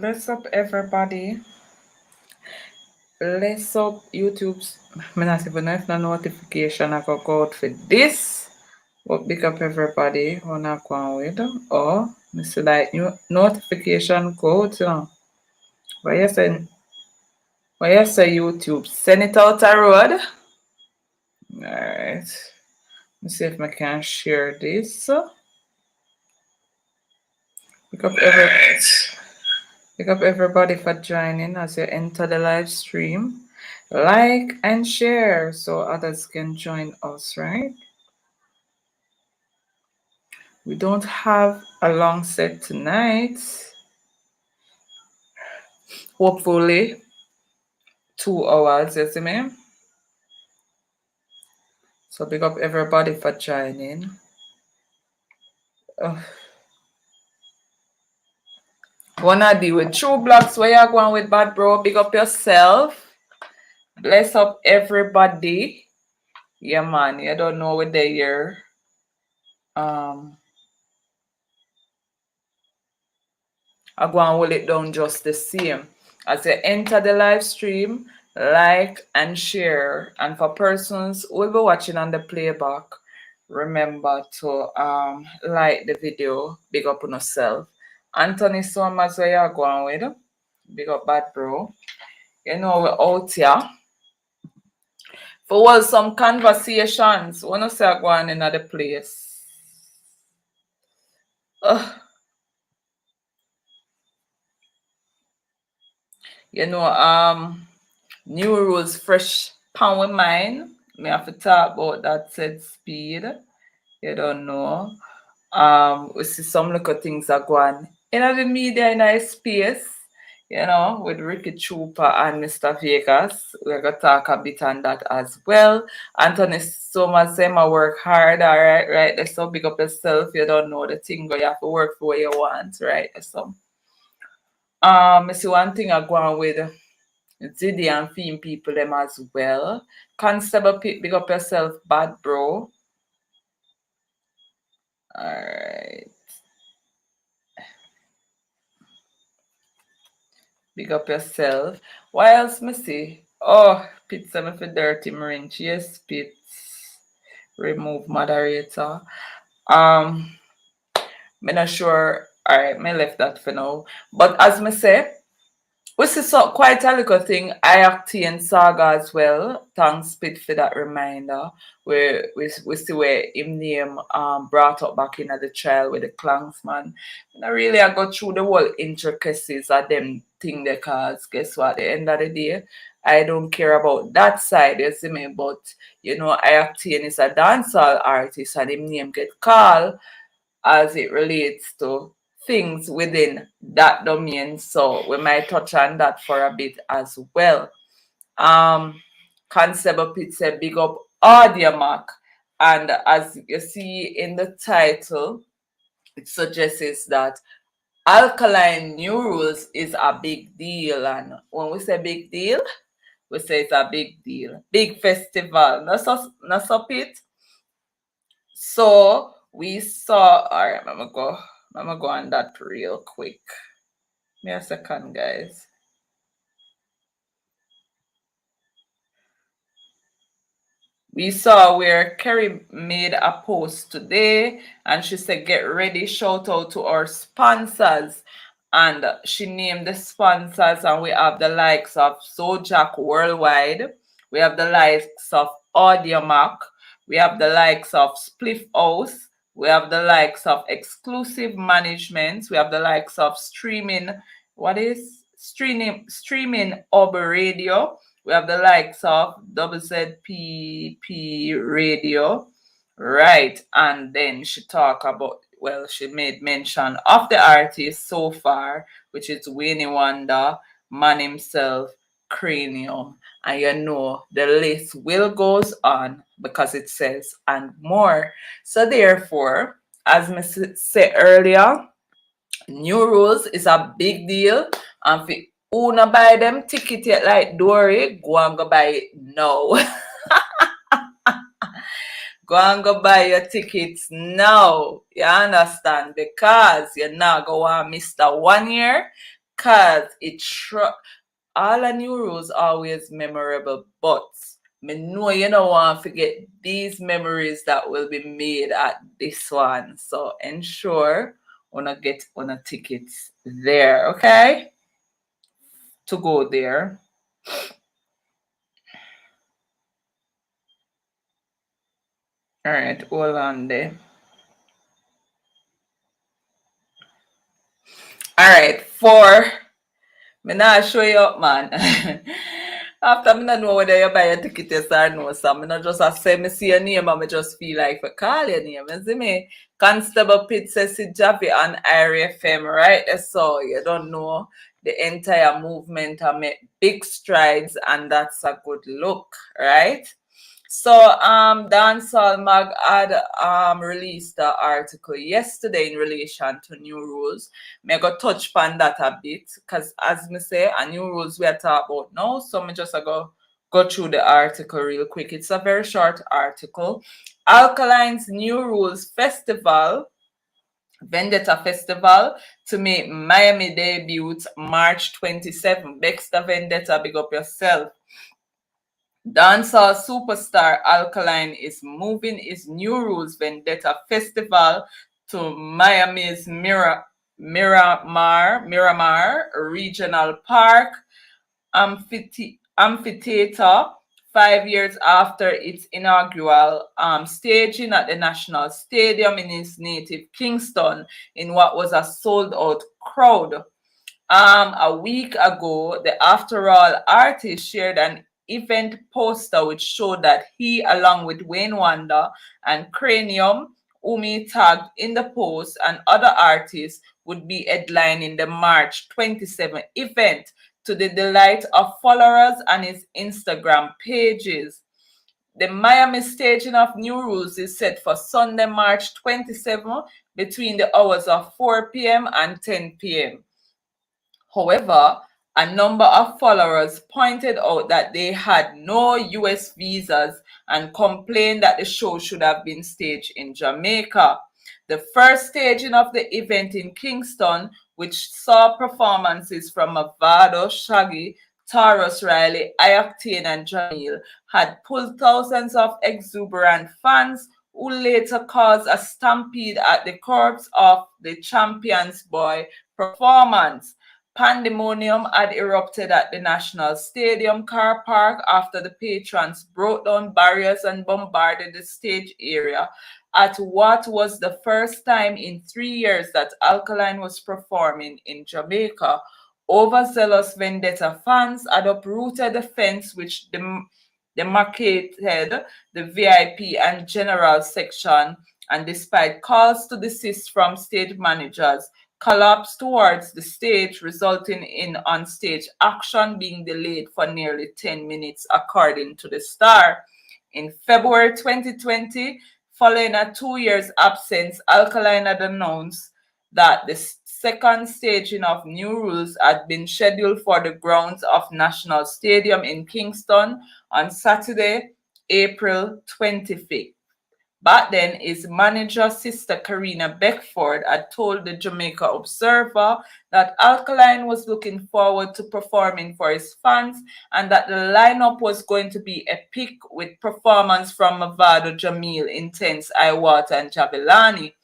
Bless up everybody. Bless up YouTube's. I not even know if no notification I go out for this. But big up everybody on a go with. Or Mr. Like new notification code. But yes, YouTube. Send it out a road. Alright. Let me see if I can share this. Pick up every Pick up everybody for joining as you enter the live stream. Like and share so others can join us, right? We don't have a long set tonight. Hopefully 2 hours, you see me? So pick up everybody for joining. Wanna deal with True Blocks where you're going with bad bro? Big up yourself. Bless up everybody. Yeah man, you don't know what they hear. I go and hold it down just the same. As you enter the live stream, like and share. And for persons who will be watching on the playback, remember to like the video, big up on yourself. Anthony Summers, where you going with? Big up bad bro. You know we're out here. For some conversations, when you say I go on in the place. You know, new rules fresh pan with mine. Me have to talk about that set speed. You don't know. We see some little things are going in the media in a space, you know, with Ricky Troopa and Mr. Vegas. We're gonna talk a bit on that as well. Anthony Soma say I work hard, all right. Let's so big up yourself. You don't know the thing, but you have to work for what you want, right? So I see one thing I go on with Ziddy and Theme people them as well. Constable big up yourself, bad bro. Alright. Big up yourself. What else me see? Oh, pizza me for dirty marine. Yes, Pits. Remove moderator. Me not sure. Alright, me left that for now. But as me say, we see so quite a little thing Iactian saga as well. Thanks Pit for that reminder. Where we see where him name brought up back in at the trial with the Clangsman. And I really I go through the whole intricacies of them thing they cause. Guess what? At the end of the day, I don't care about that side, you see me, but you know, Iactian is a dancehall artist and him name get called as it relates to things within that domain. So we might touch on that for a bit as well. Concept Pit said big up Audio Mac. And as you see in the title, it suggests that Alkaline New Rules is a big deal. And when we say big deal, we say it's a big deal. Big festival. Not so Pit. So we saw, all right, I'm gonna go on that real quick. Give me a second, guys. We saw where Kerry made a post today and she said, get ready, shout out to our sponsors. And she named the sponsors, and we have the likes of Sojak Worldwide, we have the likes of Audiomac, we have the likes of Spliff House, we have the likes of Exclusive Management, we have the likes of Streaming Hub Radio, we have the likes of WZPP Radio, right? And then she talked about, well, she made mention of the artists so far, which is Winnie Wonder, Man Himself, Cranium, and you know the list will goes on because it says and more. So therefore, as I said earlier, new rules is a big deal, and if you not buy them ticket yet like Dory, go and go buy it now. Go and go buy your tickets now. You understand? Because you're not going to miss the 1 year because all the new rules always memorable, but me know you don't want to forget these memories that will be made at this one. So ensure wanna get on a tickets there, okay? To go there. All right, hold on there. All right, me not show you up, man. After me not know whether you buy a ticket yes or no, so me not just a say me see your name and me just feel like for call your name. You see me? Constable Pitt says si Javi on Area FM, right? So you don't know the entire movement and make big strides, and that's a good look, right? So Dancehall Mag had released the article yesterday in relation to new rules. May I go touch upon that a bit because as me say, a new rules we are talking about now. So me just go through the article real quick. It's a very short article. Alkaline's New Rules Festival, Vendetta Festival, to make Miami debut March 27. Baxter Vendetta, big up yourself. Dancehall superstar Alkaline is moving his New Rules Vendetta Festival to Miami's Miramar Regional Park Amphitheater 5 years after its inaugural staging at the National Stadium in his native Kingston in what was a sold-out crowd. A week ago, the After All artist shared an event poster which showed that he, along with Wayne Wonder and Cranium, whom he tagged in the post, and other artists would be headlining the March 27 event to the delight of followers on his Instagram pages. The Miami staging of New Rules is set for Sunday, March 27 between the hours of 4 p.m. and 10 p.m. However, a number of followers pointed out that they had no US visas and complained that the show should have been staged in Jamaica. The first staging of the event in Kingston, which saw performances from Mavado, Shaggy, Taurus Riley, Ayactane, and Jamil, had pulled thousands of exuberant fans who later caused a stampede at the corpse of the Champions Boy performance. Pandemonium had erupted at the National Stadium car park after the patrons broke down barriers and bombarded the stage area at what was the first time in 3 years that Alkaline was performing in Jamaica. Overzealous Vendetta fans had uprooted the fence which demarcated the VIP and general section, and despite calls to desist from stage managers, collapsed towards the stage, resulting in on-stage action being delayed for nearly 10 minutes, according to the Star. In February 2020, following a 2 years absence, Alkaline had announced that the second staging of New Rules had been scheduled for the grounds of National Stadium in Kingston on Saturday, April 25th. Back then, his manager, Sister Karina Beckford, had told the Jamaica Observer that Alkaline was looking forward to performing for his fans and that the lineup was going to be epic with performance from Mavado, Jamil, Intense, Iwata, and Javelani.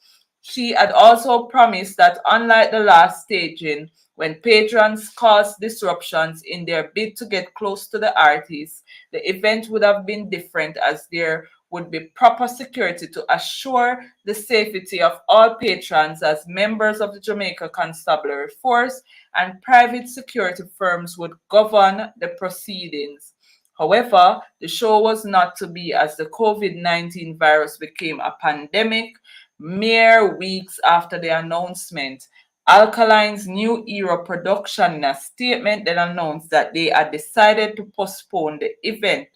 She had also promised that unlike the last staging, when patrons caused disruptions in their bid to get close to the artists, the event would have been different as there would be proper security to assure the safety of all patrons, as members of the Jamaica Constabulary Force and private security firms would govern the proceedings. However, the show was not to be, as the COVID-19 virus became a pandemic mere weeks after the announcement. Alkaline's New Era production, in a statement, then announced that they had decided to postpone the event.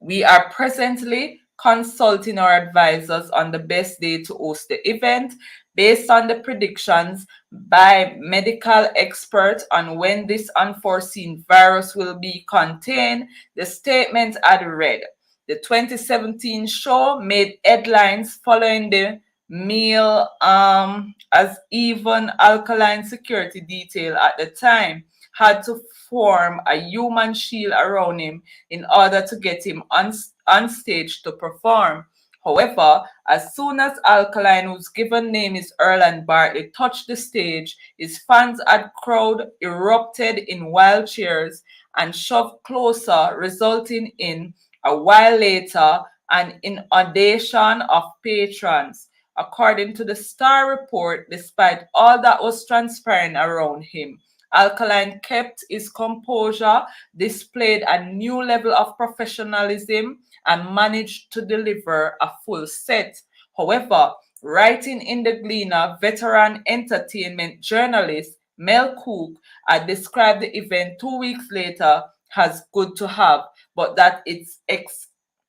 We are presently consulting our advisors on the best day to host the event based on the predictions by medical experts on when this unforeseen virus will be contained. The statement had read, the 2017 show made headlines following the Meal, as even Alkaline security detail at the time had to form a human shield around him in order to get him on stage to perform. However, as soon as Alkaline, whose given name is Erland Bartley, touched the stage, his fans and crowd erupted in wild cheers and shoved closer, resulting in, a while later, an inundation of patrons. According to the Star report, despite all that was transpiring around him, Alkaline kept his composure, displayed a new level of professionalism, and managed to deliver a full set. However, writing in the Gleaner, veteran entertainment journalist Mel Cook had described the event 2 weeks later as good to have, but that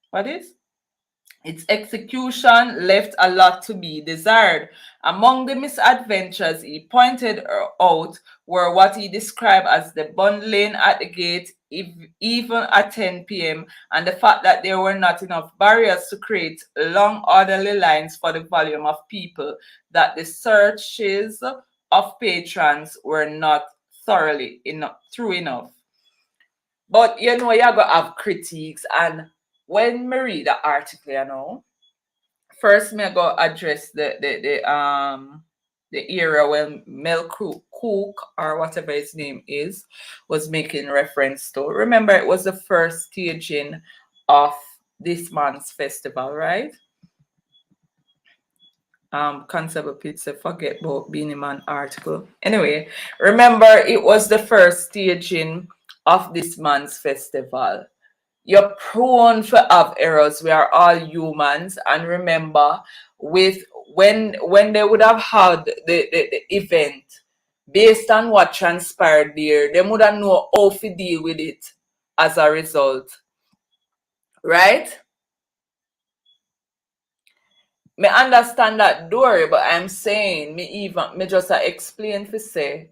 what is? Its execution left a lot to be desired. Among the misadventures he pointed out were what he described as the bundling at the gate, even at 10 p.m., and the fact that there were not enough barriers to create long, orderly lines for the volume of people, that the searches of patrons were not thoroughly enough, through enough. But you know, you gotta have critiques, and when me read the article, first me I go address the era when Mel Cook, or whatever his name is, was making reference to. Remember, it was the first staging of this month's festival, right? Constable Pete said, forget about Beanie Man article. Anyway, remember, it was the first staging of this month's festival. You're prone to have errors. We are all humans. And remember, with when they would have had the event, based on what transpired there, they would have know how to deal with it as a result. Right? Me understand that Dory, but I'm saying me just explain to say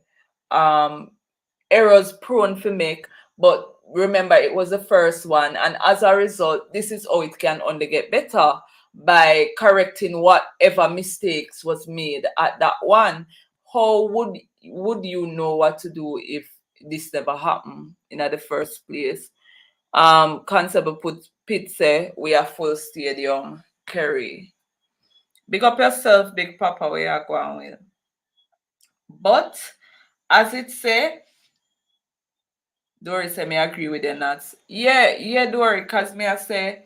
errors prone to make, but remember it was the first one, and as a result, this is how it can only get better, by correcting whatever mistakes was made at that one. How would you know what to do if this never happened in the first place? Constable Pit say we are full stadium. Kerry, big up yourself, Big Papa, where you are going with. But as it say, Dory say me agree with the nuts. Yeah, Dory, cause me I say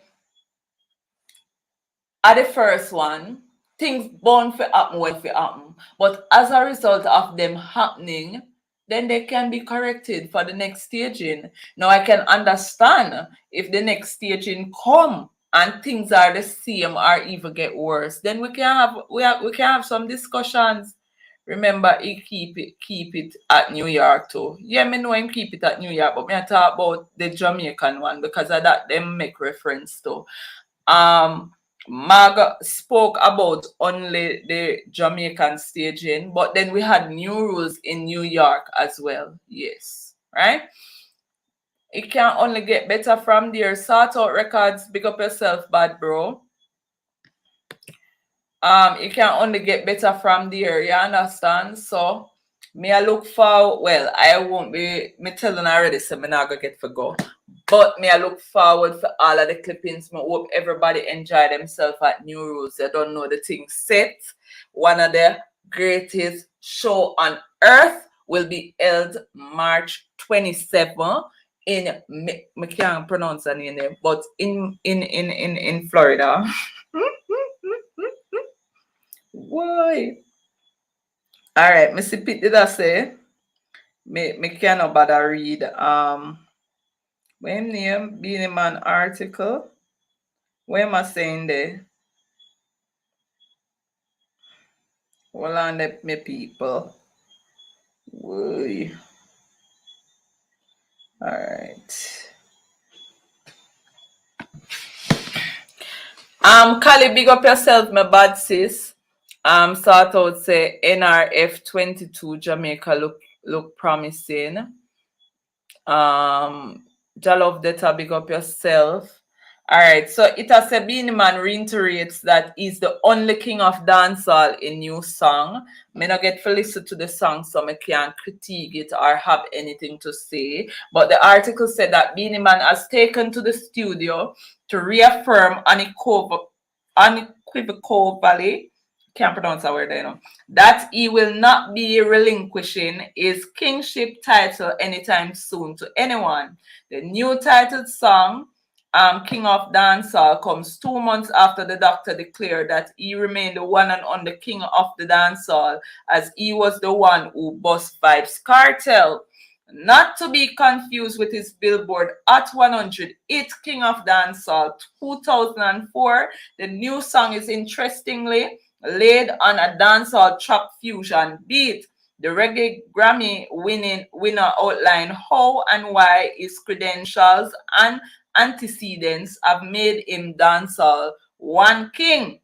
at the first one, things bound for happen when for happen. But as a result of them happening, then they can be corrected for the next staging. Now I can understand if the next staging come and things are the same or even get worse, then we can have some discussions. Remember, he keep it at New York too. Yeah, me know him keep it at New York, but me I talk about the Jamaican one because of that them make reference to. Mag spoke about only the Jamaican staging, but then we had new rules in New York as well. Yes, right? It can only get better from there. Sort out records, big up yourself, bad bro. It can only get better from there, you understand? So me I look for, well, I won't be me telling already, so me not gonna get for go. But me I look forward for all of the clippings. Me hope everybody enjoy themselves at New Rules. They don't know the thing set. One of the greatest show on earth will be held March 27 in me can't pronounce the name, but in Florida. Why? All right, Mr. Pitt did I say? Me cannot bother read when name Beanie Man article. Where am I saying there? Hold on, let me people. Why? All right. Kali, big up yourself, my bad sis. Sort out say NRF 22 Jamaica look promising. Jalove Deta, big up yourself. All right, so it has a Beanie Man reiterates that he's the only king of dancehall in new song. Me not get to listen to the song, so I can't critique it or have anything to say. But the article said that Beanie Man has taken to the studio to reaffirm unequivocally, can't pronounce that word, that he will not be relinquishing his kingship title anytime soon to anyone. The new titled song, King of Dancehall, comes 2 months after the doctor declared that he remained the one and only king of the dancehall, as he was the one who bust Vibes Cartel. Not to be confused with his Billboard Hot 100 hit King of Dancehall 2004, the new song is interestingly laid on a dancehall trap fusion beat. The Reggae Grammy winner outlined how and why his credentials and antecedents have made him dancehall one king.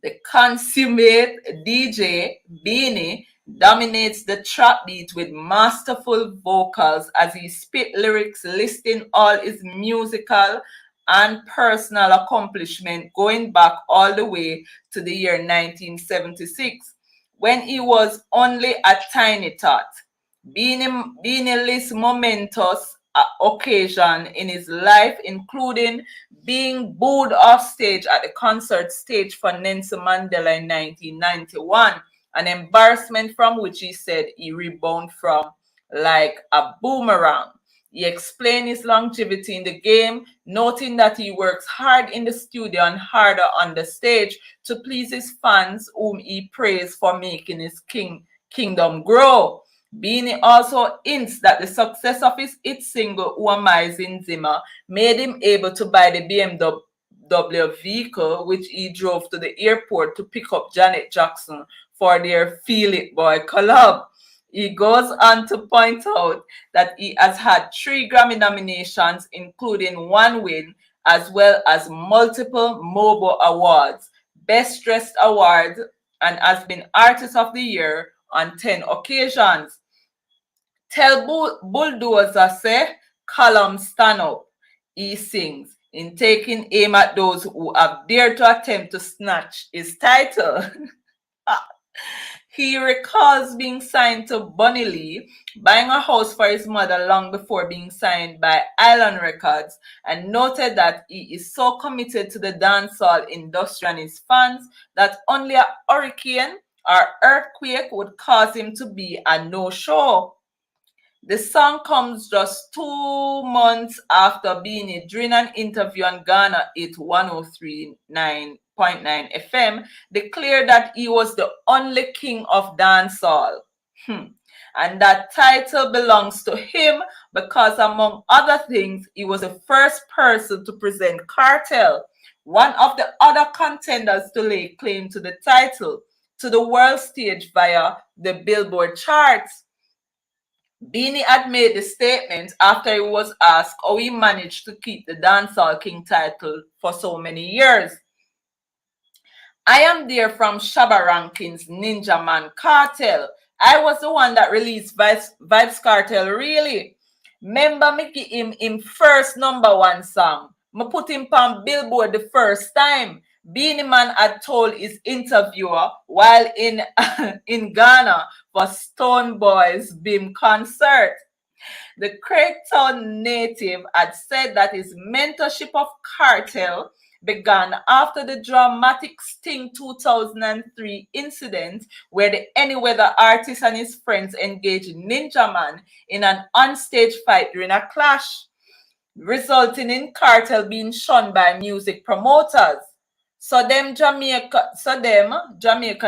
The consummate DJ, Beanie, dominates the trap beat with masterful vocals as he spit lyrics listing all his musical and personal accomplishment going back all the way to the year 1976 when he was only a tiny tot. Beanie lists momentous occasion in his life, including being booed off stage at the concert stage for Nelson Mandela in 1991, an embarrassment from which he said he rebounded from like a boomerang. He explained his longevity in the game, noting that he works hard in the studio and harder on the stage to please his fans, whom he praised for making his kingdom grow. Beanie also hints that the success of his hit single Who Am I Zima made him able to buy the BMW vehicle which he drove to the airport to pick up Janet Jackson for their Feel It Boy collab. He goes on to point out that he has had 3 Grammy nominations, including 1 win, as well as multiple MOBO awards, Best Dressed Award, and has been Artist of the Year on 10 occasions. Tell Bulldozer say, column stand up, he sings, in taking aim at those who have dared to attempt to snatch his title. He recalls being signed to Bunny Lee, buying a house for his mother long before being signed by Island Records, and noted that he is so committed to the dancehall industry and his fans that only a hurricane or earthquake would cause him to be a no-show. The song comes just 2 months after Beanie, during an interview on Ghana It 103.9 FM, declared that he was the only king of dancehall. And that title belongs to him because, among other things, he was the first person to present Cartel, one of the other contenders to lay claim to the title, to the world stage via the Billboard charts. Beanie had made the statement after he was asked how he managed to keep the Dancehall King title for so many years. I am there from Shabba Rankin's Ninja Man Cartel. I was the one that released Vibes Cartel, really. Remember me give him first #1 song. Me put him on Billboard the first time. Beanie Man had told his interviewer while in in Ghana for Stone Boy's Beam concert. The Craigtown native had said that his mentorship of Cartel began after the dramatic Sting 2003 incident where the Anyweather artist and his friends engaged Ninja Man in an onstage fight during a clash, resulting in Cartel being shunned by music promoters. So Jamaica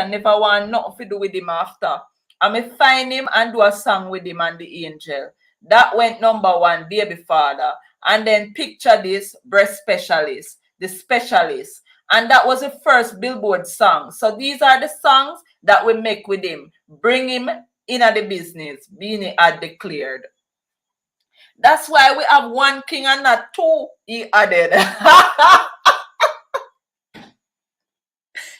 never want nothing to do with him after. I may find him and do a song with him and the Angel. That went #1, Baby Father. And then Picture This, Breast Specialist, The Specialist. And that was the first Billboard song. So these are the songs that we make with him. Bring him in at the business, Beanie had declared. That's why we have 1 king and not 2, he added.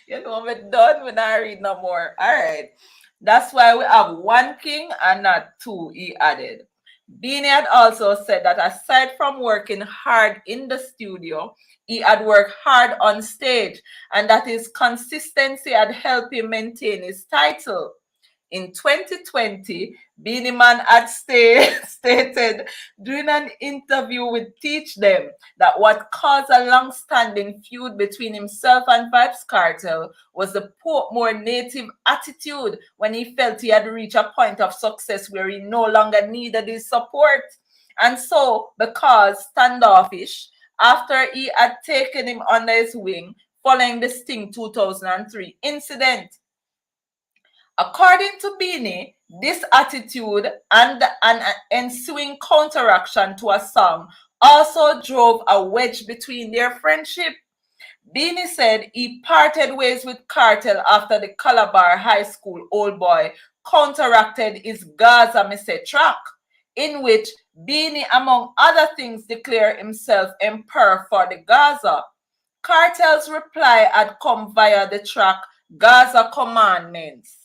You know, I'm done when I read no more. All right. That's why we have 1 king and not 2, he added. Beanie had also said that aside from working hard in the studio, he had worked hard on stage and that his consistency had helped him maintain his title. In 2020, Beanie Man had stated during an interview with Teach Them that what caused a long-standing feud between himself and Vybz Kartel was the more native attitude when he felt he had reached a point of success where he no longer needed his support. And so, because standoffish, after he had taken him under his wing following the Sting 2003 incident, according to Beanie, this attitude and an ensuing counteraction to a song also drove a wedge between their friendship. Beanie said he parted ways with Cartel after the Calabar High School Old Boy counteracted his Gaza Mese track, in which Beanie, among other things, declared himself emperor for the Gaza. Cartel's reply had come via the track Gaza Commandments,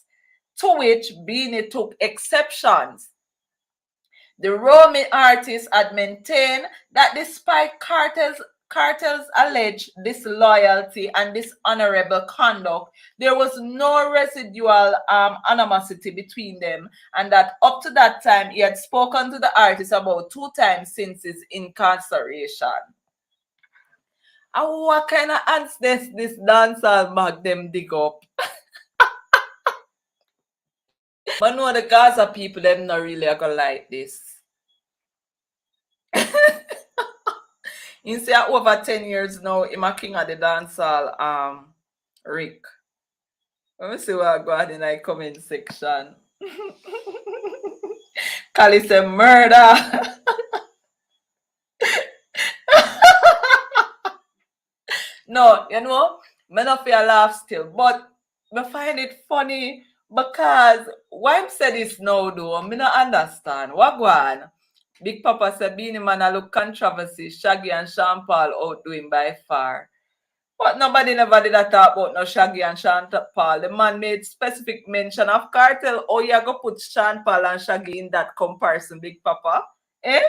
to which Beanie took exceptions. The Romy artist had maintained that despite Cartel's alleged disloyalty and dishonorable conduct, there was no residual animosity between them, and that up to that time he had spoken to the artist about 2 times since his incarceration. And what kind of ants this dancehall mag them dig up? But no, the Gaza people, them not really gonna like this. You see, over 10 years now, I'm a king of the dancehall, Rick. Let me see what go on in the comment section. Call it a murder. No, you know, me not feel laugh still, but I find it funny because why I'm say this now though, me not understand. What go on? Big Papa said Beanie Man a look controversy, Shaggy and Sean Paul outdoing by far. But nobody never did a talk about no Shaggy and Sean Paul. The man made specific mention of Cartel. Oh, you go put Sean Paul and Shaggy in that comparison, Big Papa. Eh?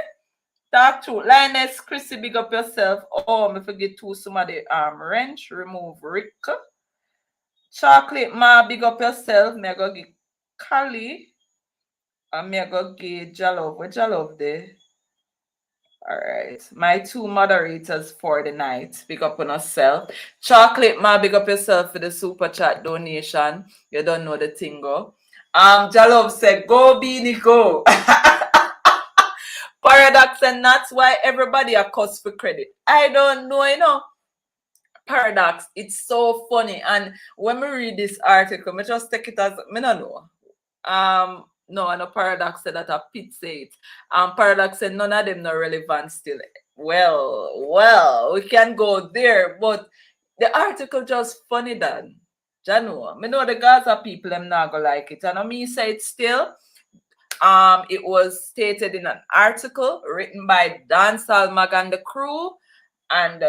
Talk true. Lioness, Chrissy, big up yourself. Oh, me forget to somebody wrench, remove Rick. Chocolate Ma, big up yourself. Me go give Kali. And me go give Jalov. Where Jalov there? All right. My 2 moderators for the night. Big up on yourself. Chocolate Ma, big up yourself for the super chat donation. You don't know the thing go. Jalov said, go Beanie, go. Paradox, and that's why everybody are cuss for credit. I don't know, you know. Paradox, it's so funny. And when we read this article, me just take it as me no know. No, I know Paradox said that a Pete say it. Paradox said none of them not relevant still. Well, we can go there, but the article just funny then. Jano, me know the Gaza people them not gonna like it. And I me say it still. It was stated in an article written by Dancehall Mag and the crew, and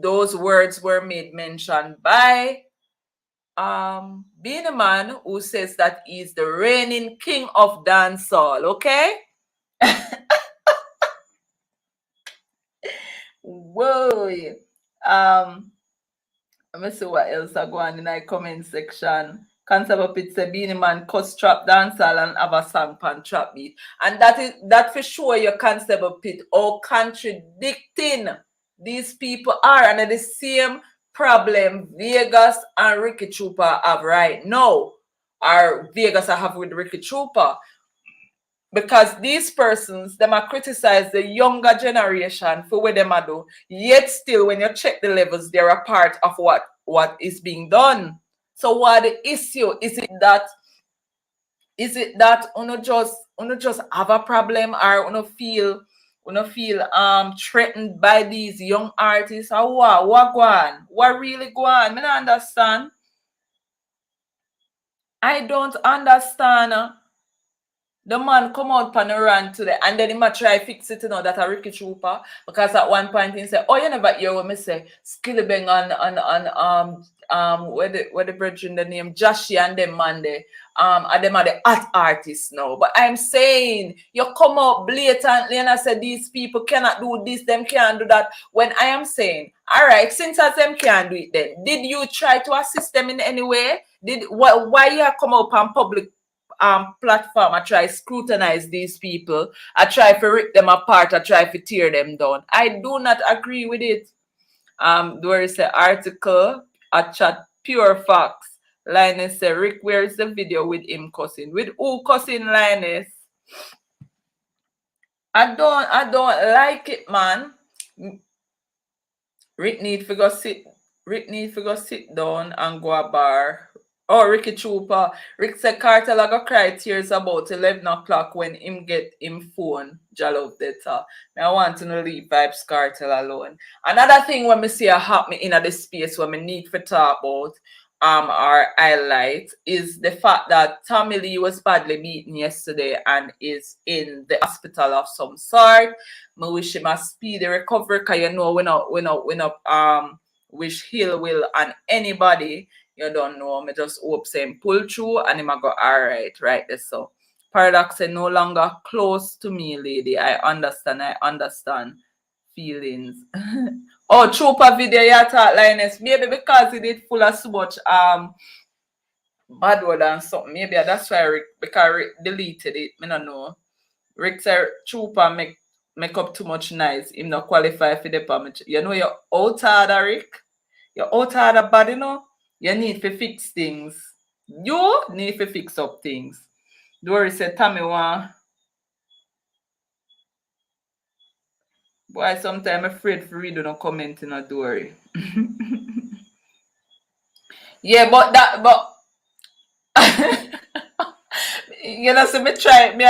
those words were made mention by being a man who says that he's the reigning king of dancehall. Okay. Whoa. Let me see what else I go on in the comment section. Conserva Pit say Beanie Man cuss trap dancehall and have a song pan trap beat. And that for sure your Constable Pit all contradicting these people are, and the same problem Vegas and Ricky Troopa have right now. Or Vegas I have with Ricky Troopa. Because these persons, them are criticize the younger generation for what them are do. Yet still, when you check the levels, they're a part of what is being done. So what the issue? Is it that uno just have a problem, or uno feel threatened by these young artists, or what go on? What really go on? I don't understand. I don't understand. The man come out on a rant today, and then he might try fix it, that a Ricky Troopa. Because at one point he said, "Oh, you never hear what me say? Skillibeng on where the brethren the name Joshi and them man they and them are the art artists now." But I'm saying you come out blatantly and I said these people cannot do this, them can't do that. When I am saying, all right, since as them can't do it, then did you try to assist them in any way? Why you come up on public platform, I try scrutinize these people, I try to rip them apart, I try to tear them down? I do not agree with it. There is an article, a chat, pure facts. Linus said, Rick, where is the video with him cussing? With who cussing, Linus? I don't like it, man. Rick need to go sit down and go a bar. Oh, Ricky Troopa. Rick said Cartel I go cry tears about 11 o'clock when him get him phone. Jalo data. I want to leave Vibes Cartel alone. Another thing when me see a happen in the space when me need to talk about or highlight is the fact that Tommy Lee was badly beaten yesterday and is in the hospital of some sort. Me wish him a speedy recovery, because you know we not wish heal will on anybody. You don't know. Me just hope him pull through and him a go alright right there. So Paradox is no longer close to me, lady. I understand feelings. Oh, Trooper video you thought, Linus. Maybe because it did full of so much bad word and something. Maybe that's why Rick deleted it. Me don't know. Rick said Trooper make up too much noise. Him not qualify for the permit. You know you're out harder, Rick. You're out harder bad, you know. You need to fix things. You need to fix up things. Dory said Tommy one. Boy, sometimes I'm afraid for read no comment in a Dory. Yeah, but you know, so I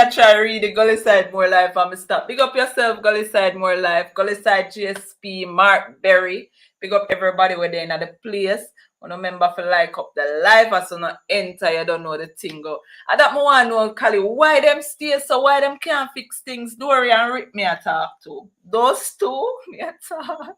try read the Gully Side More Life and me stop. Big up yourself, Gully Side More Life, Gully Side GSP, Mark Berry. Big up everybody where they in the place. I remember for like up the live as so not enter, you don't know the thing go. I don't want to know, Kali, why them stay so why them can't fix things? Dory and Rick me a talk to. Those two me a talk.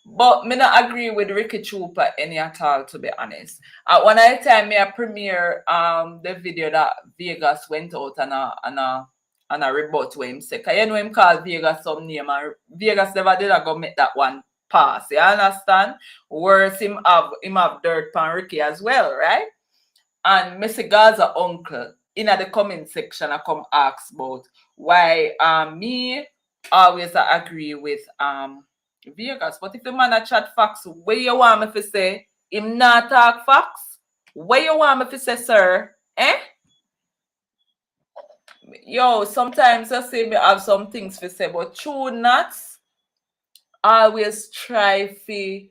But me not agree with Ricky Troopa any at all, to be honest. At one time me I premiere the video that Vegas went out and a rebut with him say, 'cause you know him call Vegas some name and Vegas never did go make that one pass. You understand? Worse him have dirt pan Ricky as well, right? And Mr. Gaza uncle in the comment section I come ask about why me always agree with Vegas. But if the man a chat facts, where you want me to say him not talk facts? Where you want me to say, sir? Eh? Yo, sometimes I say me have some things to say, but true not always try to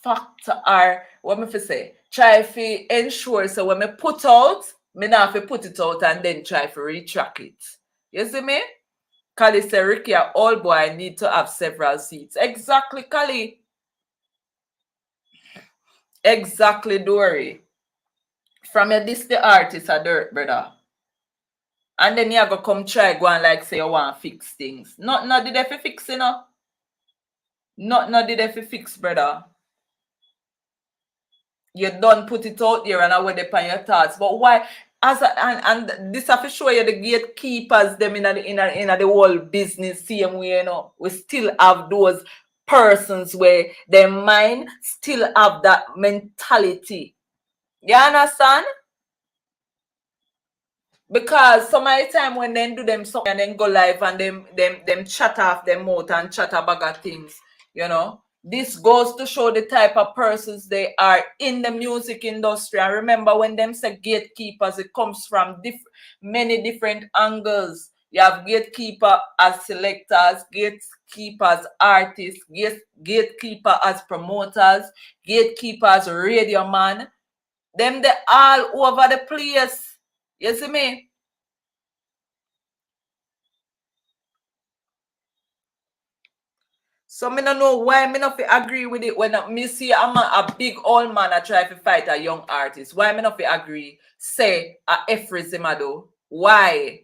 factor or what me to say, try to ensure so when me put out, me not have to put it out and then try to retract it. You see me? Kali say Ricky a old boy need to have several seats. Exactly, Kali. Exactly, Dory. From your this the artist a dirt, brother. And then you go come try go and like say you want to fix things. Not did they fi fix, you know? Not did they fi fix, brother. You don't put it out there and I would depend your thoughts. But why? And this have to show you the gatekeepers them in the whole business same way, you know. We still have those persons where their mind still have that mentality. You understand? Because some of the time when they do them something and then go live and them chat off them mouth and chat about things, you know. This goes to show the type of persons they are in the music industry. And remember, when them say gatekeepers, it comes from many different angles. You have gatekeeper as selectors, gatekeeper as artists, gatekeeper as promoters, gatekeeper as radio man. Them they all over the place. You see me? So me no know why me not fi agree with it when me see I'm a big old man I try to fight a young artist. Why me not fi agree? Say a Efrism I do. Why?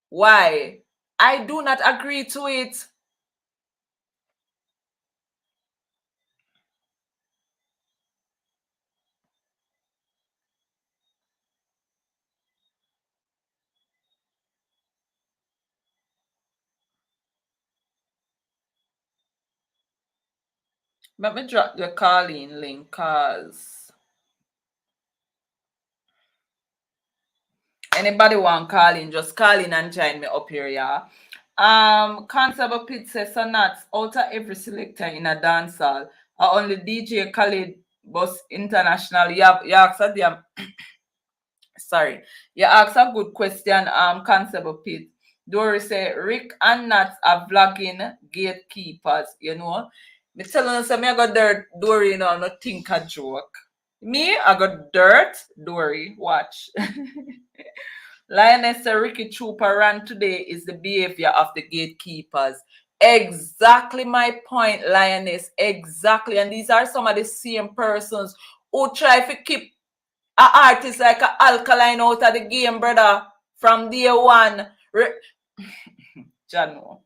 Why? I do not agree to it. Let me drop the Alkaline link cause anybody want call in, just call in and join me up here, yeah. Constable Pete says Sonats out of every selector in a dance hall. Only DJ Khalid Bus International. You ask a damn sorry. You ask a good question, Constable Pete. Dory say Rick and Nats are vlogging gatekeepers, you know. Me tell you say me I got dirt Dory, you know, not think a joke. Me, I got dirt, Dory, watch. Lioness Ricky Troopa ran today is the behavior of the gatekeepers. Exactly my point, Lioness. Exactly. And these are some of the same persons who try to keep an artist like a Alkaline out of the game, brother. From day one. Jano.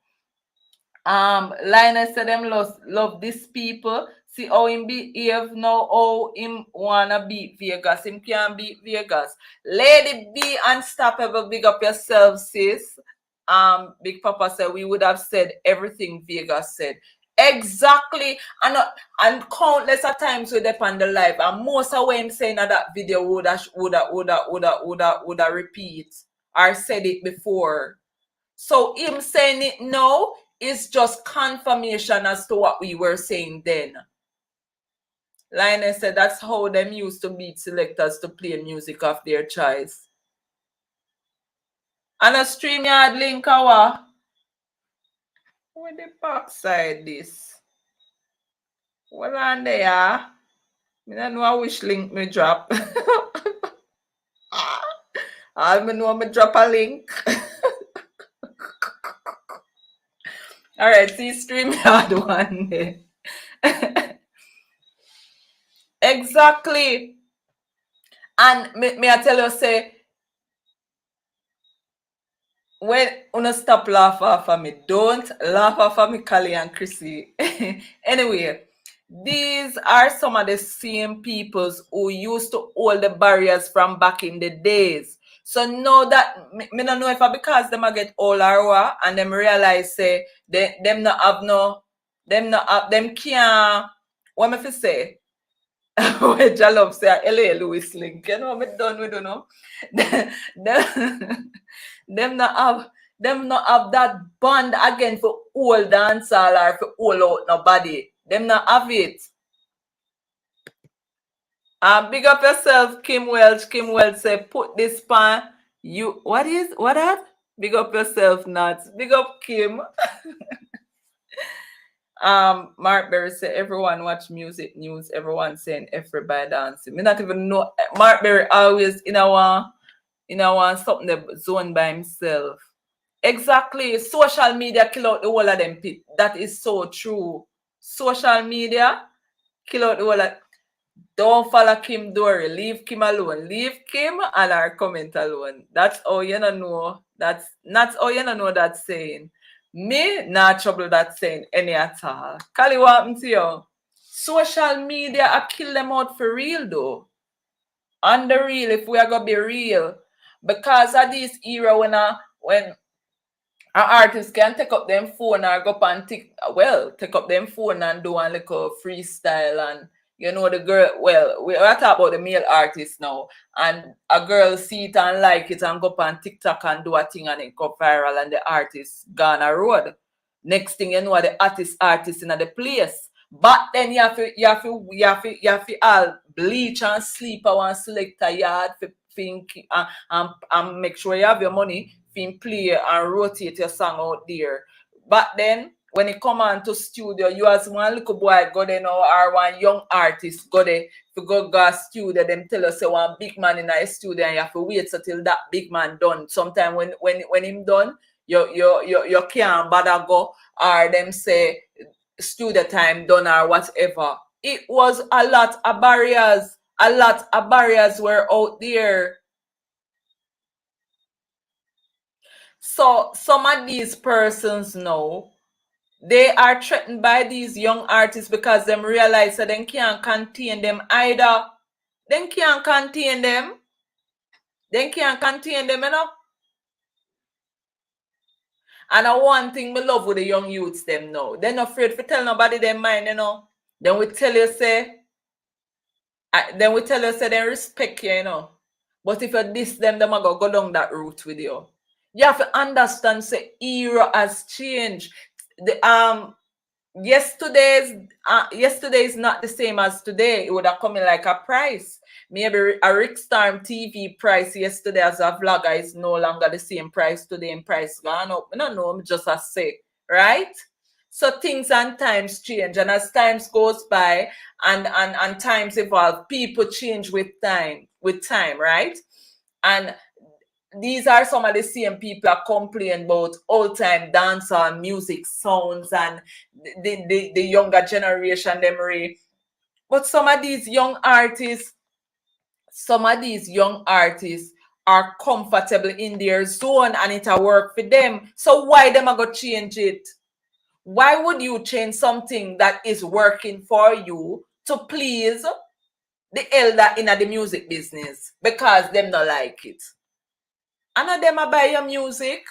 Lioness said them love these people. See how him behave now, how him wanna beat Vegas. Him can't beat Vegas. Lady B Unstoppable, big up yourself, sis. Big Papa said we would have said everything Vegas said. Exactly. And countless of times we depend the live. And most of what him saying in that video would repeat or said it before. So him saying it now is just confirmation as to what we were saying then. Lionel said that's how them used to beat selectors to play music of their choice. And a StreamYard link, where the backside this? Well, on there, I don't know which link me drop. All me know me drop a link. Alright, see StreamYard one day. Exactly. And me I tell you, say, when una stop laugh off of me, don't laugh off of me, Kali and Chrissy. Anyway, these are some of the same peoples who used to hold the barriers from back in the days. So now that me don't know if because them a get all or what, and them realize say them not have no, them can't, what me fi say? Where Jalop say LA Lewis link, you know, me done with you know. them not have that bond again for all dancehall or for all out nobody. Them not have it. Big up yourself, Kim Welch. Kim Welch say put this pan. You what that? Big up yourself, Nats. Big up Kim. Mark Berry said everyone watch music news, everyone saying everybody dancing. Me not even know Mark Berry always in our something that zone by himself. Exactly. Social media kill out the whole of them people. That is so true. Social media kill out the whole of. Don't follow Kim Dory. Leave Kim alone. Leave Kim and her comment alone. That's all you don't know. That's not all you don't know that saying. Me not trouble that saying any at all. Kali, what happened to you? Social media I kill them out for real though. On the real, if we are gonna be real. Because of this era when an artist can take up them phone or go up and take up them phone and do a little freestyle and you know the girl we're talking about the male artist now and a girl see it and like it and go up on TikTok and do a thing and it go viral and the artist gone a road. Next thing you know the artist in the place. But then you have to all bleach and sleep I want select a yard for think and make sure you have your money play and rotate your song out there. But then when it come on to studio, you as one little boy go there now or one young artist go there to go studio, them tell us say one big man in a studio and you have to wait till that big man done. Sometime when him done, you can't bother go or them say studio time done or whatever. It was a lot of barriers. A lot of barriers were out there. So some of these persons now, they are threatened by these young artists because them realize that they can't contain them either. They can't contain them. They can't contain them, you know. And one thing me love with the young youths them now. They're not afraid to tell nobody their mind, you know. Then we tell you say, say they respect you, you know. But if you diss them, them are go down that route with you. You have to understand say era has changed. The yesterday is not the same as today. It would have come in like a price. Maybe a Rick Storm TV price yesterday as a vlogger is no longer the same price today, and price gone up. I don't know, I'm just a say, right? So things and times change, and as times goes by and times evolve, people change with time, right? And these are some of the same people that complain about old time dancehall music sounds and the younger generation memory. But some of these young artists are comfortable in their zone and it'll work for them. So why them I go change it? Why would you change something that is working for you to please the elder in the music business because them not like it? And of them I buy your music.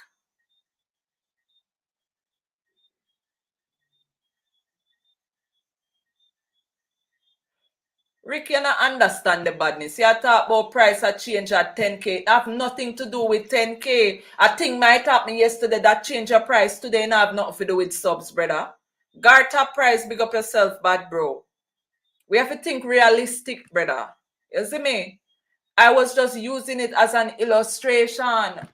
Rick, you not understand the badness. You talk about price a change at 10K. It have nothing to do with 10K. I think might happen yesterday that change your price today and have nothing to do with subs, brother. Garter price, big up yourself, bad bro. We have to think realistic, brother. You see me? I was just using it as an illustration.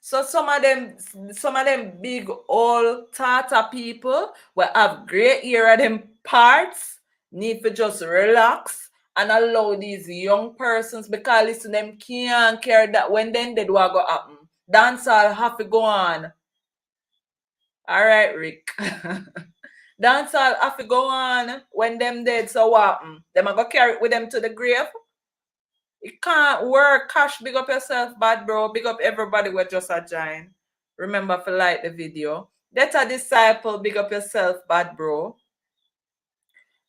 So some of them big old Tata people will have great ear of them parts, need to just relax and allow these young persons because listen, them can't care that when then did what go happen. Dancehall have to go on. Alright, Rick. Dancehall have to go on when them dead, so what happen? Them are go carry it with them to the grave. It can't work. Cash, big up yourself, bad bro. Big up everybody we're just a join. Remember to like the video. That's a disciple, big up yourself, bad bro.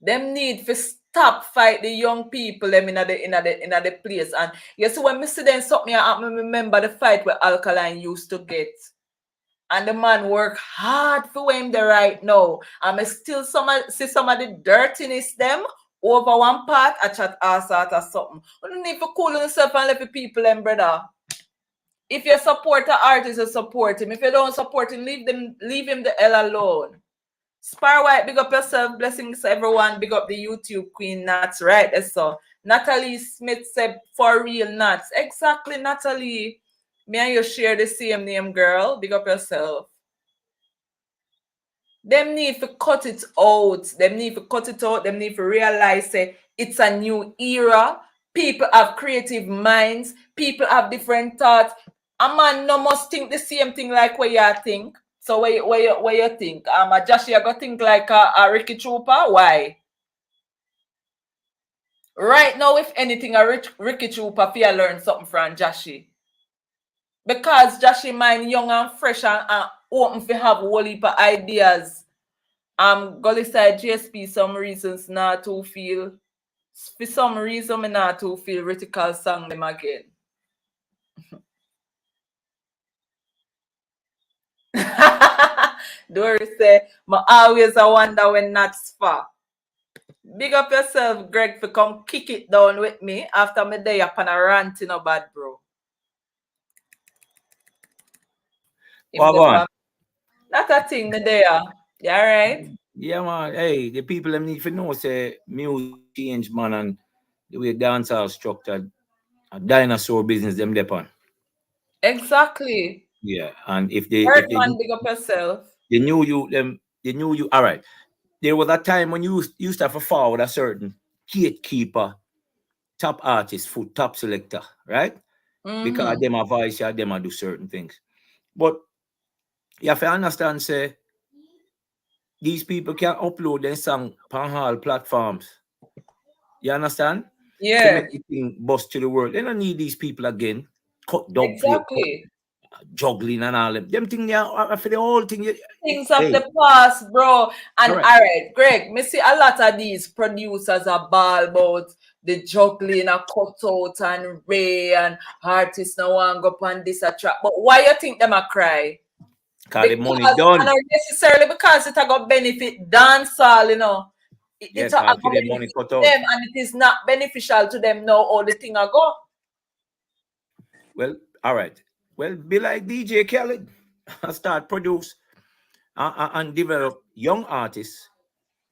Them need to stop fight the young people them in the place. And you see when me see them something I remember the fight where Alkaline used to get. And the man work hard for him the right now. And I still see some of the dirtiness them over one part, I chat all sort of something. You don't need to cool yourself and let the people them, brother. If you support the artist, you support him. If you don't support him, leave him the hell alone. Spar White, big up yourself. Blessings everyone. Big up the YouTube queen Nats, right? So Natalie Smith said for real Nats. Exactly, Natalie. Me and you share the same name, girl. Big up yourself. Them need to cut it out. Them need to cut it out. Them need to realize it's a new era. People have creative minds. People have different thoughts. A man no must think the same thing like what you think. So what you think? Josh, you go think like a Ricky Troopa? Why? Right now, if anything, a Ricky Troopa fear learn something from Joshy. Because Joshy mind young and fresh and open to have a whole heap of ideas. Gully side GSP some reasons not to feel. For some reason, me not to feel Ritical song them again. Dory say, I always wonder when that's far. Big up yourself, Greg, for come kick it down with me after me day up on a rant in a bad bro. Not a thing me there. You alright? Yeah, man. Hey, the people them need to know say music change, man, and the way dancehall structured, a dinosaur business them depend. Exactly. Yeah, and if Man, big up yourself. they knew you. All right. There was a time when you used to have a forward a certain gatekeeper, top artist, food top selector, right? Because them a voice, yeah, them a do certain things. But You have to understand, say, these people can upload their song on all platforms. You understand? To Yeah, make the thing bust to the world. They don't need these people again. Cut dub plate, cut exactly. juggling and all them. Them thing, yeah, for the whole thing. Things of Hey, the past, bro. all And right. all right, Greg, me see a lot of these producers are ball about the juggling a cutout and Ray and artists now want go on this a track. But why you think them a cry? Cause the money Because and done. not necessarily because it a go benefit dancehall, you know. Yeah, It a cause for go the money benefit cut out. them and it is not beneficial to them now all the thing a go. Well, all right. Well, be like DJ Khaled. Start produce and develop young artists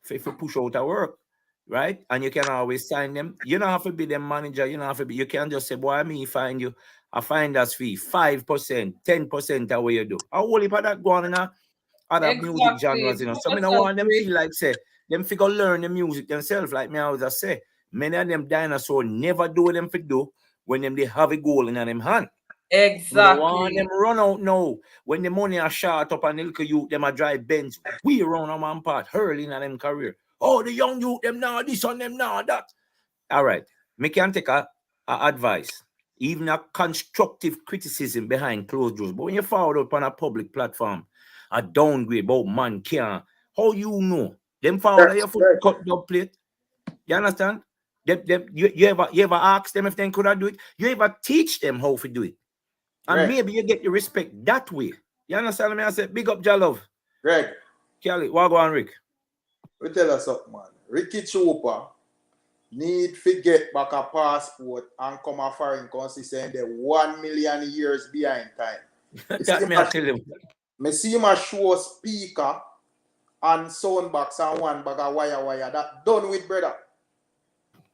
if you push out a work, right? And you can always sign them. You don't have to be the manager. You don't have to be. You can just say, "Boy, me find you a finder's fee, 5%, 10% of what you do." How will you put that go on in other music genres? Exactly. So I don't want them feel like say them figure learn the music themselves. Like me always I say, many of them dinosaurs never do what them for do when them they have a goal in them hand. We don't want them Exactly. run out now. When the money are shot up and the little youth, them a drive Benz. We run on one part, hurling at them career. Oh, the young youth, them now, this on them now, that. All right. Me can take a advice, even a constructive criticism behind closed doors. But when you forward up on a public platform, a downgrade about man can't, how you know? Them forward your foot Greg, cut the plate. You understand? You ever ask them if they could have do it? You ever teach them how to do it? And Greg, maybe you get the respect that way. You understand me? I said, big up Jalove. Greg, Kelly, what go on, Rick? we tell us something, man. Ricky Troopa need to get back a passport and come a foreign country saying they're 1 million years behind time. That me I tell him. Me see him a show speaker and sound box and one bag of wire. That done with, brother.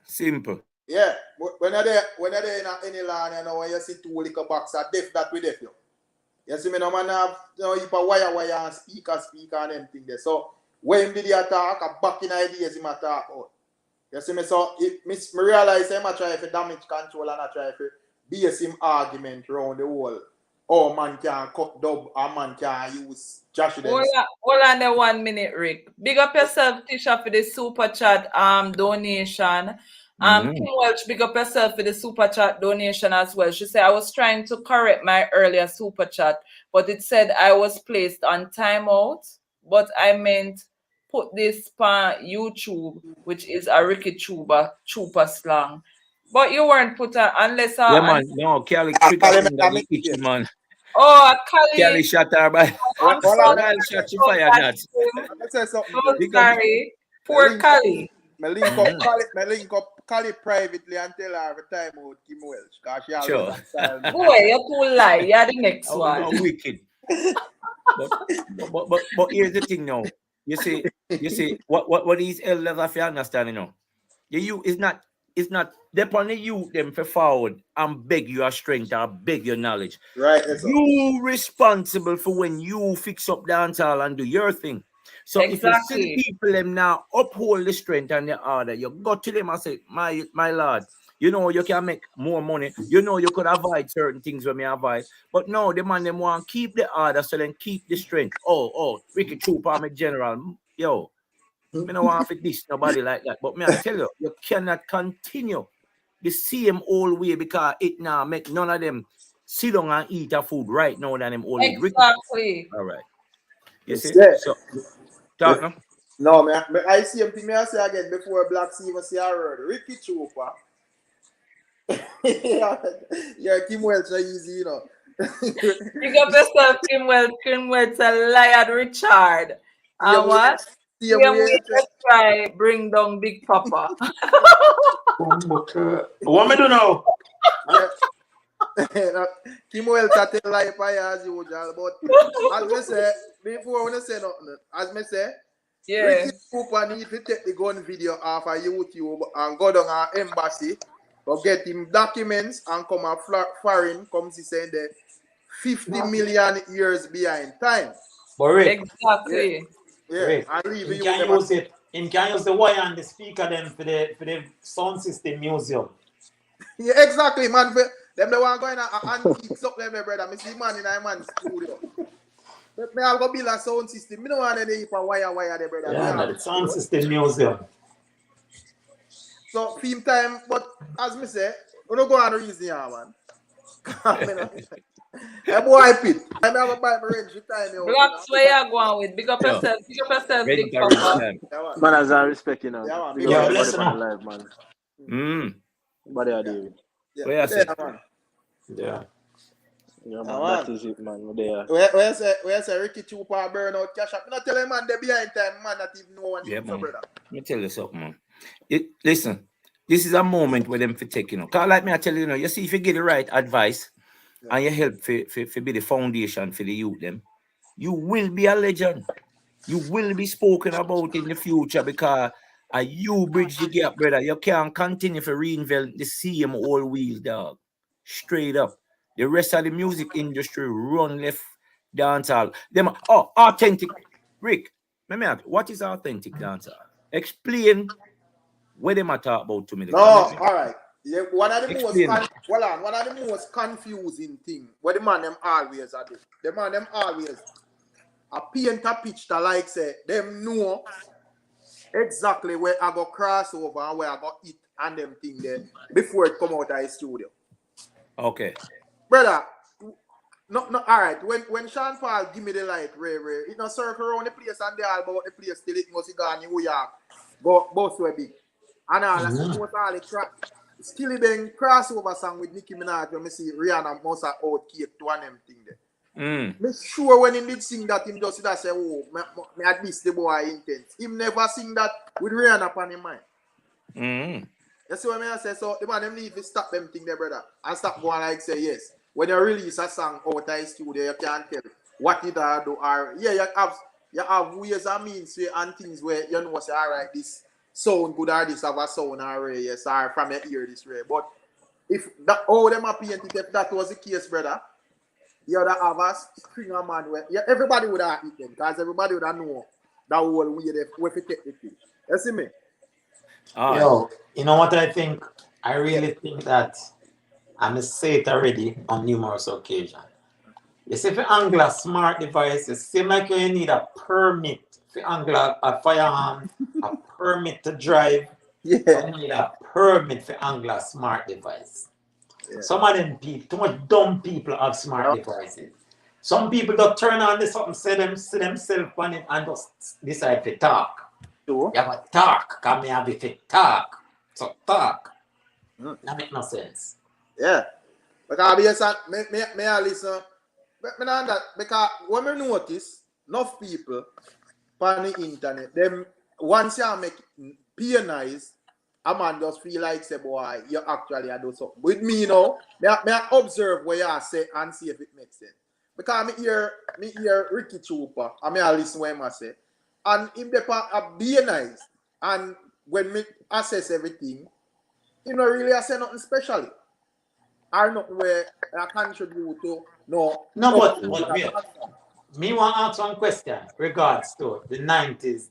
Simple. Yeah, when you're there in any land, you know, when you see two little box of deaf that with deaf you. You see me no man have you know wire and speaker and them thing there. So when did he attack back in ideas him attack out. You see me so me realize him a try for damage control and I try for base him argument around the whole. Oh man can cut dub and man can use Josh them. Hold on there 1 minute, Rick. Big up yourself, Tisha, for the super chat donation. Kim Welch, big up yourself for the super chat donation as well. She said I was trying to correct my earlier super chat, but it said I was placed on timeout, but I meant put this on YouTube, which is a Ricky Troopa slang. But you weren't put on unless Yeah, man. No, Kelly trigger finger the itchy, man. Oh, Kelly Kali. shot her by. I'm Well, sorry. Wild shot she So fired bad that. to him. let me say something. So Big up. sorry. Poor Kali. Me link up Cali privately and tell her every time out Kim Welch because she always Sure. style me. Boy, you're too lie. You're the next Oh, one. no, wicked. But here's the thing now. You see what these elders have to understand, you know. You it's not depend on you them for forward and beg your strength or beg your knowledge. Right, that's all. You responsible for when you fix up the dancehall and do your thing. So if you see the Exactly. people them now uphold the strength and the order, you go to them and say, my lord, you know you can make more money. You know you could avoid certain things when me avoid. But no, the man them want keep the order so then keep the strength. Oh, Ricky Troopa, I'm a general. Yo, me no want to diss nobody like that. But me I tell you, you cannot continue the same old way because it now make none of them sit down and eat a food right now than them old Exactly. all right. You see? Yeah. So talk now. No, I see him. Me I say again before Black Sea even see a word. Ricky Troopa. yeah, Kim Welch are easy, you know. Big up yourself, Kim Welch, a liar, Richard. And what? See him Same way way to try bring down Big Papa. What me do now? Kim Welch a tell lie for you as usual, but as me say, before when I say nothing, as me say, Yeah. Ricky Troopa need to take the gun video off of YouTube and go down our embassy, but get him documents and come a foreign, come see saying the 50 million years behind time. But Rick, Exactly. Yeah, Rick, and leave him you can use it. Him can use the wire and the speaker then for the sound system museum. Yeah, exactly, man. Them the one going to antiques up there, my brother. I see man in a man's studio. Me have go build a sound system. Me don't want any wire there, brother. Yeah, the sound system museum. So theme time, but as me say, we don't go on reason here, man. Hey boy, Pete. I have a buy my range time. Blocks where you going with? Big up yourself, Ready Big for real Papa. time. Yeah, Man, as I respect, you know. Yeah, man. Big Yeah, up everybody listen on up. the live, man. Mm. But yeah, David. yeah, Where you say? man. Yeah. Yeah, man, man. that is it, man. We're there. Where say Ricky Troopa burn out cash up? Not tell him man they behind time, man, that even know one Yeah, thing, so man. brother. Let me tell you something, man. Listen, this is a moment where them for take, you know. Cause like me, I tell you, you know, you see if you get the right advice and you help for be the foundation for the youth, them, you will be a legend. You will be spoken about in the future because you bridge the gap, brother. You can't continue to reinvent the same old wheel, dog. Straight up. The rest of the music industry run left dancehall. Them authentic. Rick, let me ask, what is authentic dancehall? Explain what them are talk about to me. No, all right. Yeah, one of the Explain. one of the most confusing thing what the man them always are do. The man them always a paint a picture like say them know exactly where I go cross over and where I go eat and them thing there before it come out of the studio. Okay. Brother, no, all right. When Sean Paul give me the light, Ray, it no circle around the place and they all about the place till it must go in New York. Go both way big. And all all the still then crossover song with Nicki Minaj when me see Rihanna must have out cake to one them thing there. Me sure when he did sing that him just see that say, oh, me at least the boy intense. Him never sing that with Rihanna upon him mind. You see what I say? So the man them need to stop them thing there, brother. And stop going like say yes. When you release a song out of the studio, you can't tell what it do or yeah, you have ways and means and things where you know say alright, this sound good or this have a sound or yes, or from your ear this way. But if that all them are painted, if that was the case, brother, you would have a string of man where everybody would have eat them because everybody would have know that whole way they where to take the thing. You see me? Yo, you know what I think? I really think that I'm say it already on numerous occasions. You see, for angler smart devices, seem like you need a permit for angler a firearm, a permit to drive. Yeah. You need a permit for angler smart device. Yeah. Some of them people, too much dumb people have smart devices. Some people don't turn on this something, see themselves on it and just decide to talk. So? You have to talk, because me have to talk. So talk. That make no sense. Yeah. Because me I listen. Me not that because when me notice enough people on the internet, them once you make peer nice, a man just feel like say boy, you actually do something. With me now, me I observe what you say and see if it makes sense. Because me hear Ricky Troopa and me I listen what him say. And him the part be nice. And when me assess everything, he not really say nothing special. Or not where I contribute to no. But wait. Me want to ask one question regards to the 90s,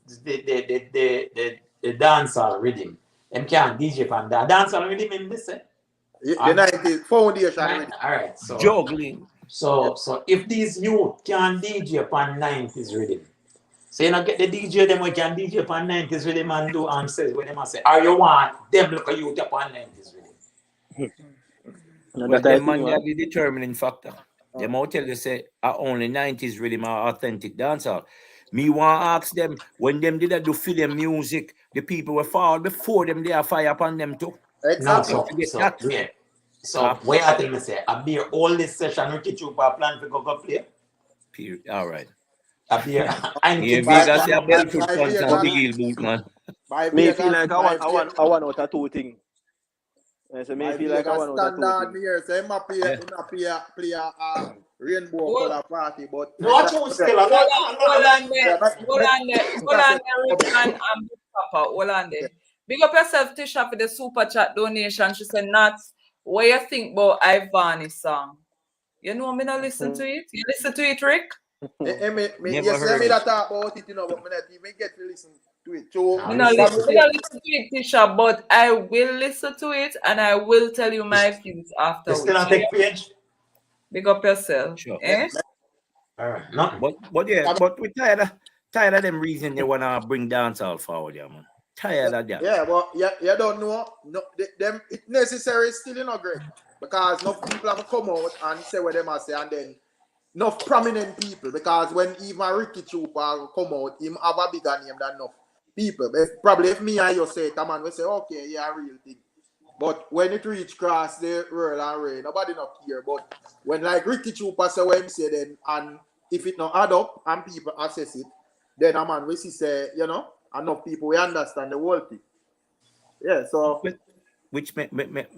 the dancehall rhythm. Them can't DJ from that. Dancehall rhythm in this, The 90s foundation rhythm. Alright, so Juggling. So if these youth can DJ upon 90s rhythm, so you know get the DJ them we can DJ upon 90s rhythm and do answers when them say, are you want them look at youth upon 90s rhythm? Well, them man they are the determining factor. Them all tell you say only 90s rhythm are authentic dancehall. Me want ask them when them did do film music, the people were fall before them they are fire upon them too. Exactly. So where I tell me say I be all this session Ricky Troopa plan to go play. Period. All right. I be yeah, Vegas say a Belfort fans and big heel boot man. Me feel like I want out of two things. So me feel like I want out of two things. Here, so play a rainbow color party, but no, still hold on there, Rick and Big Papa, hold on there. Big up yourself, Tisha, for the super chat donation. She said, Nats, what you think about Ivani's song? You know me not listen to it? You listen to it, Rick? Yes, me that talk about it, you know, but me not even get to listen to it. So, me not listen to it, Tisha, but I will listen to it and I will tell you my views afterwards. You still not take page? Big up yourself. Sure. Eh? All right. No. But yeah, but we tired of them reason they wanna bring dancehall forward, yeah, man. Tired of that. Yeah, but you don't know. No, them it necessary still great because enough people have to come out and say what they must say, and then enough prominent people because when even Ricky Troopa come out, him have a bigger name than enough people. But probably if me and you say it, a man will say, okay, yeah, real thing. But when it reach cross the world and rain, nobody not care. But when like Ricky Troopa say what him say then, and if it not add up and people assess it, then a man will see say, enough people will understand the whole thing. Yeah, so which may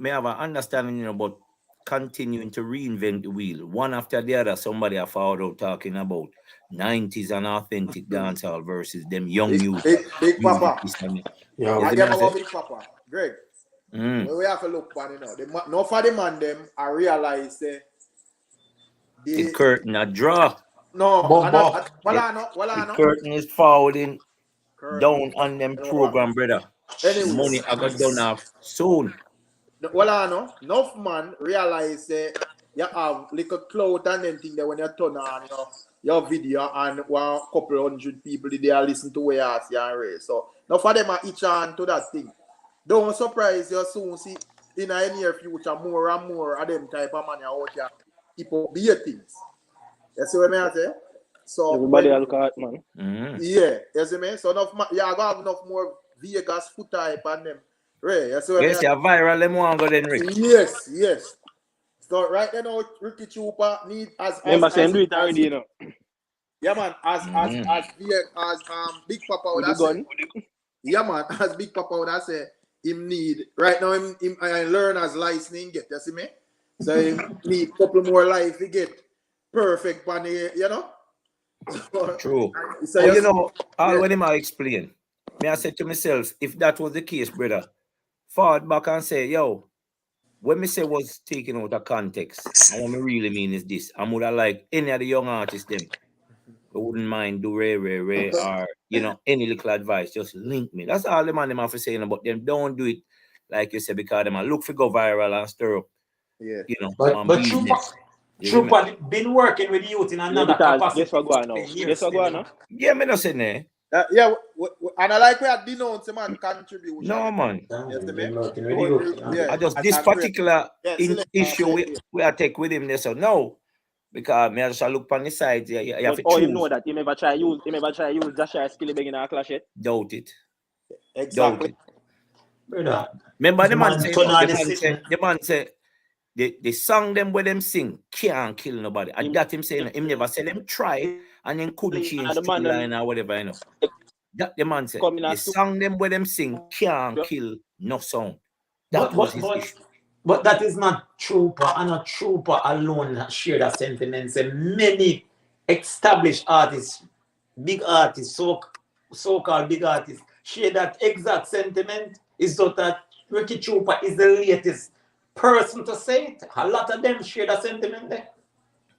have an understanding about continuing to reinvent the wheel one after the other. Somebody have found out talking about 90s and authentic dancehall versus them young youth. Big Papa. I get about Big Papa. Greg. We have to look for no for the man them I realize the curtain a draw. No, the curtain is falling down on them program, brother. Anyway, money I got done off soon. Enough man realize you have little clout and them thing that when you turn on your video and one couple hundred people they are listen to where you see and race. So now for them each on to that thing. Don't surprise you soon see in the near future more and more of them type of money out here keep up be things. You see what I say? So everybody look at man. Yeah, you see me? So you have enough more Vegas foot type and them. Right, you see what yes, you're viral them one go then Rick. Yes. So right now Ricky Troopa need as do it already, Yeah man, as Big Papa would have said. Yeah man, as Big Papa would have said him need right now him learn as licensing get, you see me? So him need couple more life to get perfect money, True. So when him I explain, I said to myself, if that was the case, brother, forward back and say, yo, when me say was taken out of context, and what me really mean is this, I would have like any of the young artists them, I wouldn't mind do Ray, or any little advice, just link me. That's all the man them have to say about them. Don't do it like you said because them look for go viral and stir up. Yeah. But Troopa been working with youth in another capacity. Guess what going now? Yeah, me not saying that. And I like we have denounced the man contribution. No man. Yeah. I just this particular issue we are take with him there. So no. Because me just look on the side, you have to choose. You know that he never try use Joshua skill begin a clash it. Doubt it. Exactly. Doubt it. Brother. Remember the man say the song them where them sing can't kill nobody. And that him saying him never said them try and then couldn't change the line or whatever, That the man said the song them where them sing can't kill no sound. That was his issue. But that is not Troopa, and not Troopa alone share that sentiment. And many established artists, big artists, so-called big artists, share that exact sentiment. Is that Ricky Troopa is the latest person to say it. A lot of them share that sentiment there.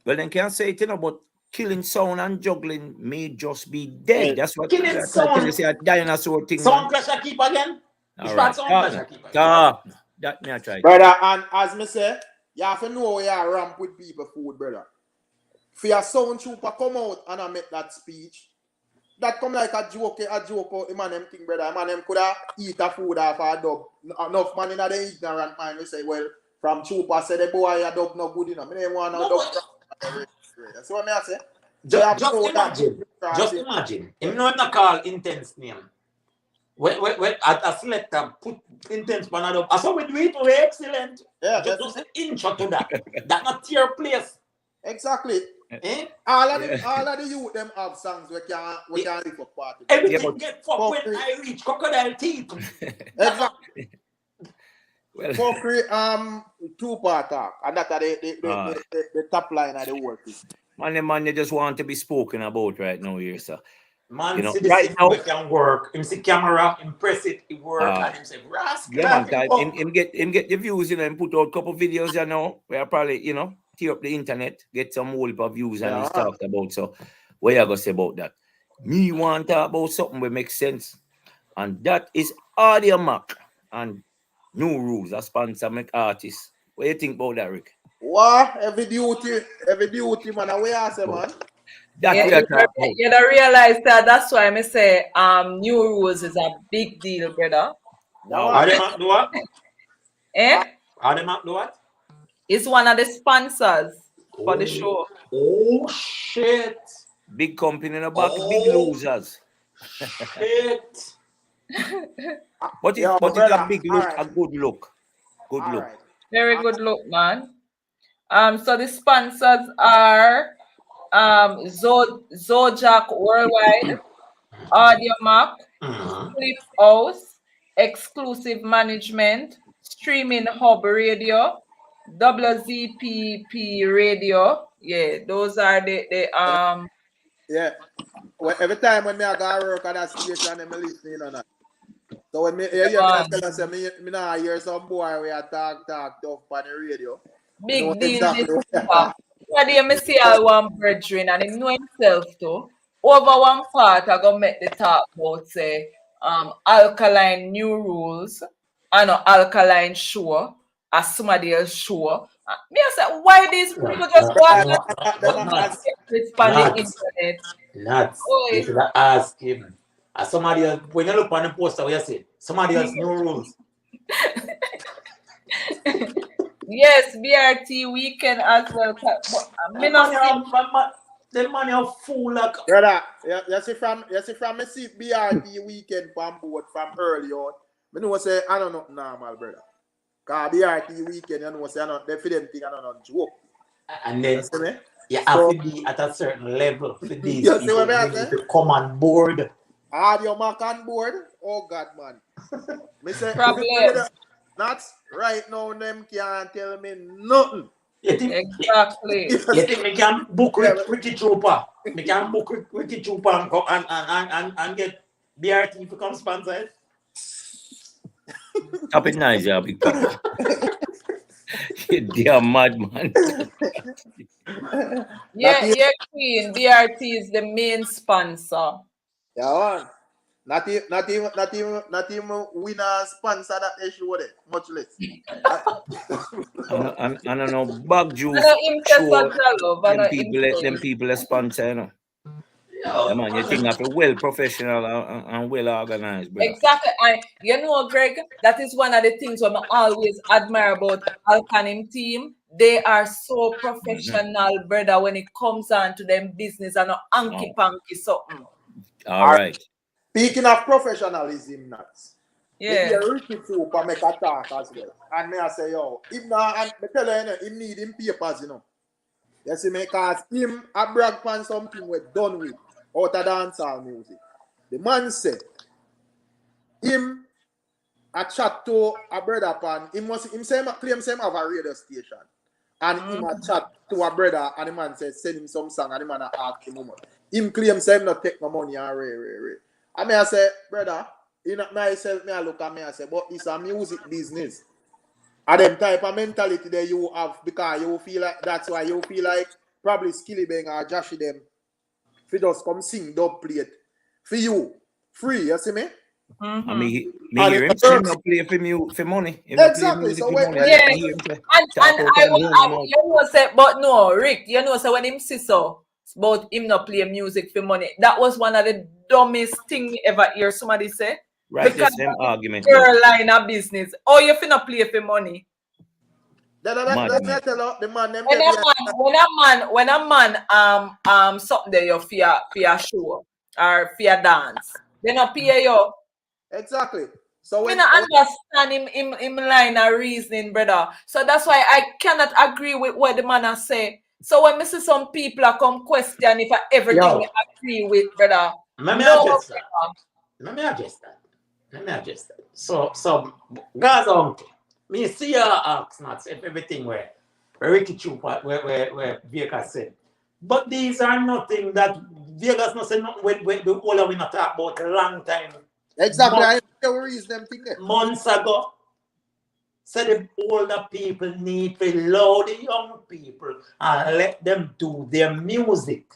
Well, then can't say it, but killing sound and juggling may just be dead. Yeah. That's what killing sound. You say a dinosaur thing. Sound clash I keep again. All right. That me I try. Brother, and as me say, you have to know where you ramp with people food, brother. For your sound Troopa come out and I make that speech, that come like a joke, man them thing, brother. Man them could have eat a food off a dog. Enough man in the ignorant mind we say, well, from Troopa say the boy a dog no good enough. Me don't want no dog. That's what I say. Just imagine. Him not call intense name. When a selector put intense man up. As we do it, we're excellent. Yeah, just an intro to that. That not your place. Exactly. All of the youth them have songs we can live up party. Everything get fucked when I reach crocodile teeth. Exactly. Well, two-part talk, and that's the top line of the work. Man, you just want to be spoken about right now here, sir. Man, see this right now can work. Him see camera, impress it work, and him say, rascal. Yeah, man, him get the views, and put out a couple videos, where probably, tear up the internet, get some whole heap of views and he's talked about. So, what you gonna say about that? Me want to talk about something that makes sense, and that is Audio Mac and New Rules, a sponsor make artists. What do you think about that, Rick? What? Every duty, man, where I say, man? That Yeah, we are talking about. you don't realize that. That's why I say new rules is a big deal, brother. Wow. Are they not do what? Eh? Are they not do what? It's one of the sponsors for the show. Oh shit! Big company in the back, big Oh losers. shit! But Yo, it's a brother. big All look, right. a good look. Good All look. right. Very good look, man. So the sponsors are Zojak Worldwide, Audiomack, Flip House, Exclusive Management, Streaming Hub Radio, WZPP Radio. Yeah, those are the Yeah. Well, every time when I go work at that station, I'm listening on that. So when me hear me um, tell us, me nah hear some boy we are talk tough on the radio. You know big deal this exactly what you year. What do you see all one brethren and him know himself too? Over one part I go make the talk about say Alkaline new rules and Alkaline show as somebody else show. Me I say why these people just go out and them as respond the internet? Nuts. You Oi. should have asked him. As somebody else, when you look on the poster, what you say? Somebody else new rules. Yes, BRT weekend as well. But me not see The money of fool like. brother, you see from me see BRT weekend from board from early on. Me know say I don't know normal, brother. Cause BRT weekend, you know say I don't they for them thing I don't know joke. And You then see me? you have to be at a certain level for these You see people what I really say? to come on board. Audio Mac on board. Oh God, man. Me say problem. not right now. Them can't tell me nothing. You think, Exactly. you think me can book Yeah, Ricky Troopa? Me can book Ricky Troopa and, and get BRT to come sponsor it? Top it nice, yeah, big papa. You damn madman. Yeah, Queen. BRT is the main sponsor. Yeah, man. Not even winner sponsor that issue there. Much less. I don't know, bag I juice know him say show. such a love. I know him Them say. people are sponsor, you know. Yeah, man, you think of a well professional and well organized, brother. Exactly. And you know, Greg, that is one of the things I always admire about Alkaline team. They are so professional, brother, when it comes on to them business and not anky panky something. All right. Speaking of professionalism, nuts. Me Yeah. hear Ricky Troopa make a talk as well. And me I say, yo, him now, and me tell you, you know, him need him papers, you know. You see me, cause him a brag pan something we're done with out of dancehall music. The man said, him a chat to a brother pan, him say claim him have a radio station. And him a chat to a brother and the man said send him some song and the man a ask him money. Him claim say him not take no money and ray. And me I say, brother, you know myself, me I look at me I say, but it's a music business. And them type of mentality that you have because you feel like that's why you feel like probably Skilly Bang or Joshy them if just come sing dub plate for you free, you see me? Mm-hmm. I mean, And hear him say him not play for money. Him not play exactly. music So for when money. Yeah, I hear him say, and talk out I and will, run him out. you know say, but no, Rick, you know say when him see so about him not play music for money, that was one of the dumbest thing me ever hear somebody say. Right, the Because same argument. your line of business. Oh, you finna play for money. let me tell you, the man them When a man something there you for show or for dance, they not pay you. exactly. So Me when not understand him line of reasoning, brother. So that's why I cannot agree with what the man has say. So when me see some people are come question if everything me agree with, brother. Let me No, address that. brother. Let me address that. So guys, uncle, me see your ask not if everything where Ricky Troopa where Vegas said. But these are nothing that Vegas not say nothing when the whole we not talk about a long time. exactly I know reason them thing there. Months ago. So the older people need to allow the young people and let them do their music.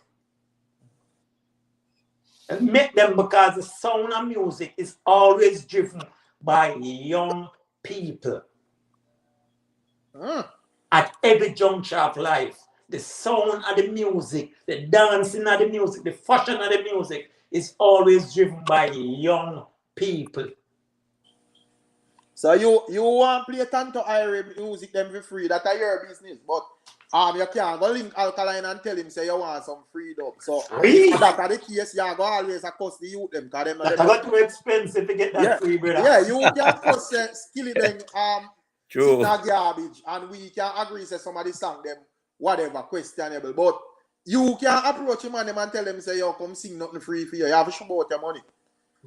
And make them because the sound of music is always driven by young people. At every juncture of life. the sound of the music, the dancing of the music, the fashion of the music is always driven by young people. So you want to play Tanto Irie music them for free, that's your business. But you can't go link Alkaline and tell him say you want some free dub. So Free? if that's the case, you go always cost the youth them because them That got too expensive to get that free, brother. Yeah, you can cost skill them True. sitting garbage and we can agree say somebody sang them whatever questionable. But you can approach him and tell them say yo come sing nothing free for you. You have to show about your money.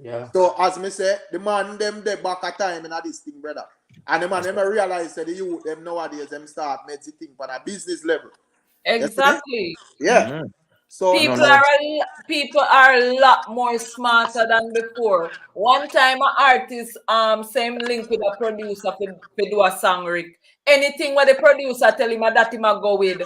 Yeah. So as me say, the man them they back a time in this thing, brother. And the man them realize that the youth them nowadays them start making thing on a business level. Exactly. Yeah. Mm-hmm. So People are a lot more smarter than before. One time an artist same link with a producer to do a song, Rick. Anything what the producer tell him that him a go with.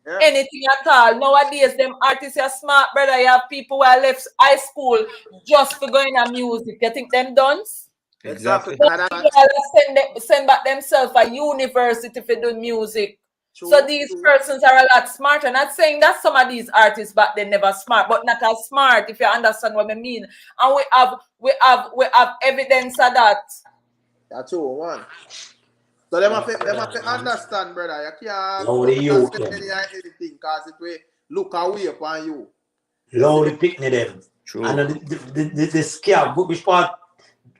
yeah. Anything at all. Nowadays, them artists are smart, brother. You have people who are left high school just for going to music. You think them done? Exactly. Send back themselves a university for do music. True, so these persons are a lot smarter. Not saying that some of these artists back then never smart, but not as smart, if you understand what I mean. And we have evidence of that. That's true, man. So them have to understand, brother. You can't anything because it will look away upon you. Low the picnic them. True. And the scale, which part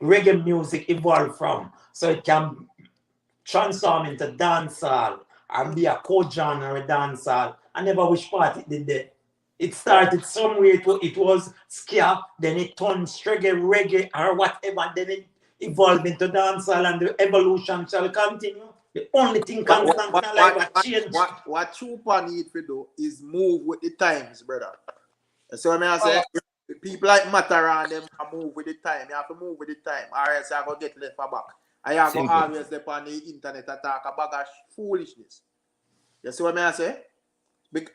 reggae music evolved from. So it can transform into dancehall and be a co-genre dancehall. I never which part it did that. It started somewhere, it was ska, then it turned reggae or whatever, then it evolved into dancehall and the evolution shall continue. The only thing constant in life is change. What Troopa need to do is move with the times, brother. So I say, people like Mataran, them move with the time. You have to move with the time, or else you go get left for back. I have to always step on the internet and talk about foolishness. You see what I say?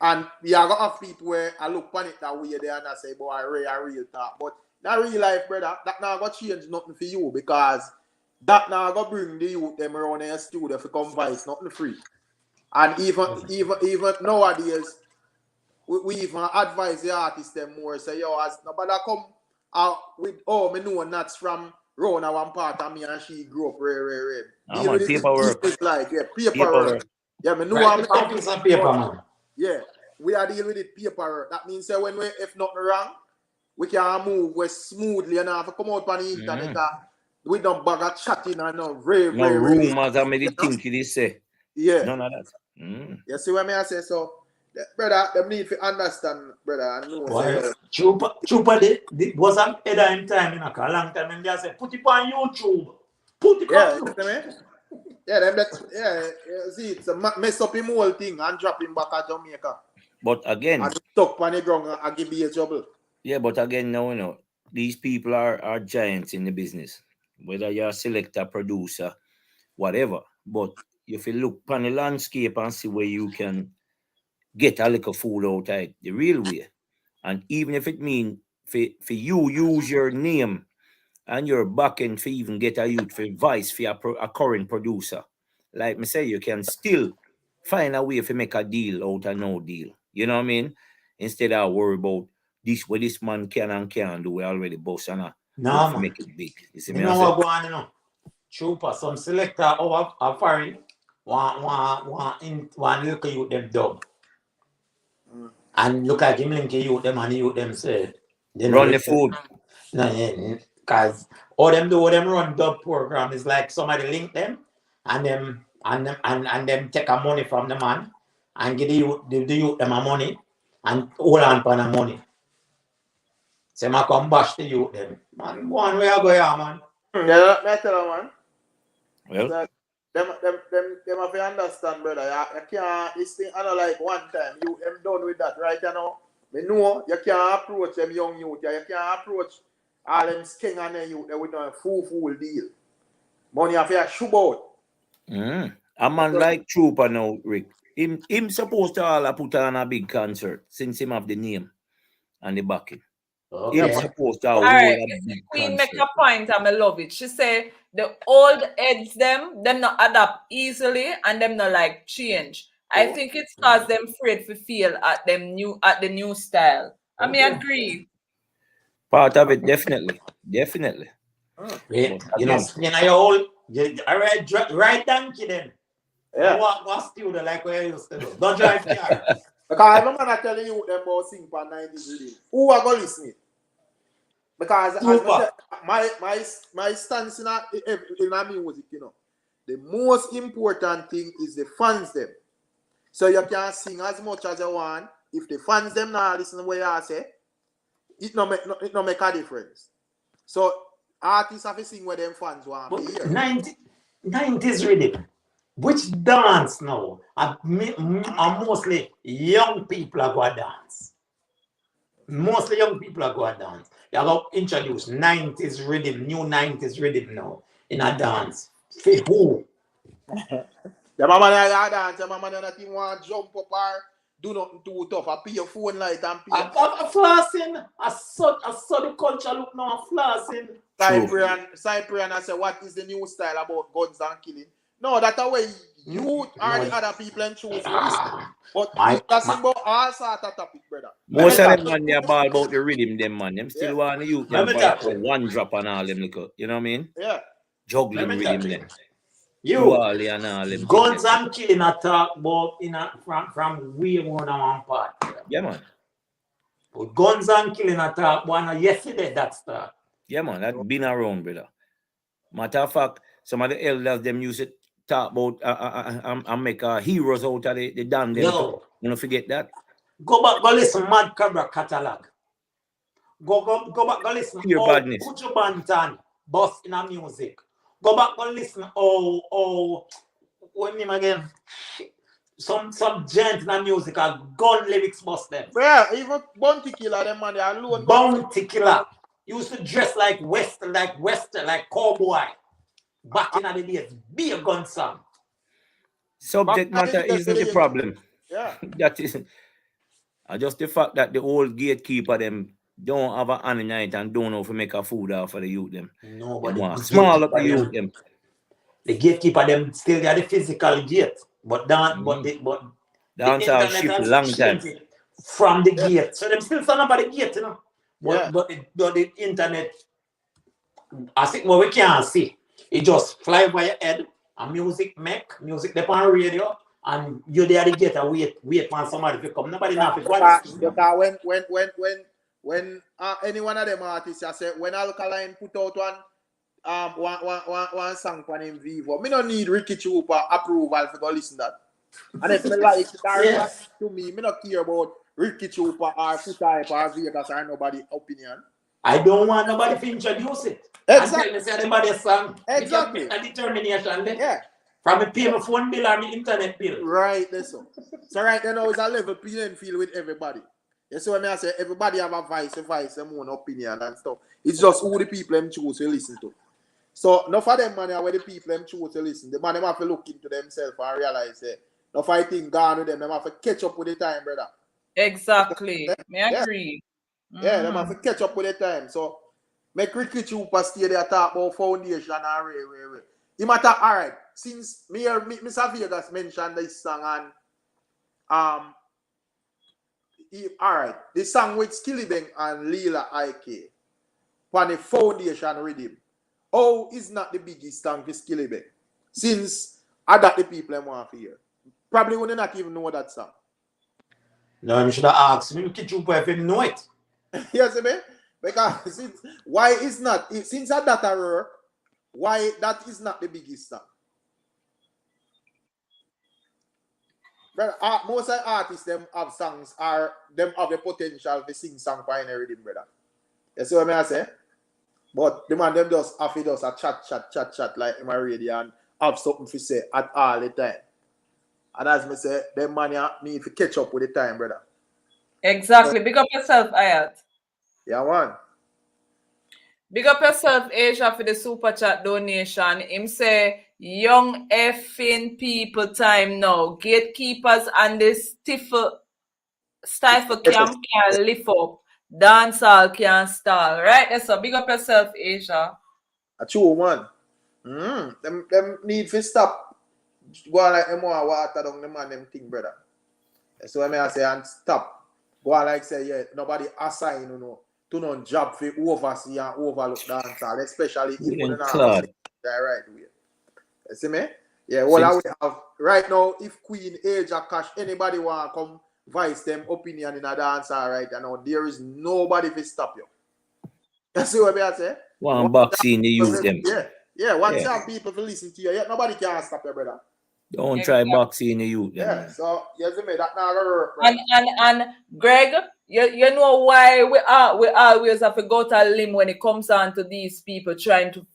And you have to have people where I look on it that way there and I say, boy, I real talk. But that real life, brother, that now going to change nothing for you because that now going to bring the youth them around in your studio to come vice, nothing free. And even nowadays, we even advise the artists them more. Say, yo, as nobody come out with, me know nuts from Rona one part of me and she grew up rare. Deal with paperwork. Like, paperwork. Yeah, me know right, paper, man. Yeah, we are dealing with it paperwork. That means when we, if nothing wrong, we can move smoothly and have to come out on the internet. We don't bag of chatting and no rumors and many think it is say. Yeah. None of that. You see what I say? So, brother, them need to understand, brother. And know, Troopa was an header in time, a long time, and they say, put it on YouTube. Put it on YouTube. See, it's a mess up him whole thing and drop him back at Jamaica. But again, and stuck on the ground and give me a trouble. Yeah, but again, now, these people are giants in the business. Whether you're a selector, producer, whatever. But if you look on the landscape and see where you can get a little food out of it the real way. And even if it means for you use your name and your backing for even get a youth for advice for a current producer. Like me say, you can still find a way to make a deal out of no deal. You know what I mean? Instead of worry about this what this man can and can't do, we already boss and make it big. You see me? You know what going on, you know? Troopa, some selector of foreign want look at you them dub. And look at him link you them and you them say run the food. No, because all them run dub program is like somebody link them and them take a money from the man and give the youth them a money and hold on for the money. Say I come bash the youth them. Man, go on where I go here, man. Yeah, that's it, man. Well, them have to understand, brother. You can't this thing I know like one time you am done with that, right? You know you can't approach them young youth, you can't approach all them sking and them youth with no full deal. Money have to shoot out. A man like Troopa now, Rick. Him supposed to all put on a big concert since him have the name and the backing. Okay. He's supposed to all right, Queen make a point and I love it. She say the old heads them not adapt easily and them not like change. I think it's cause them afraid to feel at the new style. I mean, Okay. agree. Part of it, definitely. Definitely. Yeah, But you know, again, you know your whole right donkey then. Yeah. Walk studio like where you used to do. Don't drive car. Because I'm not telling you them about sing for 90s rhythm. Who are going to listen? Because as I said, my stance in a music, you know, the most important thing is the fans them. So you can sing as much as you want. If the fans them not listen to what you say, it no make a difference. So artists have to sing what them fans want to hear. 90s rhythm. Which dance now? And mostly young people are going to dance. Mostly young people are going to dance. You have to introduce 90s rhythm, new 90s rhythm now in a dance. For who? The mama that dance, the mama that even want to jump up or do nothing too tough. I pay your phone light and pay. I'm flossing. I saw the culture look now. I'm flossing. Cyprian, I say, what is the new style about guns and killing? No, that's the way you or the other people and choose to listen. But it's about all sorts of topic, brother. most of them man, they are ball about the rhythm, them man. Them still want to use them Let me by talk to you. one drop and all them little, you know what I mean? Yeah. Juggling Let me rhythm talk to them. You, Dually and all them. guns and killing a talk about from way more than one part. Yeah, man. But guns and killing a talk one yesterday that start. Yeah, man. That's been around, brother. Matter of fact, some of the elders them used to talk about and make heroes out of the damn them too. You don't forget that. Go back, go listen Mad Cabra catalog. Go back, go listen. Pure badness. Kuchu Bantan, boss in a music. Go back, go listen. What name again? Some gent in a music, a gun lyrics bust them. Yeah, even Bounty Killer, them man, they alone. Bounty Killer used to dress like Western, like cowboy. Back in the days, be a gun song. Subject matter isn't the problem. Yeah. That is just the fact that the old gatekeeper them don't have a hand in it and don't know if make a food out for the youth them. Nobody. Small up the youth them. The gatekeeper them still got the physical gate, but the internet shift long time from the gate. So them still stand up at the gate, you know. But the internet, I think what we can't see, it just fly by your head and music they on radio and you there the gate and wait for somebody to come. Nobody know if when any one of them artists I say when Alkaline put out one song for him Vivo, me don't need Ricky Troopa approval to go listen that. And if me like it to me don't care about Ricky Troopa or Futype or Vegas or nobody opinion. I don't want nobody to introduce it. Exactly. And tell me say song. Exactly. A determination then. Yeah. From a pay my phone bill or my internet bill. Right, that's so. So right now it's a level playing field with everybody. You see what I say? Everybody have a voice, their own opinion and stuff. It's just who the people them choose to listen to. So enough of them man where the people them choose to listen. The man them have to look into themselves and realize enough I think gone with them have to catch up with the time, brother. Exactly. May I agree. Yeah, them have to catch up with the time. So make Ricky Troopa stay there talk about foundation and Ray. It matter, all right. Since Mr. Vegas mentioned this song and all right, the song with Skillibeng and Leela IK for the foundation rhythm. Oh, is not the biggest song for Skillibeng. Since I got the people want to hear. Probably would not even know that song. No, you should have asked me Ricky Troopa if you know it. Yes, man. Because since I that error, why that is not the biggest song. Brother, most of the artists them have songs are them have the potential to sing song for any rhythm, brother. You see what I say? But the man them just have to just a chat like in my radio and have something to say at all the time. And as me say, them man need to catch up with the time, brother. Exactly. Big up yourself, Ayat. Yeah, one. Big up yourself, Asia, for the super chat donation. Him say, young effing people time now. Gatekeepers and the stifle camp can lift up. Dancehall can stall. Right? That's so big up yourself, Asia. A true one. Them need to stop go on like more water down the man them thing, brother. So I say and stop. Go on like say yeah, nobody assign to no job for oversee and overlook dancehall, especially if you don't have the right way. You see me? Yeah, well I will have right now if Queen Aja Cash anybody want to come voice them opinion in a dancehall right now, there is nobody to stop you. You see what I say? One boxing, you use them. Yeah. Once you have people to listen to you, nobody can stop you, brother. Don't try boxing, you. Yeah. So you see me that now work. Right? And Greg, you know why we always have to go to a limb when it comes on to these people trying to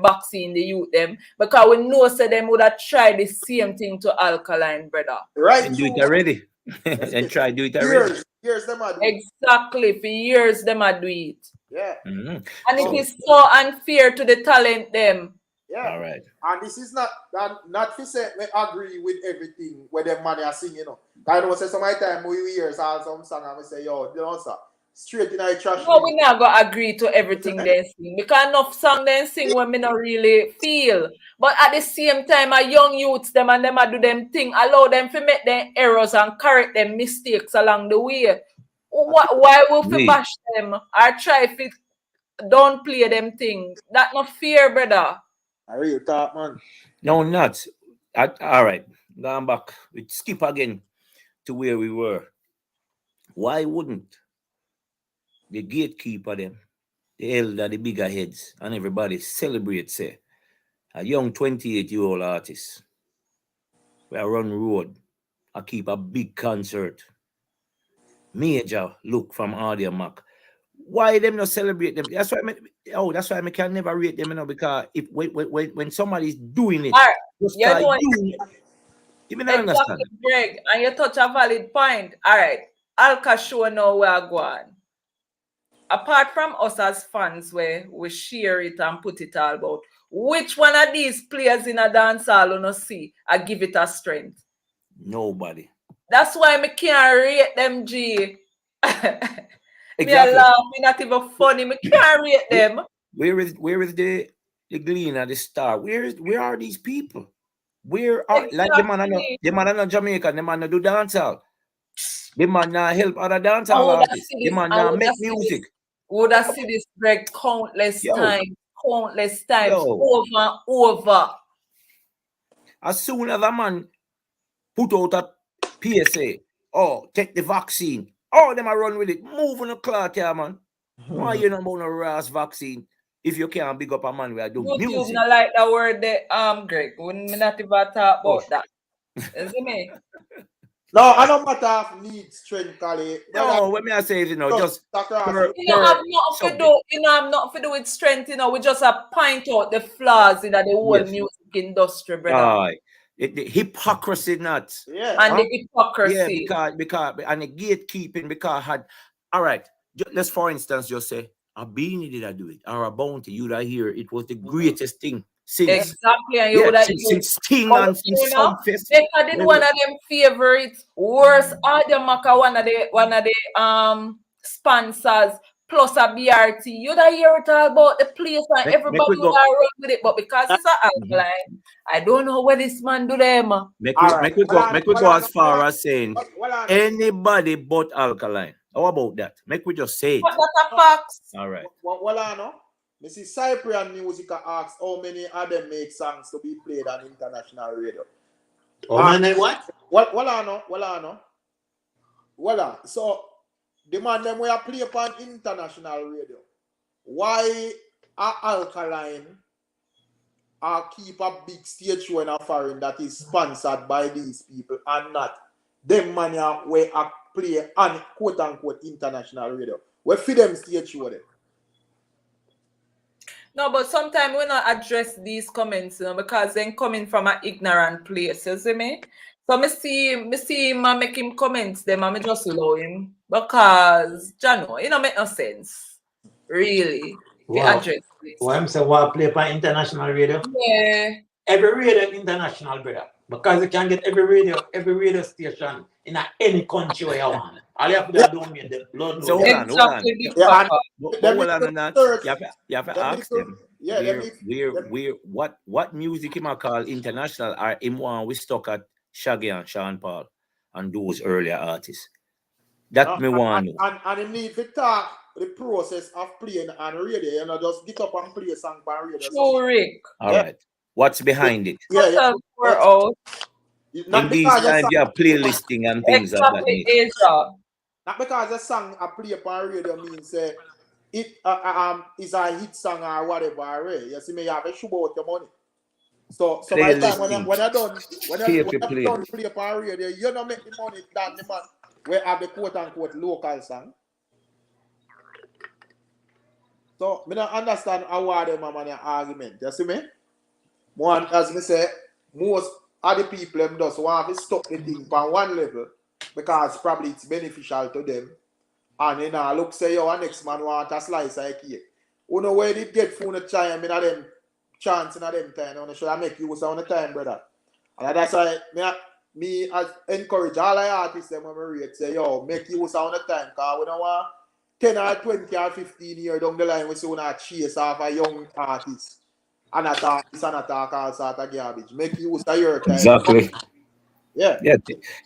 boxing the youth them, because we know so them would have tried the same thing to Alkaline, brother. Right. And do it already. And try do it already. Years them are exactly, for years them are do it. Yeah. Mm-hmm. And it is so unfair to the talent them. Yeah. All right. And this is not to say we agree with everything where them man are singing, I know say some time we hear some song and we say, yo, you know, sir, straight in our trash. No, we not gonna agree to everything they sing. Because enough song they sing when me not really feel. But at the same time, a young youths them and them a do them thing, allow them to make them errors and correct them mistakes along the way. Why will we bash them or try if it don't play them thing? That not fair, brother. I real talk, man. No, not. All right. Going back. We skip again to where we were. Why wouldn't the gatekeeper them, the elder, the bigger heads, and everybody celebrate, say, a young 28-year-old artist where I run road, I keep a big concert, major look from Audio Mac. Why them not celebrate them? That's why I can never rate them, because if when somebody's doing it, right. just you know you may not understand. Greg, and you touch a valid point. All right, Alka show now where I go on. Apart from us as fans, where we share it and put it all about, which one of these players in a dancehall you see I give it a strength? Nobody. That's why I can't rate them, G. Exactly. Me laugh, me not even funny. Me can't rate them. Where is the Glean or the Star? Where are these people? Where are like the man in Jamaica, the man do dancehall. The man not help other dancehall artists. The man not make music. Would have seen this Greg countless times, over and over. As soon as a man put out a PSA, take the vaccine. All them are run with it. Move on the clock here, man. Why you not about no Ross vaccine if you can't big up a man where I do YouTube music? not like the word that Greg. Wouldn't me not even talk about that. You see me? No, I don't matter if need strength, Kali. No, what me I say is, just I'm not for do with strength, we just point out the flaws in the whole music industry, brother. The hypocrisy not. Yeah. And the hypocrisy. Yeah, because and the gatekeeping because all right. Let's for instance just say a Beanie did I do it or a Bounty you that hear it was the greatest thing since exactly and you would since Sting and since Sunfest. They did one of them favorites. Worse, Audio Mac one of the sponsors. Plus a BRT, you don't hear it all about the place and everybody will run with it, but because it's an Alkaline, I don't know where this man do them. Make we go as far as saying anybody but Alkaline. How about that? Make we just say it. But that's a fact. All right. Well, I know. Mrs. Cyprian Music asks how many of them make songs to be played on international radio. How many what? Well, I know. So the man them we are play upon international radio. Why are Alkaline keep a big stage show in a foreign that is sponsored by these people and not them man where I play on quote unquote international radio? We feed them stage show them. No, but sometimes we not address these comments, because they're coming from an ignorant place, you see me? So me see him make him comments them and me just allow him because it don't make no sense. Really. Wow. Address this. Why I'm saying what play on international radio? Yeah. Every radio international, brother. Because you can get every radio station in any country where you want. All you have to do is domain the blood. So hold on. Exactly, Big Yeah, Papa. But them hold on little on that. search, You have to them ask little, them yeah, what music him a call international or him one we stuck at Shaggy and Sean Paul and those earlier artists. That me want to know. and him need to talk the process of playing on radio, you know, just get up and play a song on radio. So, True, Rick. All right. What's behind it? yeah, Cut we're out. not In these because a times, song, you have playlisting and things of that Exactly, nature. Asia. not because a song I play on radio means say it is a hit song or whatever. Right? You see me, you have to show out your money. So by the time when I done play on radio, you don't make the money than the man where have the quote unquote local song. So me don't understand how them man argument. You see me? One, as me say, most of the people them just want to stop the thing on one level because probably it's beneficial to them. And then look say your next man want a slice of cake. You know where they get phone time in them chance in them time. You should I make use of the time, brother. And that's why me as encourage all the artists them when we rate say yo make use of the time because we don't want 10 or 20 or 15 years down the line we see una chase off a young artist. And attack all sort of garbage. Make use of your time. Exactly. Yeah.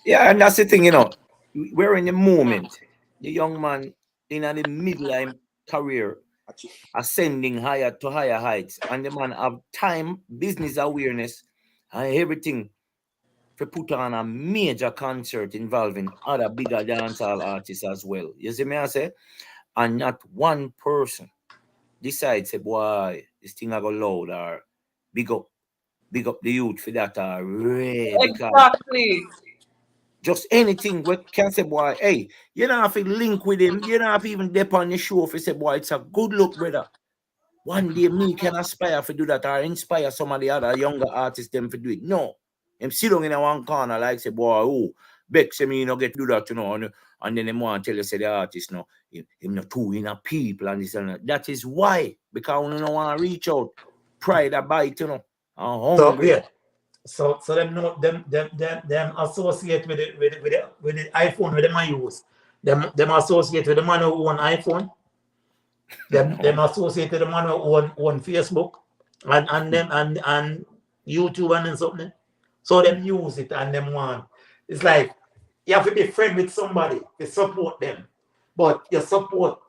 And that's the thing, you know. We're in the moment. The young man in the midline career ascending higher to higher heights, and the man have time, business awareness, and everything to put on a major concert involving other bigger dancehall artists as well. You see me I say? And not one person decides, say, boy, this thing I go loud or big up the youth for that or Exactly. just anything we can say, boy, hey, you don't have to link with him, you don't have to even dip on the show if you say, boy, it's a good look, brother. One day me can aspire to do that or inspire some of the other younger artists them to do it. No. Them sit down in a one corner like say, boy, oh, Beck say me you know get to do that, you know, and then them want to tell you say the artist no, him not too in a people and this and that. That is why, because you don't want to reach out, pride a bite, you know. So them know them associate with the iPhone with them I use. Them associate with the man who own iPhone. Them associate with the man who own Facebook and them and YouTube and something. So them use it and them want. It's like you have to be friend with somebody to support them, but you support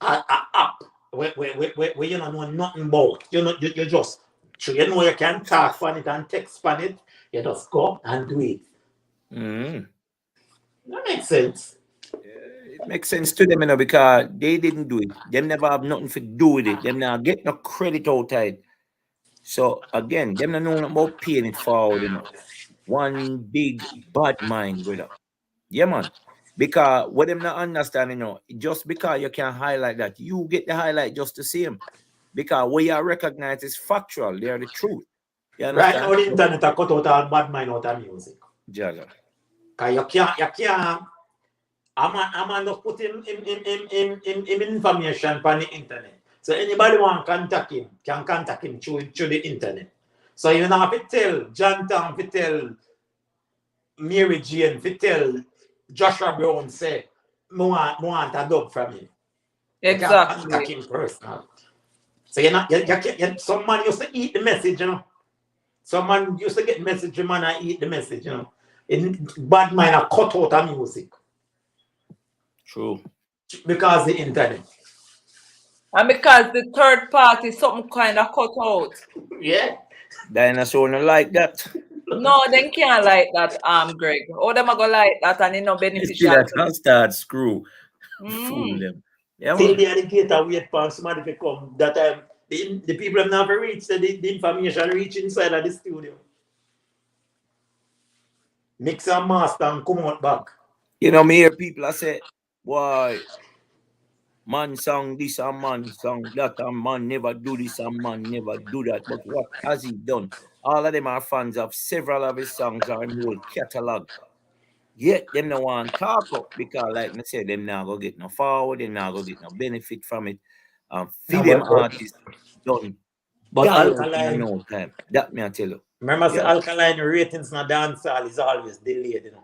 a app where you don't know nothing about. You just. So you know you can talk on it and text on it. You just go and do it. That makes sense. It makes sense to them, you know, because they didn't do it. Them never have nothing to do with it. Them now get no credit out of it. So again, them not know about paying it forward, you know. One big bad mind, brother. Yeah, man. Because what them not understand, you know, just because you can highlight that, you get the highlight just the same. Because what you recognize is factual, they are the truth. You right now, the internet cut out all bad mind out of music. Jaga. Because you can't. I'm just put him information on the internet. So anybody want to contact him can contact him through the internet. So you know, if you tell John Tom, if you tell Mary Jane, if you tell Joshua Brown, say, I want a dub from him. Exactly. You can contact him personally. So some man used to eat the message, you know. Some man used to get message, man, and eat the message, you know. Bad mind are cut out of music. True. Because the internet. And because the third party something kind of cut out. Yeah. Dinosaur don't like that. No, they can't like that, Greg. Oh, them are gonna like that and it's no beneficial. That and start screw. Fool them. Yeah, till the alligator wait for somebody to come. That time the people have never reached the information reach inside of the studio. Mix and master and come out back. You know, me hear people I say, why man song this and man song that and man never do this and man never do that. But what has he done? All of them are fans of several of his songs or in whole catalog. Yet them no want talk up because like I said, them now go get no forward, them now go get no benefit from it. Feed them artists done. But Alkaline no time. That me I tell you. Remember, Alkaline ratings in a dancehall is always delayed, you know.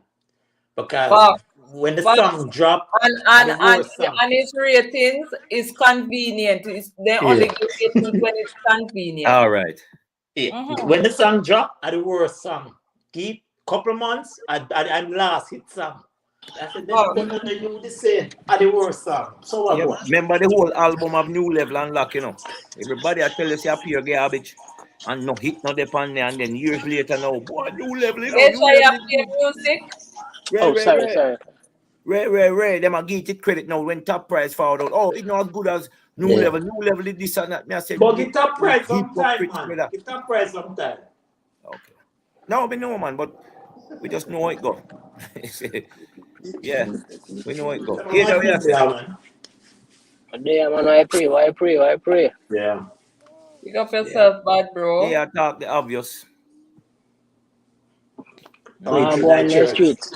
Because when the But song drop, and the worst song. its ratings is convenient. They only Yeah. give ratings when it's convenient. All right. When the song drop, are the worst song. Keep couple months, I'm last hit song. I said, them you the same. Are the worst song. So what Yeah, about? remember the whole album of New Level and Lock, you know. Everybody I tell you say pure garbage and no hit no depend there, and then years later now, boy, New Level, you know, They New try to Level is play good. music. Oh, sorry. Ray. Them I give it credit now when Top Price found out. Oh, it's not as good as New Yeah. Level. New Level is this and that. Me I said, But give Top Price sometime, hypocrites, man. brother. Give Top Price sometime. Okay. No, we know, man, but we just know how it go. Yeah, we know how it go. Here's how you say. Man. Yeah, man, I pray. Yeah. Pick up yourself, bad bro. Yeah, I talk the obvious. Go on the streets.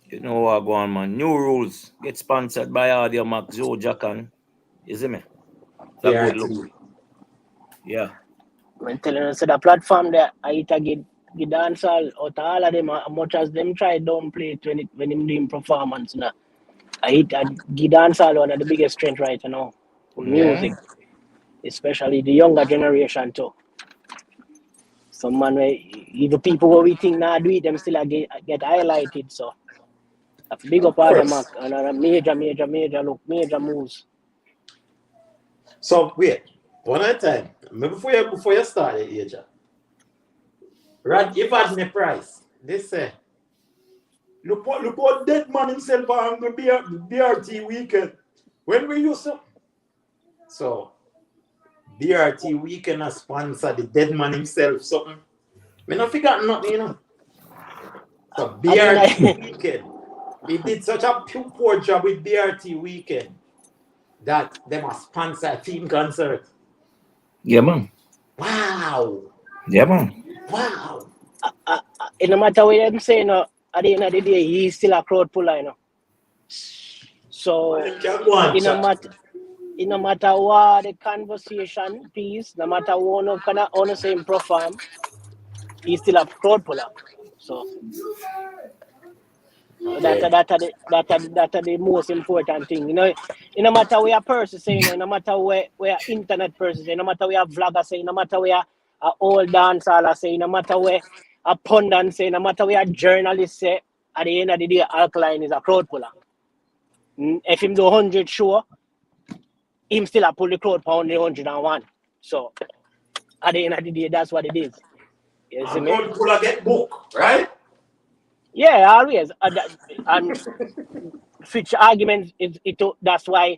You know what go on, man. New rules get sponsored by Audio Max, Joe Jackan. You see me? It's a good look. Yeah. I'm telling you, so the platform there, I hit a get dance all of them, much as them try don't play it when him doing performance now. I hit a get dance all one of the biggest strength right now. Music, especially the younger generation too. Some man, even people who we think now do it, them still get highlighted. So, a big up all them and a major moves. So wait, one at a time. Before you start, Aja. Right, if at the price, they say, look what dead man himself on the BRT weekend. When we used to. So, BRT weekend has sponsored the dead man himself something. We not forgot nothing, you know. So, BRT weekend. He did such a poor job with BRT weekend that they must sponsor a team concert. Yeah, man. Wow. Yeah, man. Wow. No matter what I'm saying, at the end of the day, he's still a crowd puller, you know. So, no matter what the conversation piece, no matter what no kind of on the same perform, he's still a crowd puller. So that's the most important thing. You know, no matter where a person saying, no matter where internet person say, no matter where a vlogger say, no matter where a old dancer say, no matter where a pundit say, no matter where a journalist say, at the end of the day, Alkaline is a crowd puller. If him do 100 show, him still a pull the crowd pound the 101. So at the end of the day, that's what it is. You see me? Crowd puller get book, right? Yeah, always. And future arguments that's why,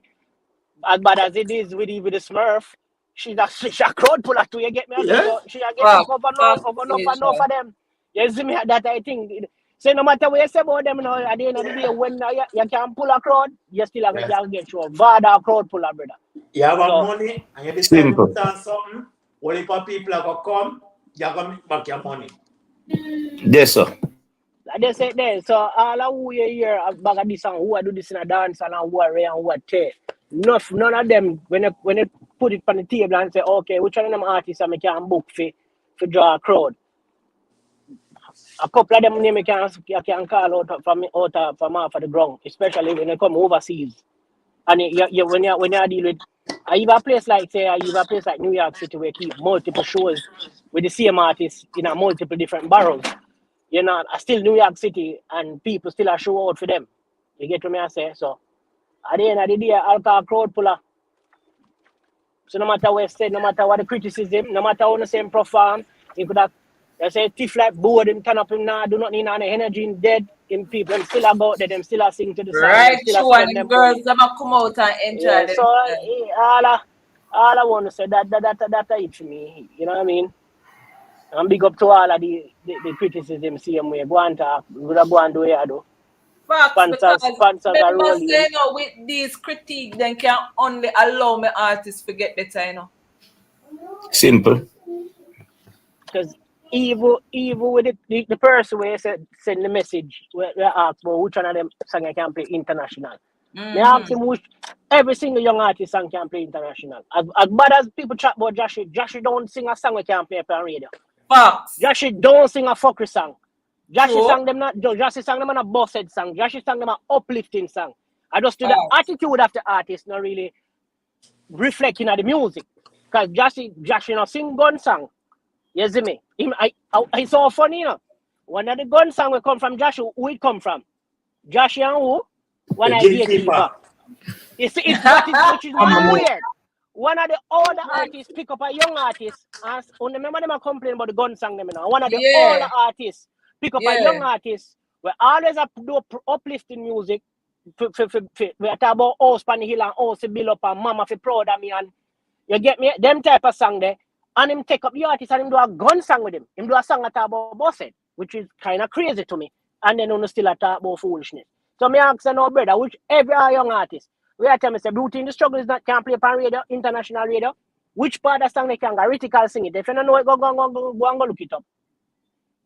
as bad as it is with the Smurf, she's a crowd puller too. You get me? Yeah. So she a get over enough of them. You see me? That I think. So no matter what you say about them, now at the end of the day, when you can pull a crowd, you still have to get through. Vada crowd puller, brother. You have money and you decide to put on something. What if people are gonna come? You're gonna make back your money. Yes, sir. They say there. So all of who you hear about this and who are do this in a dance and who are rare and who are tear. None of them when they put it on the table and say, okay, which one of them artists I can book for draw a crowd. A couple of them name I can call out from off of the ground, especially when they come overseas. And when you deal with even a place like New York City where you keep multiple shows with the same artists in a multiple different boroughs. You know, still New York City and people still are show out for them. You get what me I say? So at the end of the day, I'll call crowd puller. So no matter what said, no matter what the criticism, no matter how the same perform, you could have say thief like bored him turn up him now, do not need any energy in dead in people, them still about there, them still are sing to the song, Right, still true, and the girls them a come out and enjoy yeah, them. so all I want to say that it for me, you know what I mean? And big up to all of the criticism same way. Go and talk, go and do what you do. Sponsors are rolling. Say, with these critiques, then can only allow me artists to get better, you know. Simple. Because even with the person where send the message, where ask about which one of them song I can play international. They ask him which every single young artist song can play international. As bad as people chat about Joshie don't sing a song we can play on radio. Fox. Joshie don't sing a fuckery song. Joshy sang them not Joshy sang them on a bossed song. Joshy sang them an uplifting song. I just do the attitude of the artist, not really reflecting on the music. Because Joshy not sing gun song. You see me? It's so funny, you know. One of the gun song will come from Joshy, who it come from? Joshy and who? One of the gatekeeper. It's which is weird. One of the older artists pick up a young artist, and remember them are complaining about the gun song them, you know. One of the older artists pick up a young artist. We always have to do uplifting music. We talk about house on the hill and house build up and mama fi proud of me, and you get me? Them type of song there. And him take up the artist and him do a gun song with him. Him do a song that talk about bossed, which is kind of crazy to me. And then on still talk about foolishness. So me ask no brother, which every young artist, we are telling me say Beauty in the Struggle is not can play on radio, international radio. Which part of the song they can go? Ritical sing it. If you don't know it, go and go look it up.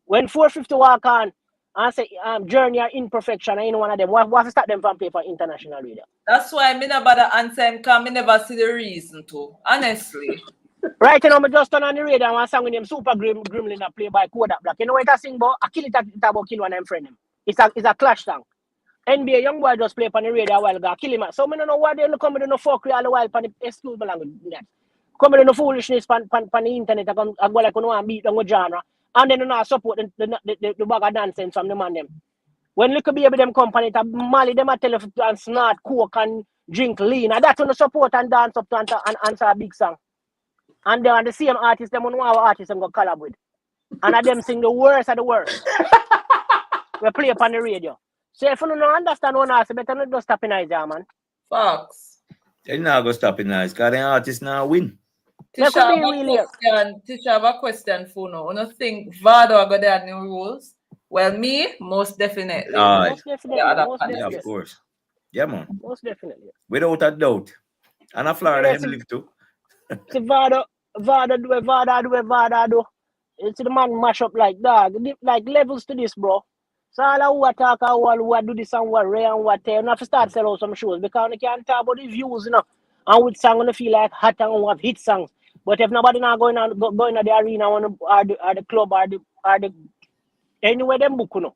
When 450 walk on and say Journey or Imperfection, any one of them, what to start them from play for international radio? That's why I never bother answer him because I never see the reason to. Honestly. Right now, I just turn on the radio and one song with him Super Gremlin that play by Kodak Black. You know what I sing about? I kill it about kill one of them friend him. It's a clash song. NBA young boy just play on the radio a while ago, kill him. So I don't know why they don't come with no fuckery all the while on the excuse my language. Come with no foolishness on the internet and go like you know and beat down with genre. And then you know support the bag of nonsense from the man them. When little baby them company to Mali them a tell you to snort coke and drink lean. And that's when you support and dance up to and answer a big song. And they are the same artists, them one artists them go collab with. And of them sing the worst of the worst. We play up on the radio. So if you don't understand one artist, better not just stop in eyes, man. Facts. They're not going to stop in eyes because the artists now win. Tisha, have a question for now. You think Vado got their new rules? Well, me, most definitely. Most definitely. Yeah, of course. Yeah, man. Most definitely. Without a doubt. And a Florida him live too. See, Vado do. It's the man mash up like dog. Like levels to this, bro. So all who attack, who do this and what Ray and what you have to start selling out some shows because you can't talk about the views, you know. And with song you feel like hot and who have hit songs. But if nobody not going to the arena or the club or the anywhere them book, you know.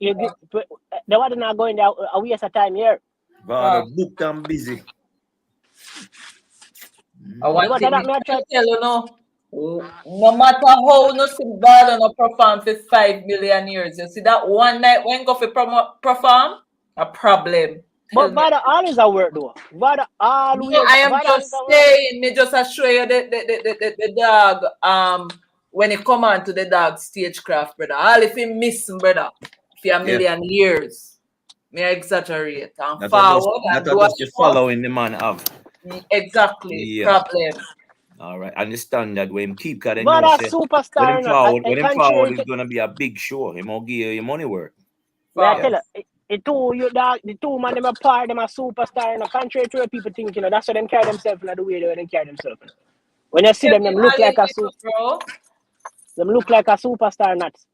They were not going there a waste of time here. Vado booked and busy. I want to tell you no matter how no Vado no perform for 5 million years. You see that one night when go for perform, a problem. But Vado always a work though. Vado always. No, I am just saying, me just show you the dog when he come on to the dog stagecraft, brother. All if he miss brother for a million years. Me exaggerate and that's forward and do just following the man of. Exactly. Problem. All right, understand that when keep because but a superstar when him forward is gonna be a big show. He will give you your money worth. I tell you, the two man them apart, them a superstar in the contrary to what people think, you know, that's how them carry themselves in the way they carry themselves. When you see them look like a superstar nuts.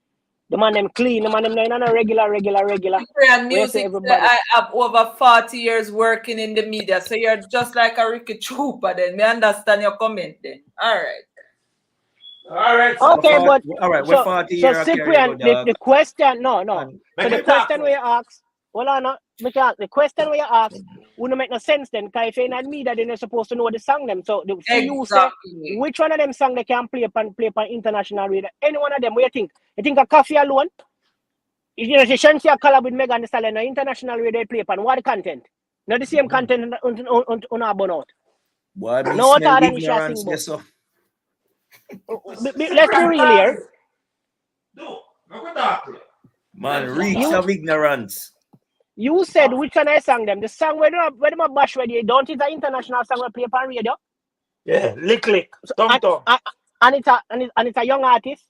The man them clean, the man them not a regular. Music, I have over 40 years working in the media, so you're just like a Ricky Troopa then. Me understand your comment then. All right. Okay, but all right, we're 40 years. So Cyprian, the question, no. So the question we ask, the question we ask wouldn't make no sense then, because if you're not media, then you're supposed to know the song them. So you say which one of them song they can play upon international radio? Any one of them, what do you think? You think a Coffee alone? You know, she shouldn't see a collab with Megan Thee Stallion, international radio play upon what the content? Not the same content on our burnout. Why no what are than ignorance, yes, so. Let's be real here. Man, reeks of ignorance. You said which one I sang them? The song where them a bash radio, don't it an international song we play upon radio? Yeah, lick. And it's a young artist.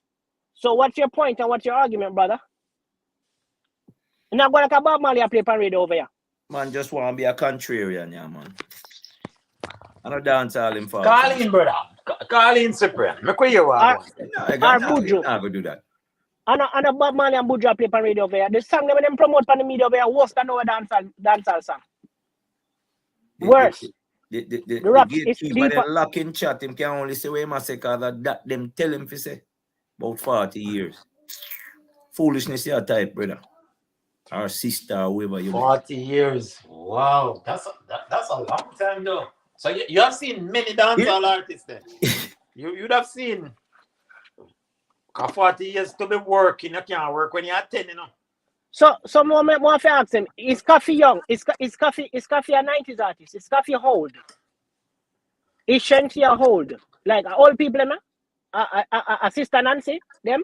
So what's your point and what's your argument, brother? You're not going to Bob Marley play upon radio over here. Man, just want to be a contrarian, yeah, man. I don't dance all in for. Call in, brother. Call in, Cyprian. Make what you want. I'm going to do that. And a Bob Marley and Buju play upon radio over here. The song when them promote on the media over here, worse than our dancehall song. Worse. The rap is deeper. But lock in chat, him can only say what he must say because that them tell him to say. About 40 years. Foolishness your type, brother. Or sister, or whoever you 40 years. Wow. That's a long time though. So you have seen many dancehall artists then. You'd have seen 40 years to be working. You can't work when you're 10, you know. So more to ask him, is Coffee young? Is Coffee a 90s artist? Is Coffee old? Is Shanty old? Like old people, Sister Nancy, them?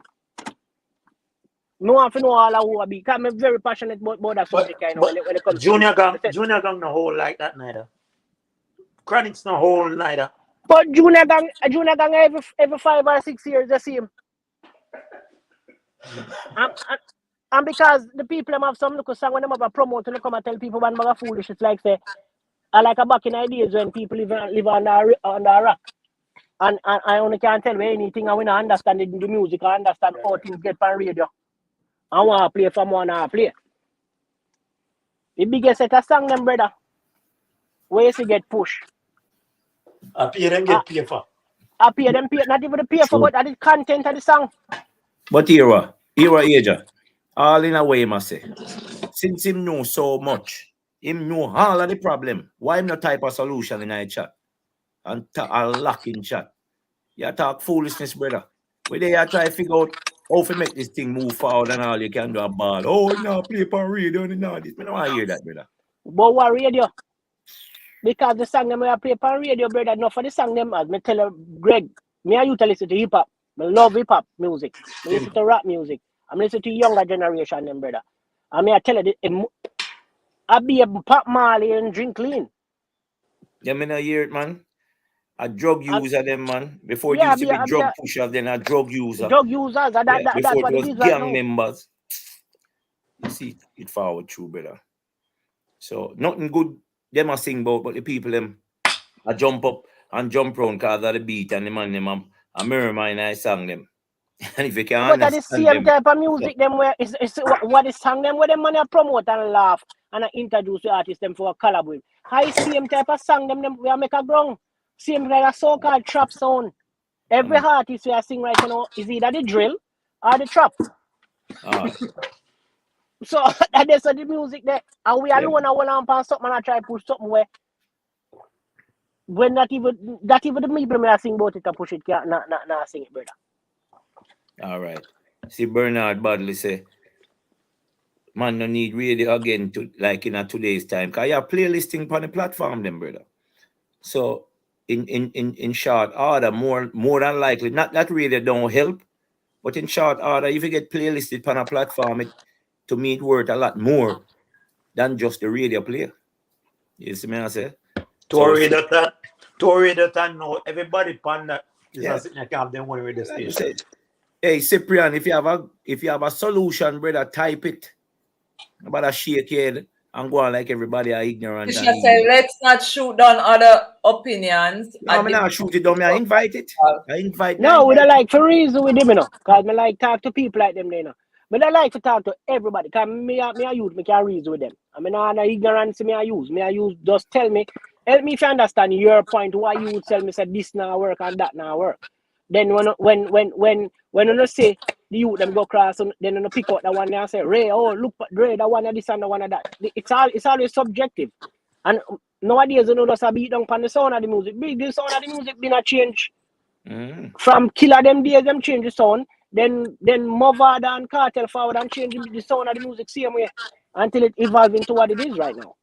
No want to know all who are because I'm very passionate about that subject. I know when it comes Junior to Gang no hold like that neither. Chronic's no hold neither. But Junior Gang every 5 or 6 years the same. And because the people them have some little song when them have a promote to come and tell people when they're foolish, it's like say I like a back in ideas when people live under a rock. And I only can't tell me anything and we don't understand the music, I understand how things get on radio. I want to play from one I play. The biggest set of song them, brother. Where you see get pushed. I pay them get paid for. I pay them pay, not even the pay for, but the content of the song. But era Asia. All in a way, must say. Since him know so much, him know all of the problem. Why him not type a solution in a chat? And a lock in chat. You talk foolishness, brother. Where they are try to figure out how to make this thing move forward and all you can do a ball. Oh, no, play for radio and all this. I don't want to hear that, brother. But what radio? Because the song them I play on radio, brother, not for the song them as me tell you, Greg, me and you to listen to hip hop. I love hip hop music. I listen to rap music. I'm listening to younger generation them, brother. I mean I tell you I be a pop Marley and drink clean. Yeah, me not hear it, man. A drug user, them man. Before it Yeah, used to be drug pusher, then a drug user. Drug users, that's before what it it was is gang right now. members. You see it forward through, brother. So nothing good them a sing about, but the people them a jump up and jump round because of the beat and the man them a mirror mine I sang them. And if you can But that is understand same them, type of music them where it's what is song them where them money promote and laugh and introduce the artist them for a collab with. How same type of song them where make a ground. Same like a so-called trap sound. Every artist we are sing right now is either the drill or the trap. So that's the music there. And we alone and one on something and I try to push something where when not even the people may sing about it and push it can't not sing it, brother. All right. See Bernard Badley say, man, no need radio again to like in a today's time. Cause you have playlisting on the platform, them brother. So in short order, more than likely, not that radio don't help, but in short order, if you get playlisted on a platform, to me it worth a lot more than just the radio player. You see me I say? Tory that know everybody pan that is a sitting can have them one with the station. Hey Cyprian, if you have a solution, brother, type it. About a shake head and go on like everybody are ignorant. Say, let's not shoot down other opinions. No, I'm not shoot it down. I invite it. No, we don't like for reason with them, you know. Because I like talk to people like them, you know. But I like to talk to everybody. Because me I use, me can reason with them. I mean, no ignorance me I use. Just tell me, help me if you understand your point, why you would tell me say this now work and that now work. Then when you say the youth them go cross, then you pick out the one and say, Ray, oh look, Ray, that one of this and the one of that. It's always subjective. And nowadays you know just a beat down on the sound of the music. The sound of the music been a change. From Killer them days them change the sound. Then Movard and Cartel forward and change the sound of the music same way until it evolves into what it is right now.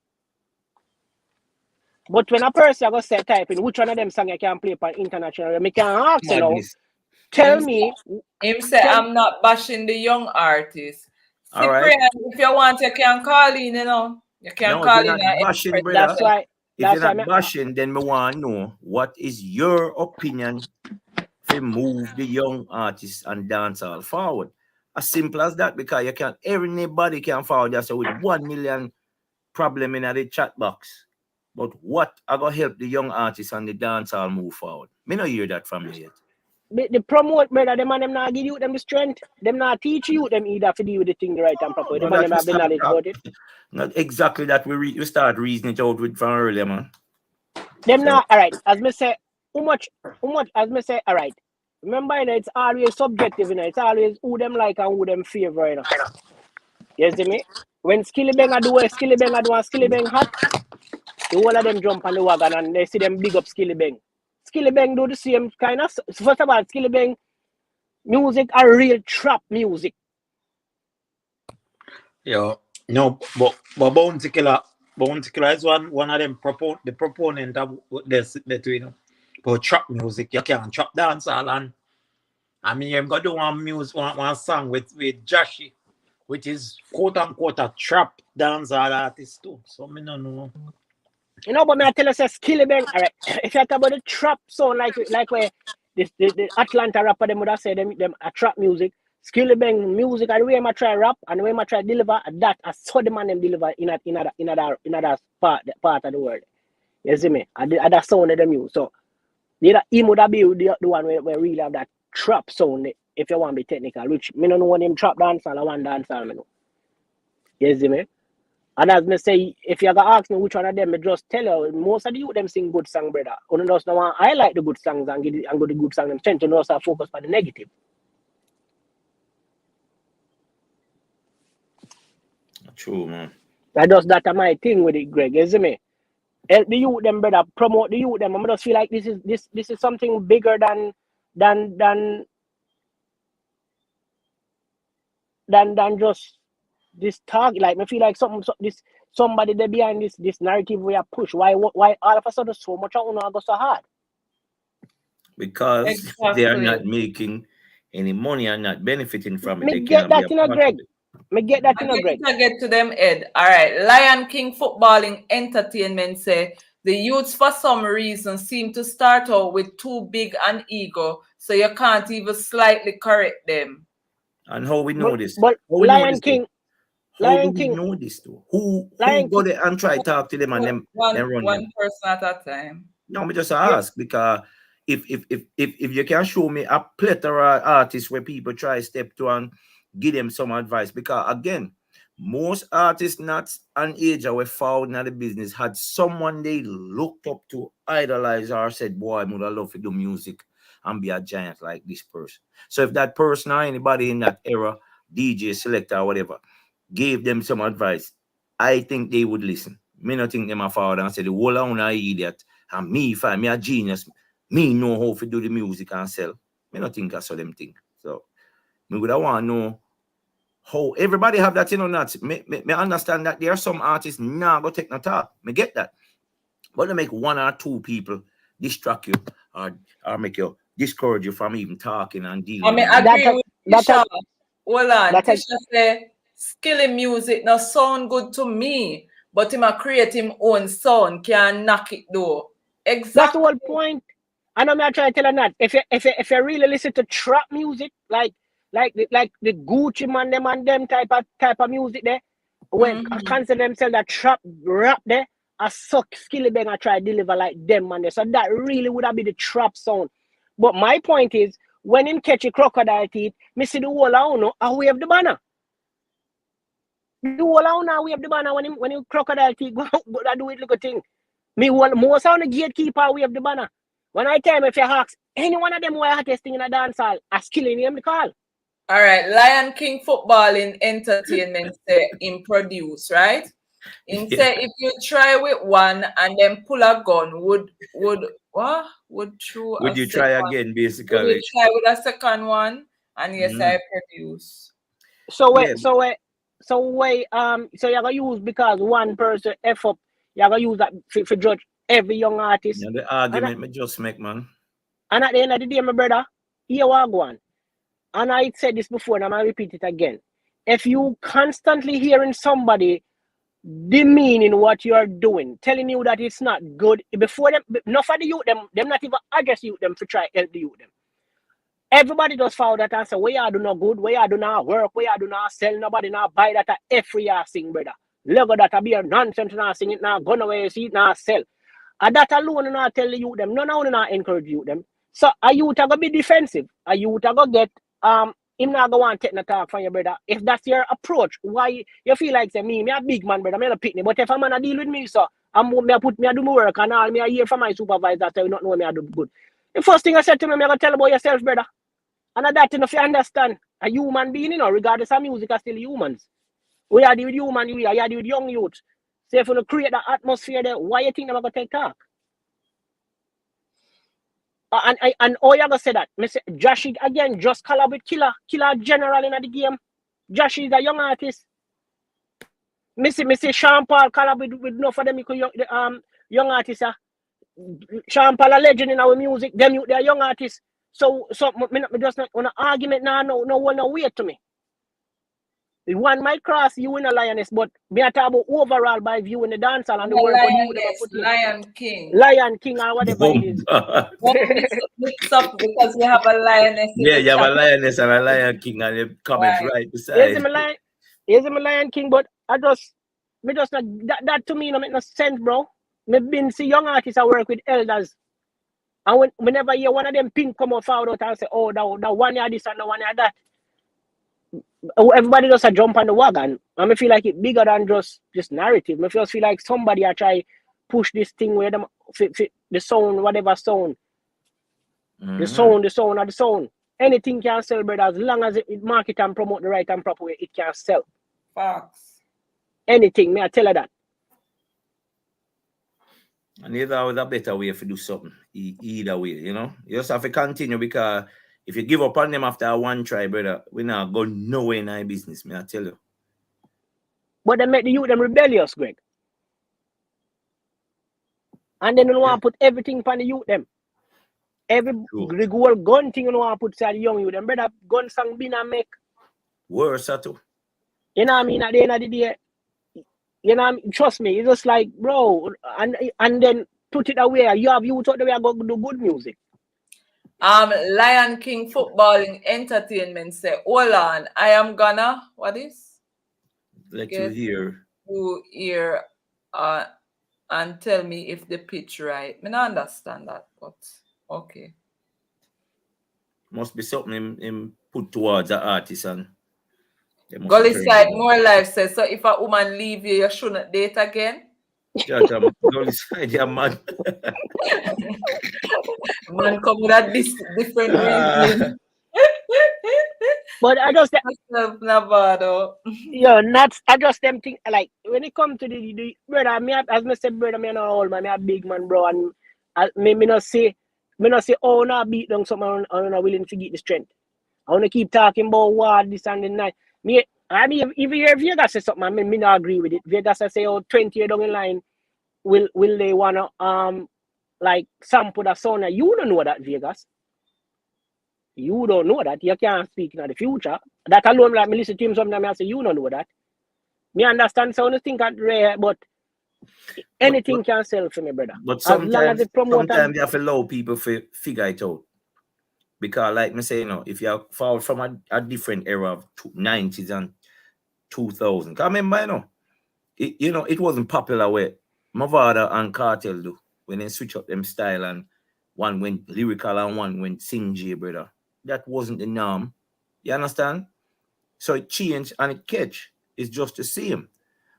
But when a person go say typing which one of them song I can play for international, I can ask you know. Tell me. Him say I'm not bashing the young artists. All right. If you want, you can call in, you know. You can call in. Bashing, that's why. If you're not bashing, then we want to know what is your opinion to move the young artists and dancehall forward. As simple as that, because you can't everybody can forward just with 1 million problem in the chat box. But what are gonna help the young artists and the dancehall move forward? Me not hear that from you yet. The promote, brother, them and them not give you them the strength. Them not teach you them either to deal with the thing the right and proper. Them and them have the knowledge about it. Not exactly that we start reasoning it out with from earlier, man. Them not all right. As me say, how much as me say, all right. remember, you know, it's always subjective, you know. It's always who them like and who them favor, you know. You see me? When Skillibeng do and Skillibeng hot, the whole of them jump on the wagon and they see them big up Skillibeng. Skillibeng do the same kind of. First of all, Skillibeng music are real trap music. Yeah, no, but Bounty Killer is one of them the proponent of this between but trap music. You can't trap dancehall, and I mean you've got to do one song with Joshy, which is quote unquote a trap dancehall artist too. So me no know. You know, but me I tell you, say Skillibeng. All right, if you talk about the trap sound like where the Atlanta rapper them would have said them a trap music. Skillibeng music and the way I try rap and the way I try deliver that I saw the man them deliver in that part of the world. You see me? I that sound of them use. So he would have be the one where really have that trap sound if you want to be technical, which me don't know what them trap dancehall or one dancehall me know. You see me? And as me say, if you ever ask me which one of them, I just tell you, most of the youth them sing good song, brother. Only just no one I like the good songs and go the good song them tend to also focus on the negative. True, man. That's my thing with it, Greg. You see me? Help the youth them, brother. Promote the youth them. I just feel like this is something bigger than just this talk. Like I feel like somebody there behind this narrative we are push. Why all of a sudden so much I go so hard? Because they are not making any money and not benefiting from it. They can't be a part of it. Me get that, you know, Greg. I get to them, Ed. All right. Lion King Footballing Entertainment say the youths for some reason seem to start out with too big an ego, so you can't even slightly correct them. And how we know this? But Lion King, How do we know this though? Who go there and try to talk to them and them run one person at a time? No, me just ask because if you can show me a plethora of artists where people try to step to and give them some advice, because again, most artists not an age were found in the business had someone they looked up to, idolize, or said, boy, I would love to do music and be a giant like this person. So if that person or anybody in that era, DJ, selector, or whatever, gave them some advice, I think they would listen. Me not think them a forward and say the whole of an idiot, and me, if I'm a genius, me know how to do the music and sell. Me not think I saw them think. So me would want to know how everybody have that, you know, not. Me understand that there are some artists now go take no talk. Me get that. But they make one or two people distract you or make you discourage you from even talking and dealing. I mean, I agree with Tisha. Hold on. Tisha say, skilly music now sound good to me, but him a create him own sound, can knock it though. Exactly. That's the whole point. And I'm not trying to tell you that. If you really listen to trap music, like the Gucci man them type of music there, when consider themselves that trap rap there, I suck Skillibeng I try to deliver like them man there. So that really would have been the trap sound. But my point is, when him catch a crocodile teeth, me see the whole of I wave the banner. The whole of I wave the banner when him crocodile teeth go do it little thing. Me most of the gatekeeper wave the banner. When I tell him if you ask any one of them who are hottest thing in a dance hall, I Skilling him the call. All right, Lion King Footballing Entertainment say him produce, right? Him say if you try with one and then pull a gun, would you try again, basically? Would you try with a second one? And yes, I produce. So you're gonna use because one person F up, you're gonna use that for judge every young artist. Yeah, the argument me just make, man. And at the end of the day, my brother, here we go on. And I said this before, and I'm gonna repeat it again. If you constantly hearing somebody demeaning what you are doing, telling you that it's not good, before them, enough of the youth, them not even address you them to try help the youth them. Everybody just follow that and say, where you do not good, where you do not work, where you do not sell, nobody not buy that every year sing, brother. Logo that be a nonsense not sing it now, gone away, see it now sell. And that alone not tell the youth them, none of not encourage you them. So a youth are gonna be defensive. A youth are gonna get him not go want to take no talk from your brother. If that's your approach, why you feel like say me a big man, brother, me a pick me. But if a man a deal with me, so I do my work and all me a hear from my supervisor say not know me I do good. The first thing I said to me, I'm going to tell about yourself, brother. And that, if you understand, a human being, regardless of music, are still humans. We are dealing with human, we are dealing with young youth. So if you create that atmosphere there, why you think they're going to take talk? And all you going to say that? Me say, Josh, again, just collab with Killer general in the game. Josh is a young artist. Me say Sean Paul collab with enough of them young artists. Sean Paul a legend in our music. They are young artists. So me just not on an argument now. No one no wait to me. The one might cross you in a lioness, but me I talk about overall by viewing the dancehall and the work what you put in. Lion King or whatever it is. Mix up because we have a lioness. Yeah, you have a lioness and a lion king, and the comments right beside. Here's my Lion King, but me just not that to me no make no sense, bro. Me been see young artists I work with elders. And whenever you one of them pink come out forward and say, oh, that one year this and the one year that. Everybody just a jump on the wagon. And I feel like it's bigger than just narrative. I just feel like somebody I try push this thing where them the sound, whatever sound. The sound. Anything can sell, brother, as long as it market and promote the right and proper way, it can sell. Facts. Anything, may I tell her that. And there's always a better way to do something. Either way, you just have to continue, because if you give up on them after one try, brother, we not go nowhere in our business, may I tell you. But they make the youth them rebellious, Greg. And then you want to put everything upon the youth them. The whole gun thing you want to put to the young youth them. Brother, gun song been and make. Worse too. You know what I mean? At the end of the day, you know what I mean? Trust me, it's just like, bro, and then put it away. You have youth out there who go do good music. Lion King Footballing Entertainment say, hold on, I am gonna, what is? Let you hear and tell me if the pitch right. I don't understand that, but okay. Must be something him put towards the artist. And Gully Side More Life says, so if a woman leave you, you shouldn't date again? Gully Side, yeah, man. Man come with a different reason. But I just Navado. Yeah, not I just them think like when it comes to the brother, as I said, brother, me not old man, me a big man, bro, and me not say oh no beat down someone I'm not willing to get the strength. I wanna keep talking about what this and the night. I mean if you hear Vegas say something, I mean me not agree with it. Vegas I say 20 years down the line, will they wanna like sample that sound? You don't know that, Vegas. You don't know that. You can't speak in the future. That alone, like me listen to him sometimes, I say, you don't know that. Me understand sound think at rare, but anything can sell for me, brother. But sometimes you have to allow people to figure it out. Because like me say, if you're forward from a different era of 90s and 2000, because I remember, it wasn't popular where Mavada and Cartel do, when they switch up them style and one went lyrical and one went sing, brother. That wasn't the norm. You understand? So it changed and it catch. It's just the same.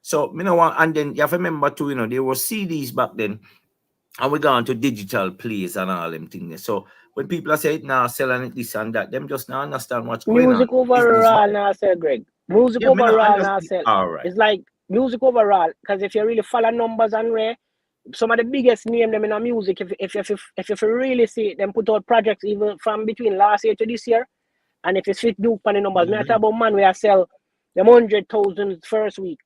So, and then you have to remember too, there were CDs back then, and we gone to digital plays and all them things. So when people are saying now selling it this and that, them just not understand what's going on. Music overall now sell, Greg. Music overall now sell. All right. It's like music overall, because if you really follow numbers and rare, some of the biggest name them in our music, if you really see it, them put out projects even from between last year to this year, and if you fit Duke on the numbers, me talk about man where I sell them 100,000 first week.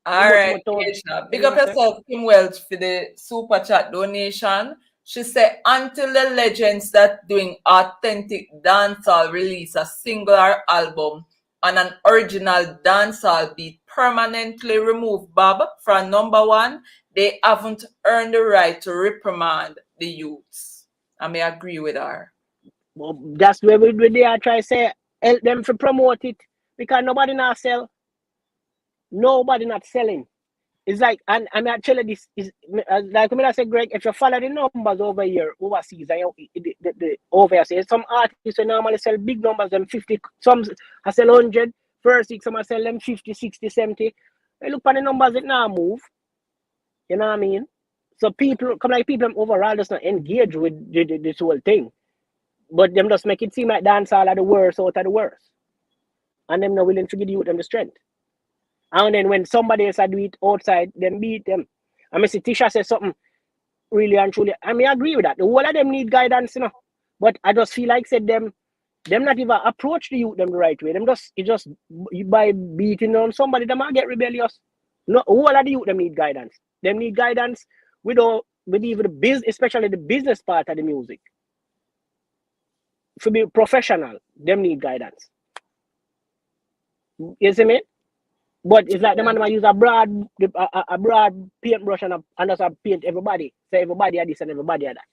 All right, Keisha. Big up yourself, Kim Welch, for the super chat donation. She said, until the legends that doing authentic dancehall release a singular album on an original dancehall beat permanently remove Bob from number one, they haven't earned the right to reprimand the youths. I may agree with her. Well, that's where they are trying to say, help them to promote it, because nobody not sell. Nobody not selling. It's like, and I mean, actually, this is like I said, Greg, if you follow the numbers over here, overseas, the overseas, some artists normally sell big numbers, them 50, some I sell 100, first week, some I sell them 50, 60, 70. They look at the numbers, it now move. You know what I mean? So people overall just not engage with this whole thing. But them just make it seem like dancehall are the worst out of the worst. And them not willing to give you them the strength. And then when somebody else do it outside, them beat them. I mean, see, Tisha says something really and truly. I mean, I agree with that. The whole of them need guidance, you know. But I just feel like said them not even approach the youth them the right way. Them just by beating on somebody, them might get rebellious. No, all of the youth them need guidance. Them need guidance with even the business, especially the business part of the music. To be professional, them need guidance. You see me? But it's like the man might use a broad paintbrush and just paint everybody. Say everybody are this and everybody are that.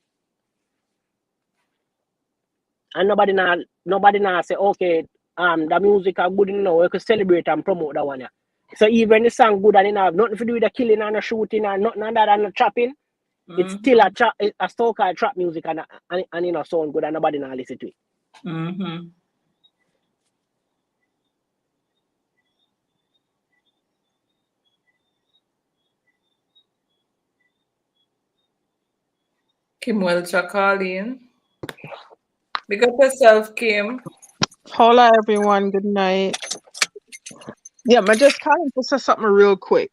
And nobody now say, okay, the music are good enough, we could celebrate and promote that one. Yeah. So even the song good and it have nothing to do with the killing and the shooting and nothing and that and the trapping, it's still a so-called trap music and you know sound good and nobody now listen to it. Mm-hmm. Kim Welcher calling. Big up yourself, Kim. Hola, everyone. Good night. Yeah, I just calling to say something real quick.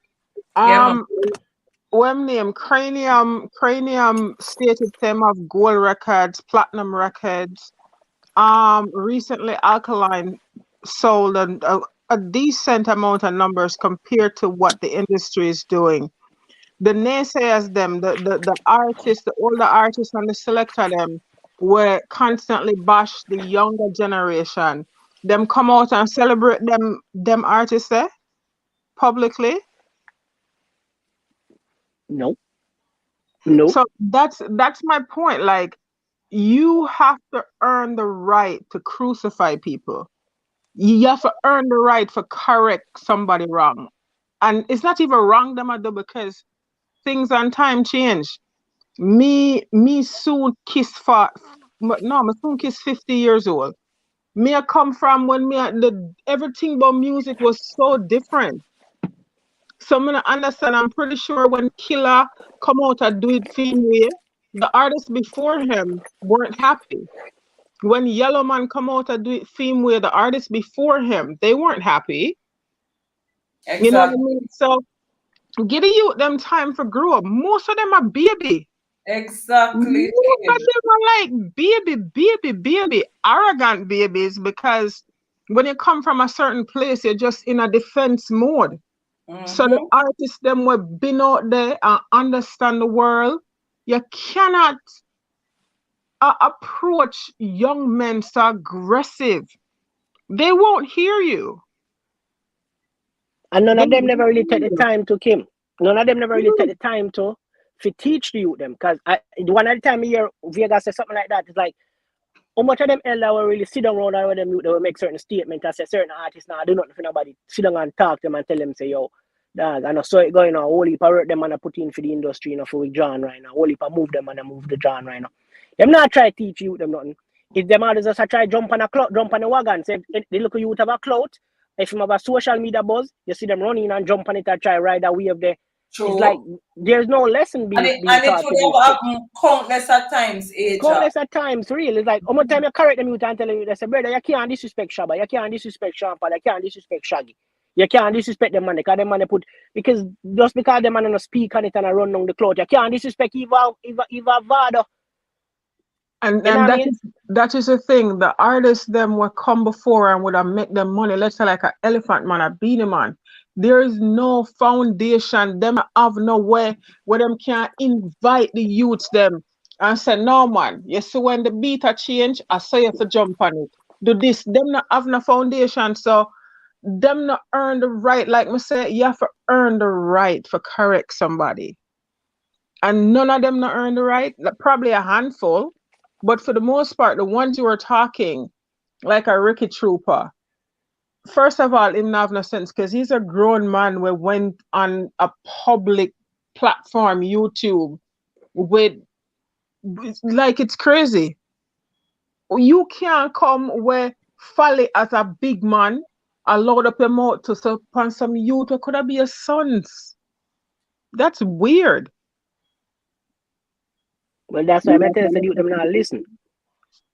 When name Cranium stated them of gold records, platinum records. Recently Alkaline sold a decent amount of numbers compared to what the industry is doing. The naysayers them, the artists, the older artists and the selector them were constantly bash the younger generation. Them come out and celebrate them artists there publicly. No. So that's my point. Like, you have to earn the right to crucify people. You have to earn the right to correct somebody wrong. And it's not even wrong them I do because things and time change. Me soon kiss me soon kiss 50 years old. Me I come from when everything about music was so different. So I'm gonna understand. I'm pretty sure when Killer come out and do it theme way, the artists before him weren't happy. When Yellow Man come out and do it theme way, the artists before him, they weren't happy. Exactly. You know what I mean? So give the youth them time for grow up. Most of them are baby. Exactly. Most of them are like baby, arrogant babies because when you come from a certain place, you're just in a defense mode. So the artists them will been out there and understand the world. You cannot approach young men so aggressive. They won't hear you. And none of them never really take the time to Kim. None of them never really take the time to teach the youth them. Because one at the time I hear Vegas say something like that, it's like, how much of them elder will really sit down around and them youth, they will make certain statements and say certain artists now do nothing for nobody. Sit down and talk to them and tell them, say, yo, dog, I know so it going on, whole heap of work them and I put in for the industry, you know, for John right now. Whole heap of move them and I move the John right now. Them not try to teach you them nothing. If them others just try jump on the wagon, say they look at you have a clout. If you have a social media buzz, you see them running and jump on it and try ride a wave there. True. It's like there's no lesson being taught. And it would happen countless at times, countless at times, really. It's like how much time you correct them youth and telling you, they say, brother, you can't disrespect Shabba, you can't disrespect Shampa, you can't disrespect Shaggy. You can't disrespect them man, because them man because just because them man don't speak on it and run down the clout, you can't disrespect Eva Vado. And that is the thing. The artists them will come before and would have make them money. Let's say like an Elephant Man, a Beanie Man. There is no foundation. Them have no way where them can invite the youths them and say, no man, you see when the beat a change, I say you have to jump on it. Do this. Them not have no foundation. So them not earn the right. Like me say, you have to earn the right for correct somebody. And none of them not earn the right. Probably a handful. But for the most part, the ones you were talking, like a Ricky Troopa, first of all, him not have no sense because he's a grown man who went on a public platform, YouTube, with like it's crazy. You can't come where Folly as a big man, load up your mouth to upon some youth who could have be your sons. That's weird. Well, that's why I tell you, the youth them not listen.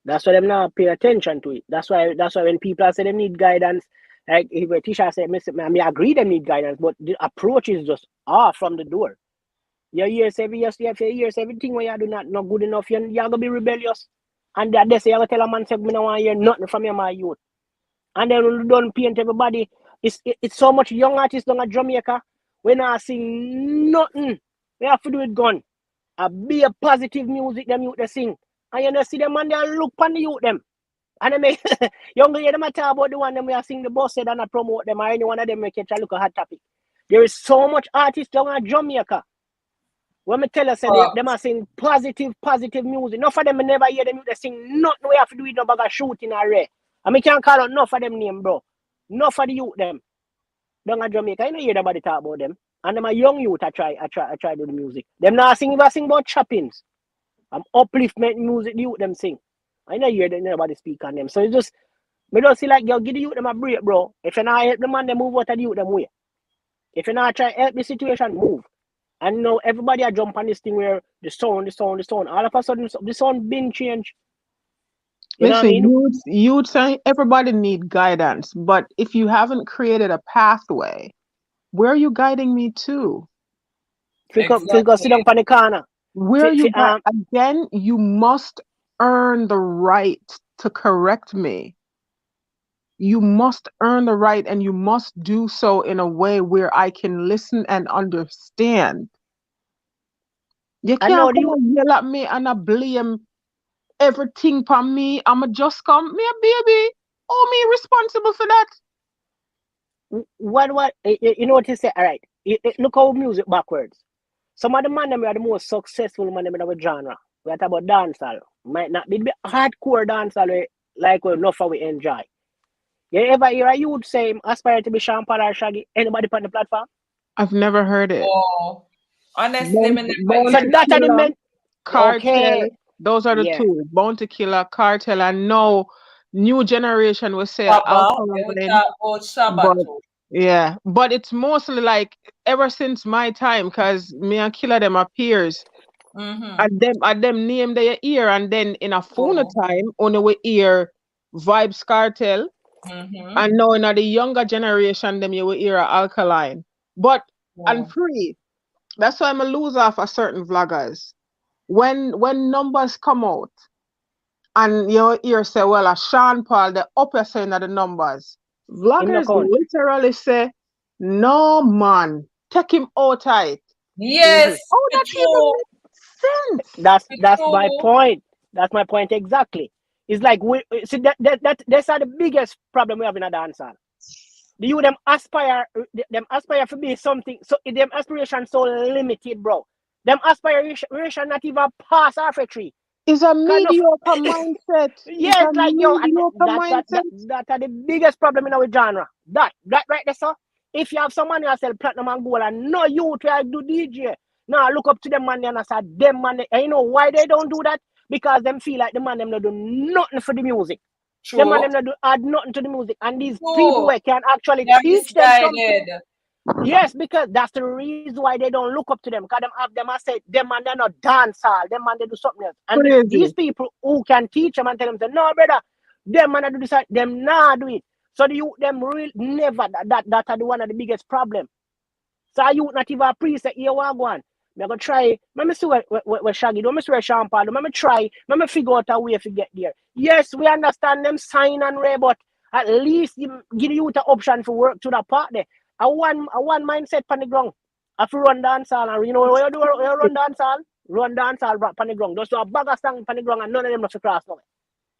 That's why them not pay attention to it. That's why when people say they need guidance, like if a teacher say, me agree they need guidance, but the approach is just off from the door. Your years every years, everything when you do not good enough, you're gonna be rebellious. And that they say you gonna tell a man say, me no want to hear nothing from you, my youth. And then when you don't paint everybody, it's so much young artists down at Jamaica. We not sing nothing. We have to do it gun. Be a positive music them youth they sing. And you know see them and they look on the youth them. And they make younger hear them talk about the one them we are sing the boss said and I promote them or any one of them make it a look a hot topic. There is so much artists down at Jamaica. When me tell us them are sing positive music. Enough of them never hear them they sing nothing we have to do with no bag of shooting or ray. And me can't call out enough of them name, bro. Enough of the youth them. Down at Jamaica, I know hear nobody talk about them. And them a young youth I try do the music. Them not sing about choppings. Upliftment music the youth them sing. I know hear nobody speak on them. So it's just me don't see like yo give the youth them a break, bro. If you not help the man, they move out of the youth them way. If you not try help the situation, move. And now everybody are jump on this thing where the sound. All of a sudden the sound been changed. You Listen, know what I mean? you'd say everybody need guidance, but if you haven't created a pathway, where are you guiding me to? Exactly. Go sit down on the corner. Where you again, you must earn the right to correct me. You must earn the right, and you must do so in a way where I can listen and understand. You can't come and yell at me and I blame everything for me. I'ma just come, me a baby. Oh, me responsible for that. What you know what you say? All right. Look how music backwards. Some of the man them are the most successful man them in our genre. We are talking about dancehall. Might not be the hardcore dancehall like we enough we enjoy. You ever hear a youth say aspire to be Sean Paul or Shaggy? Anybody on the platform? I've never heard it. Oh, honestly, me never So hear that are the men. Cartel. Okay. Those are the two. Bounty Killer, Cartel. I know new generation will say Alkaline. But it's mostly like ever since my time, because me and Killer them are peers. And them name their ear, and then in a phone time, only we hear Vibes Cartel. And now in the younger generation, them you will hear Alkaline. But and free. That's why I'm a lose off of certain vloggers. When numbers come out and you hear say, well, a Sean Paul, the upper saying of the numbers, vloggers literally say, no man, take him out tight. Yes. Oh, that even makes sense. That's my point. That's my point exactly. It's like we see that's the biggest problem we have in a dancehall. The youth them aspire to be something. So them aspiration so limited, bro. Them aspiration not even pass half a tree. It's a mediocre mindset. Yeah, it's like yo, that are the biggest problem in our genre. That right there, sir. If you have someone who sell platinum and gold and no youth will do DJ, now look up to them man and I say them man. And you know why they don't do that? Because them feel like the man them not do nothing for the music. True. Them man them not do add nothing to the music, and these people who can actually teach them something. Yes, because that's the reason why they don't look up to them. Because them I say them man they're not dancehall, them man they do something else. And these people who can teach them and tell them, say, no brother, them man do this, them nah do it. So the youth them real never that are the one of the biggest problem. So you not even appreciate here one. I'm gonna try. Let me see what Shaggy do. Let me see what Sean Paul do. Let me try. Let me figure out a way to get there. Yes, we understand them sign and ray, but at least give you the option to work to that part there. A one mindset on the ground. If you run dancehall, and you know what you do, you run dancehall on the ground. Just do a bag of song on the ground, and none of them not to cross now.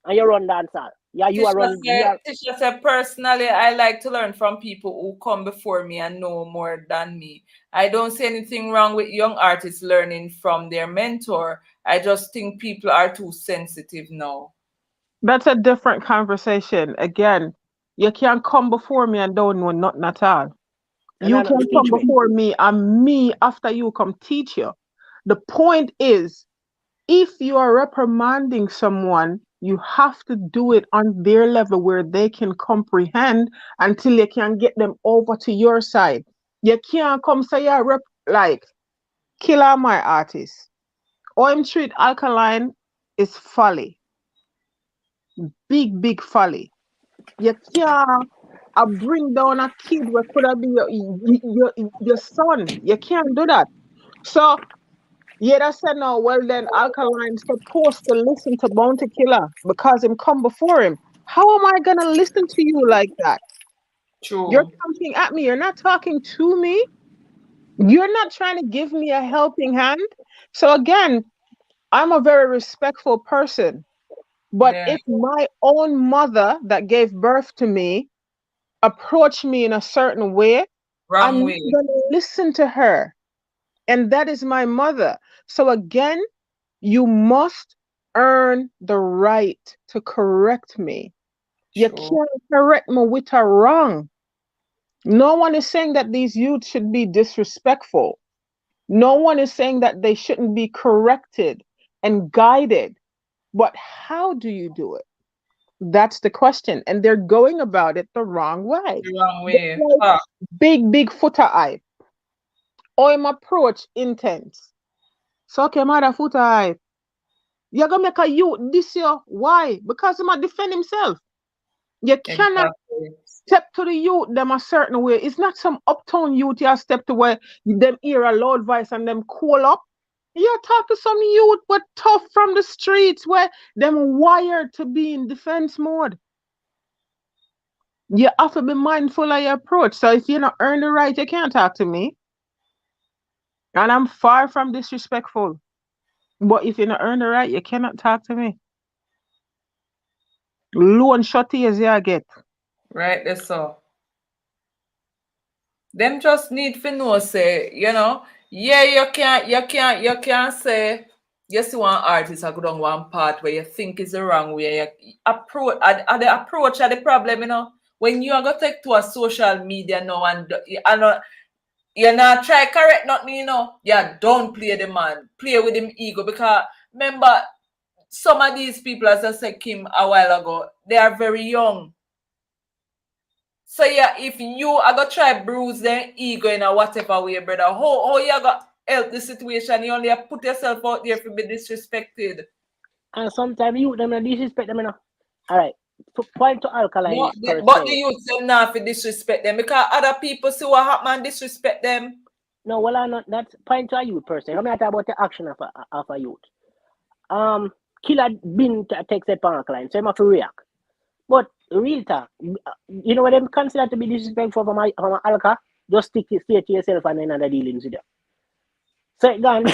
And you run dancehall. Yeah, you are running. Tisha said, personally, I like to learn from people who come before me and know more than me. I don't see anything wrong with young artists learning from their mentor. I just think people are too sensitive now. That's a different conversation. Again, you can't come before me and don't know nothing at all. You can come before me and me after you come teach you. The point is, if you are reprimanding someone, you have to do it on their level where they can comprehend until you can get them over to your side. You can't come say, like, Killer my artist. I'm treat Alkaline is folly. Big folly. You can't bring down a kid what could have been your son. You can't do that. So yeah, I said no. Well then, Alkaline's supposed to listen to Bounty Killer because him come before him. How am I gonna listen to you like that? You're True. talking at me. You're not talking to me. You're not trying to give me a helping hand. So again, I'm a very respectful person. But Yeah. if my own mother that gave birth to me approached me in a certain way, I'm Wrong not way. going to listen to her. And that is my mother. So again, you must earn the right to correct me. You True. can't correct me with a wrong. No one is saying that these youths should be disrespectful. No one is saying that they shouldn't be corrected and guided. But how do you do it? That's the question. And they're going about it the wrong way. The wrong They're way. like Ah, big footer eye. I'm approach intense. So okay, mother footer eye. You're gonna make a youth this year. Why? Because he might defend himself. You cannot exactly. step to the youth them a certain way. It's not some uptown youth you step to where them hear a loud voice and them call up. You talk to some youth but tough from the streets where them wired to be in defense mode. You have to be mindful of your approach. So if you don't earn the right, you can't talk to me. And I'm far from disrespectful. But if you don't earn the right, you cannot talk to me. Low and shorty as you get. Right there, so. Them just need to know, say, yeah, you can't say, you see one artist I go down one part where you think is the wrong way. You approach, at the approach of the problem, when you are going to take to a social media now and you're not try correct nothing, yeah, don't play the man, play with him ego, because remember, some of these people, as I said, Kim, a while ago, they are very young. So yeah, if you are gonna try bruise their ego in a whatever way, brother, how you gonna help the situation? You only put yourself out there to be disrespected. And sometimes you them disrespect them, All right. Point to Alkaline No, per but the se. youth them not to disrespect them because other people see what happen and disrespect them. No, well, I not that's point to a youth per se. I'm not talking about the action of a youth. Killer been to text a Alkaline, so I'm have to react. But real talk, you know what them consider to be disrespectful from a Alka? Just stay to yourself and then other dealings with them. So again,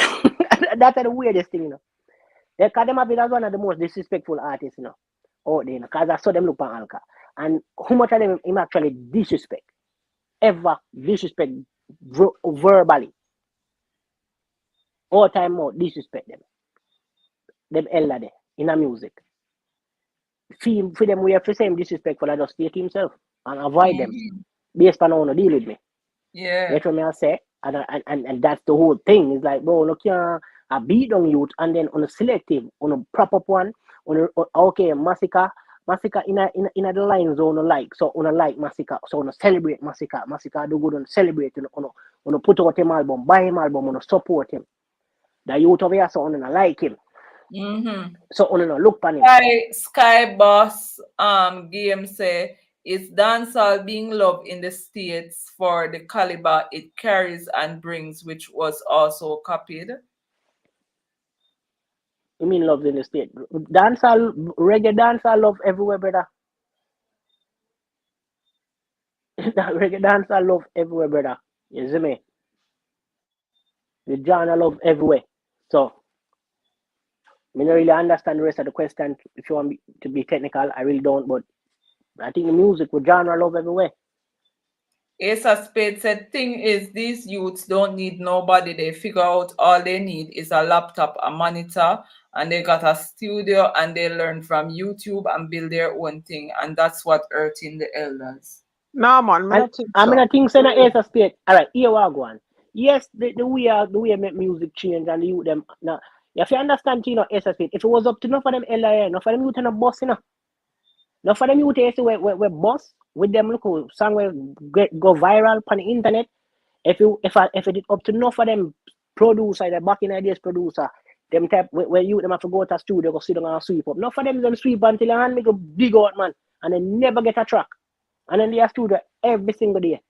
that's the weirdest thing, Because them have been as one of the most disrespectful artists, out there, because I saw them look on Alka. And how much of them him actually disrespect? Ever disrespect verbally. All time more disrespect them. Them elder there in the music. For them we have the same disrespectful I just stay to himself and avoid them. Based on how to deal with me. Yeah. That's what I say. And that's the whole thing. It's like, bro, look here, a beat on youth and then on a selective, on a prop up one, okay, massacre in a the line zone like. So on a like massacre, so on a celebrate massacre do good on celebrate on a put out him album, buy him album, on a support him. The youth over here so on a like him. So on a look on him. Sky Boss game say is dancehall being loved in the States for the caliber it carries and brings, which was also copied. You mean love in the state? Dancehall, reggae dancehall love everywhere, brother. Reggae dancehall love everywhere, brother. You see me? The genre love everywhere. So, I don't really understand the rest of the question. If you want me to be technical, I really don't. But I think the music with genre love everywhere. Ace of Spades said, thing is, these youths don't need nobody. They figure out all they need is a laptop, a monitor, and they got a studio, and they learn from YouTube and build their own thing. And that's what hurting the elders. No, man, I don't think so. I mean, I think so. Ace of Spades. All right, here we go on. Yes, the way make music change and the youth them now. If you understand, Ace of Spades, if it was up to enough of them LIA, enough of them youth in a bus, enough of them youth we boss with them look song will go viral on the internet. If it up to enough of them producer, the back in ideas producer, them type where you them have to go to a studio, go sit down and sweep up. Not for them sweep until your hand make a big out, man, and they never get a track. And then they have studio every single day.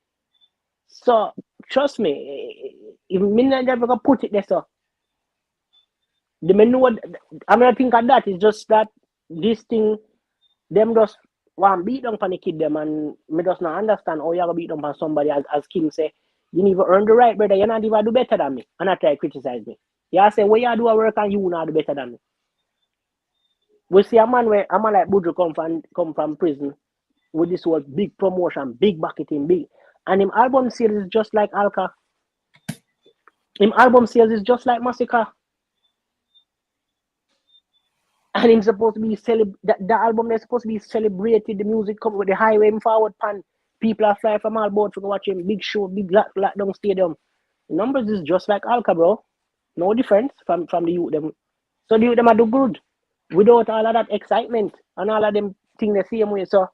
So trust me, if me never gonna put it there, so the men know what I mean. I think of that is just that this thing, them just want beat down on the kid them, and me just not understand how you gonna beat down on somebody as Kim say. You need to earn the right, brother. You not even do better than me, and not try to criticize me. You say where you do a work and you not do better than me. We see a man like Budru come from prison with this whole big promotion, big marketing, big, and him album sales is just like Alka. Him album sales is just like Massacre. And him supposed to be the album they're supposed to be celebrated, the music come with the highway him forward pan. People are flying from all board to watch him, big show, big lockdown stadium. The numbers is just like Alka, bro. No difference from the youth them. So the youth them are do good without all of that excitement and all of them thing the same way. So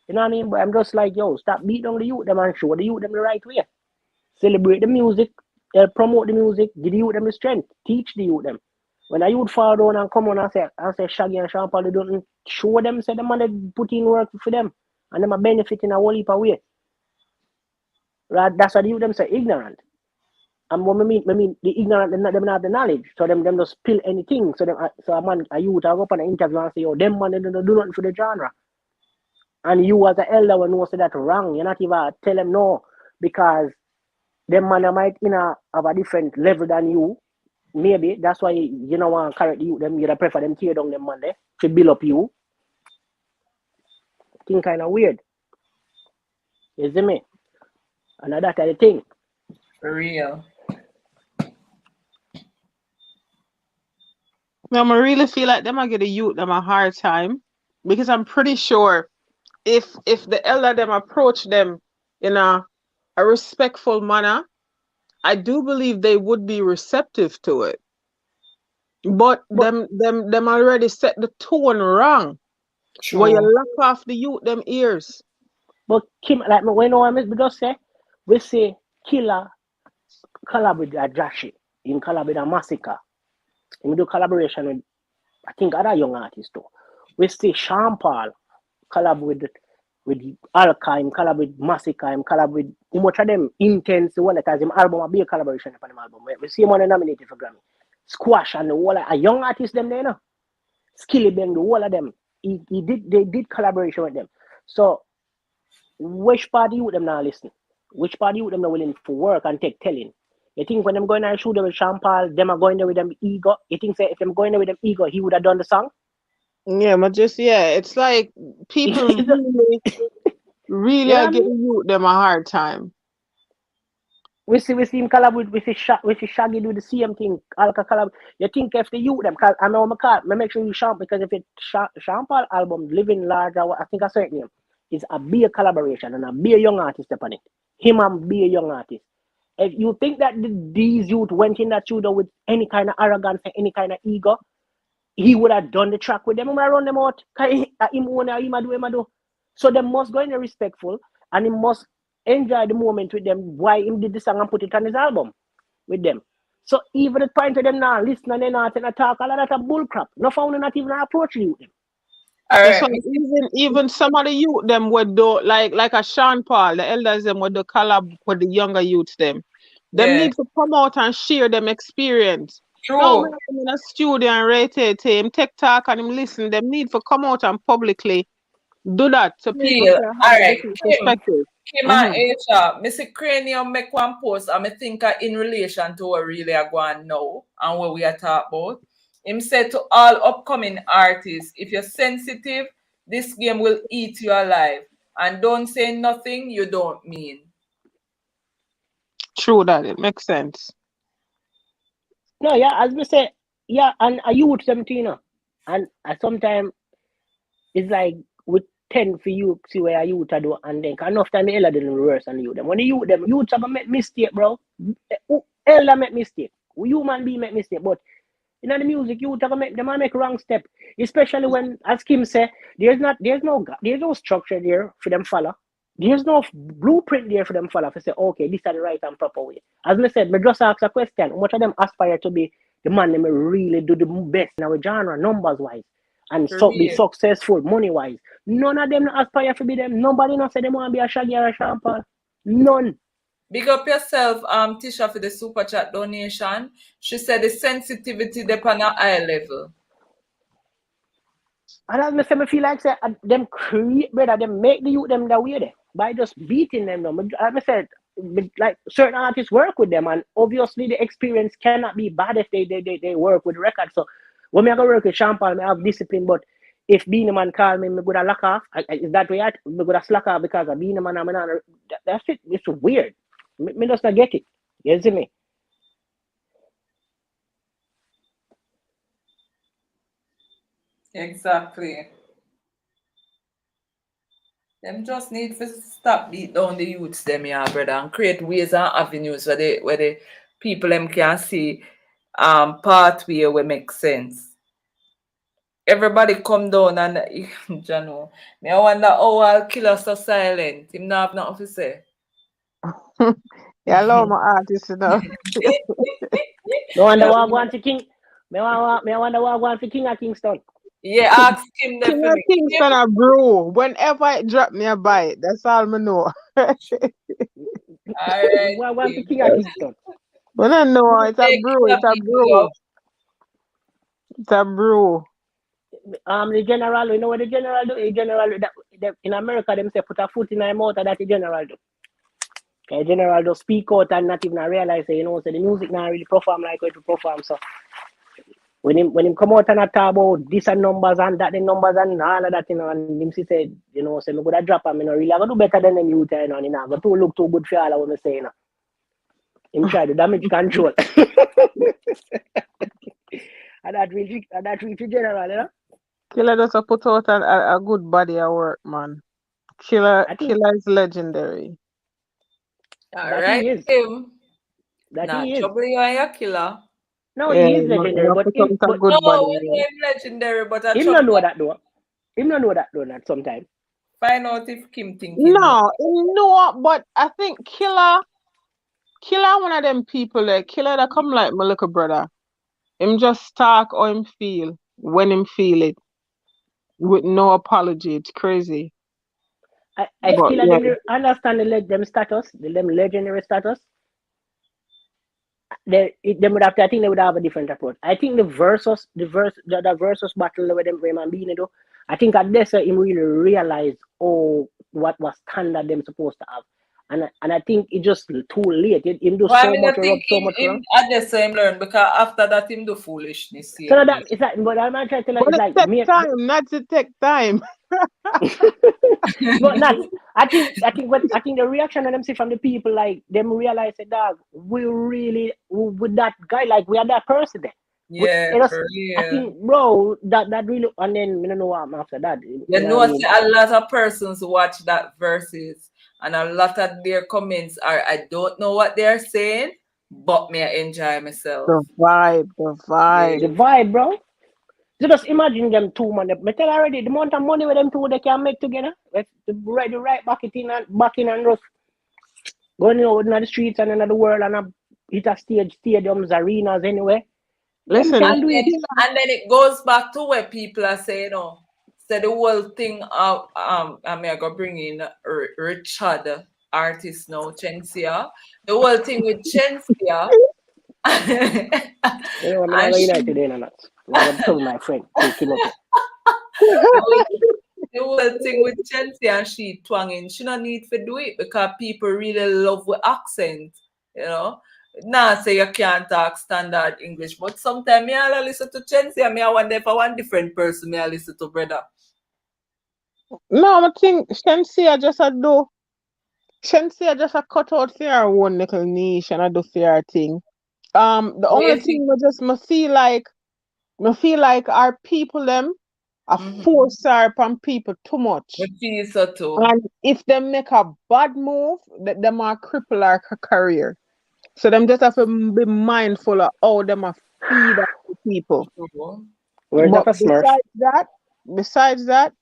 you know what I mean? But I'm just like, yo, stop beat down the youth them and show the youth them the right way. Celebrate the music, promote the music, give the youth them the strength, teach the youth them. When a youth fall down and come on and say Shaggy and Sean Paul, they don't show them, say the man they put in work for them. And them are benefiting a whole heap of way. Right? That's why the youth them say ignorant. And what I mean the ignorant, them not have the knowledge. So them just spill anything. So a youth will go up on an interview and say, yo, them man they don't do nothing for the genre. And you as an elder will know say that wrong. You're not even tell them no, because them man might have a different level than you. Maybe that's why you know want to correct you them. You prefer them tear down them man there to build up you. Thing kind of weird. You see me? And that's the thing. For real. Now, I really feel like them I get the youth them a hard time, because I'm pretty sure if the elder them approach them in a respectful manner, I do believe they would be receptive to it. But them already set the tone wrong. True. Where you lock off the youth them ears. But Kim, like when we just say, we say Killer collab with Jashi, in collab with a Massacre. And we do collaboration with, I think, other young artists too. We see Sean Paul collab with Alkaline, collab with Massacre, collab with much of them intense one that has him album a be a collaboration upon him album. We see him on nominated for Grammy. Squash and the whole a young artist them there, you know. Skilly Bang, the whole of them. They did collaboration with them. So which party would them now listen? Which party would them not willing for work and take telling? You think when them going there shoot them with Sean Paul, them are going there with them ego? You think say if them going there with them ego, he would have done the song? Yeah, but it's like people really are giving you them a hard time. We see him collab with Shaggy do the same thing. Alka collab. You think if the youth them, cause I know I make sure you Sean, because if it's Sean Paul album Living Large, I think a certain name, is a be a collaboration and a be a young artist upon it. Him and be a young artist. If you think that these youth went in that studio with any kind of arrogance and any kind of ego, he would have done the track with them. He would have run them out. So they must go in there respectful, and he must enjoy the moment with them. Why he did the song and put it on his album with them. So even the point of them now listen and they not talk, all of that a bull crap. No found not even approach you with them. All right. So even some of the youth them would do like a Sean Paul, the elders them would do collab with the younger youths them. Them need to come out and share them experience. True. No, when I'm in a studio and rate him, tech talk and him listen, them need to come out and publicly do that so people can have a different perspective. Kim and Aisha, Mr. Cranium make one post and I think in relation to what really are going now and what we are talking about. Him said to all upcoming artists, if you're sensitive, this game will eat you alive. And don't say nothing you don't mean. True that, it makes sense. No, yeah, as we say, yeah, and a youth 17, and sometimes it's like we tend for you see where a youth are do, and then enough time the elder didn't reverse and you them. When the youths have to make mistake, bro. Elder make mistake. Human being make mistake, but in the music, you have to make wrong step. Especially when, as Kim said, there's no structure there for them follow. There's no blueprint there for them follow to say, okay, this is the right and proper way. As I said, I just ask a question. How much of them aspire to be the man them really do the best in our genre, numbers wise, and For so be real. successful money wise. None of them aspire to be them. Nobody not say they want to be a Shaggy or a Sean Paul. None. Big up yourself, Tisha, for the super chat donation. She said the sensitivity depend on a high level. And as me say, me feel like say them create better, them make the youth them that way there by just beating them. As I said, like certain artists work with them, and obviously the experience cannot be bad if they work with the record. So when me I go work with Sean Paul, I have discipline, but if Beanie Man call me, me gonna lock off. Is that way? Me gonna slack off because of Beanie Man. That's it. It's weird. Me just not get it. You see me? Exactly. Them just need to stop beat down the youths them, yeah, brother, and create ways and avenues where the people them can see pathway where make sense. Everybody come down and you know. Me I wonder how Alkaline so silent. Him not have nothing to say. Yeah, I love my artists, you know. Me wonder what I want to King. Me wonder what I want to King of Kingston. Yeah, ask him King there of Kingston a brew. Whenever it drop me a bite, that's all I know. Alright. What I want to King of Kingston. When I know it's a Hey, brew, it's a brew. It's a brew. The general, you know what the general do? The general in America, them say put a foot in my mouth, that the general do. The general do speak out and not even realize, you know, so the music not really perform like it to perform. So when him come out and talk about this and numbers and that, the numbers and all of that, you know, and him said, you know, so me gonna drop him, you know, really I gonna do better than them youth, you know, and I go to look too good for all of what me say, you know. Him try the damage control. And that reach general, you know. Killer just put out a good body of work, man. Killer is legendary. Alright, he is. him. That Nah, he is. trouble you and your killer. No, Yeah, he is legendary, but put out a good No, body we of know work. him legendary, but I him trouble don't know that though. Him don't know that though. Not sometimes. find out if Kim think he know. No, no, but I think Killer one of them people there. Killer that come like my little brother. Him just talk or him feel when him feel it. With no apology. It's crazy. I But feel like yeah. them understand them status, them legendary status. Them would have to, I think they would have a different approach. I think the versus battle with them Raymond Beanie though, I think at this him really realized what was standard them supposed to have. And I think it just too late. Him do Why so me much not think so much wrong. him at the same learn because after that him do foolishness. So that it's like, but I'm trying to tell you, But it's it like take me. time, not to take time. But not. I think the reaction of them see from the people like them realize that dog, we really with that guy like we are that person there. Yeah, for real. I think bro that really and then we don't know what after that. You know, I mean? A lot of persons watch that verses and a lot of their comments are I don't know what they're saying, but me I enjoy myself. The vibe. The vibe, bro. So just imagine them two man. I tell already the amount of money with them two they can make together. Let's right back in and just going out in the streets and in the world and hit a stadiums, arenas anyway. Listen, and then it goes back to where people are saying, oh, so the whole thing of I mean I go bring in Richard artist now, Chensia. The whole thing with Chensia. You know, I'm not United in that. I'm telling my friend, take him up. The whole thing with Chelsea and she twanging, she don't need to do it because people really love with accent, you know. Nah, say you can't talk standard English, but sometimes me I listen to Chelsea and me I wonder if I want different person me I listen to brother. No, I think Shensia just a do. Shensia just a cut out for her one little niche and I do for her thing. The only thing me feel like our people them are force her upon people too much. I feel so too. And if they make a bad move, them are cripple our career. So them just have to be mindful of how them are feed people. Words of a Smurf. Besides that,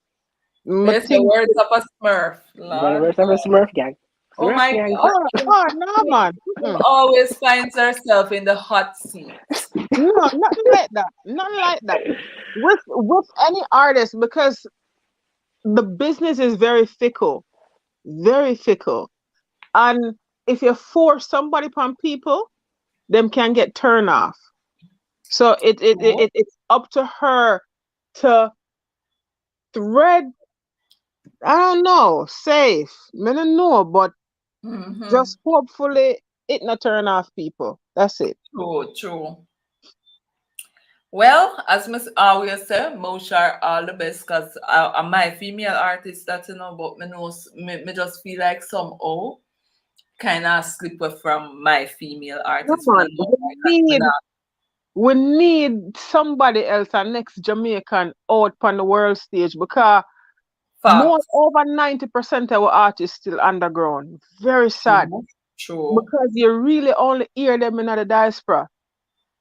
yes, the words of a Smurf. The words of a Smurf gang. Oh my God. Oh, no, man. Kim always finds herself in the hot seat. No, nothing like that. Nothing like that. With any artist, because the business is very fickle, very fickle. And if you force somebody upon people, them can get turned off. So it's up to her to thread, I don't know, safe. I don't know, but just hopefully it not turn off people. That's it. True. Well, as Miss always say, Moshe all the best because I'm my female artist that you know, but me just feel like somehow kind of slip away from my female artist. Come on. We need somebody else, a next Jamaican out on the world stage, because more over 90% of our artists still underground. Very sad. True. Because you really only hear them in the diaspora.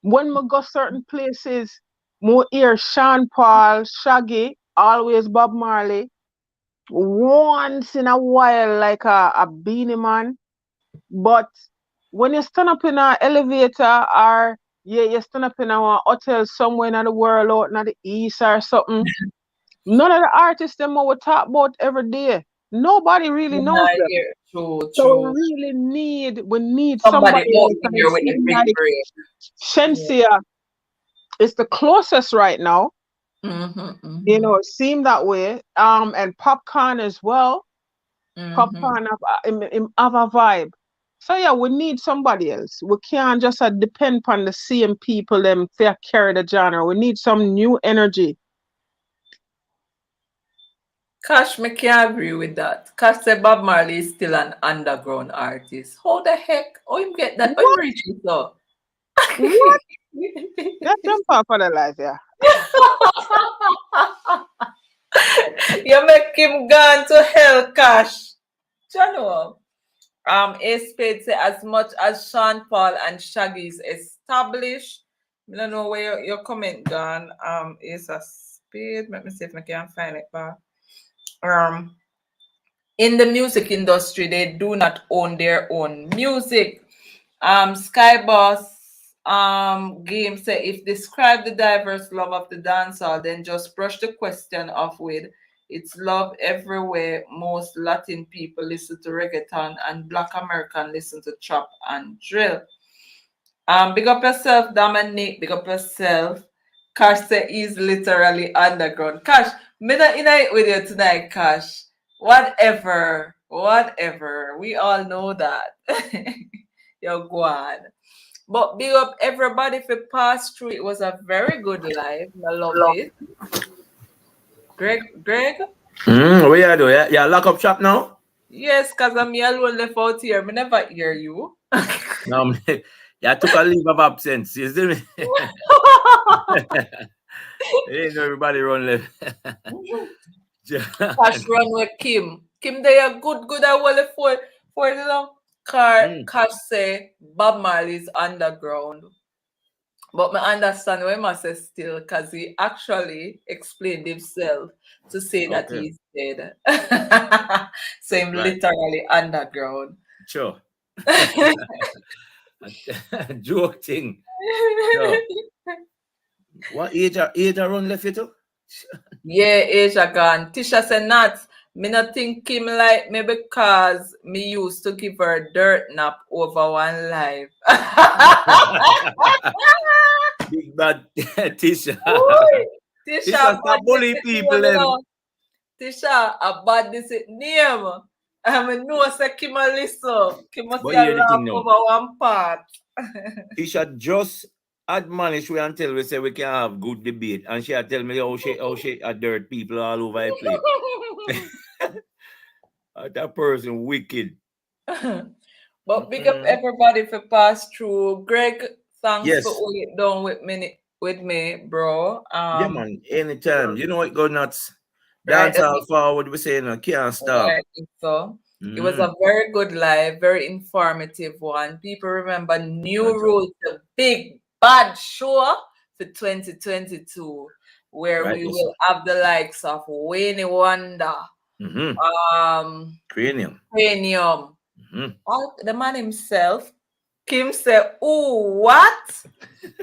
When we go certain places, more hear Sean Paul, Shaggy, always Bob Marley. Once in a while, like a Beanie Man. But when you stand up in an elevator or you stand up in a hotel somewhere in the world out in the east or something, none of the artists them we talk about every day. Nobody really knows them. True. So we need somebody else. Out here with the big brain. Shensia is the closest right now. You know, it seemed that way. And Popcorn as well. Popcorn have a vibe. So yeah, we need somebody else. We can't just depend on the same people them to carry the genre. We need some new energy. Cash, me can't agree with that. Cash said Bob Marley is still an underground artist. How the heck? How you get that? How you reach it though? What? That jump off for the life, yeah. You make him gone to hell, Cash. Jano. A Spade say as much as Sean Paul and Shaggy is established. I don't know where your comment gone. Is a Spade. Let me see if I can find it back. In the music industry, they do not own their own music. Skyboss game say if describe the diverse love of the dancehall, then just brush the question off with it's love everywhere. Most Latin people listen to reggaeton and Black American listen to trap and drill. Big up yourself, Dominic. Big up yourself. Cash say he's literally underground. Cash, me not in it with you tonight, Cash. Whatever. We all know that. You're gone. But big up everybody for pass through. It was a very good live. I love it. Greg? What you do? Yeah, lock up shop now? Yes, because I'm alone left out here. I never hear you. No, yeah, took a leave of absence. You see me? Ain't everybody run left. Cash run with Kim. Kim, they are good. I will for the long car. Cash say Bob Marley's underground. But I understand why I say still because he actually explained himself to say that he's dead. So him literally underground. Sure. Joke thing. So, what age around left you to? Yeah, age gone. Tisha said not. Me not think him like me because me used to give her dirt nap over one live. Big bad Tisha. Tisha, stop bully people them. Tisha, a bad this name. I know say Kim a listen. Kim must But say hear the laugh thing now. over one part. Tisha just admonish we until we say we can have good debate, and she tell me how she dirt people all over the place. That person wicked. But big up everybody for pass through. Greg, thanks for all it done with me, bro. Yeah, man. Anytime. You know what go nuts. Dance all forward. We say can't stop. I think so. It was a very good live, very informative one. People remember New Rules, the big bad show for 2022, where we will have the likes of Wayne Wonder, Cranium, The man himself, Kim said, "Oh, what?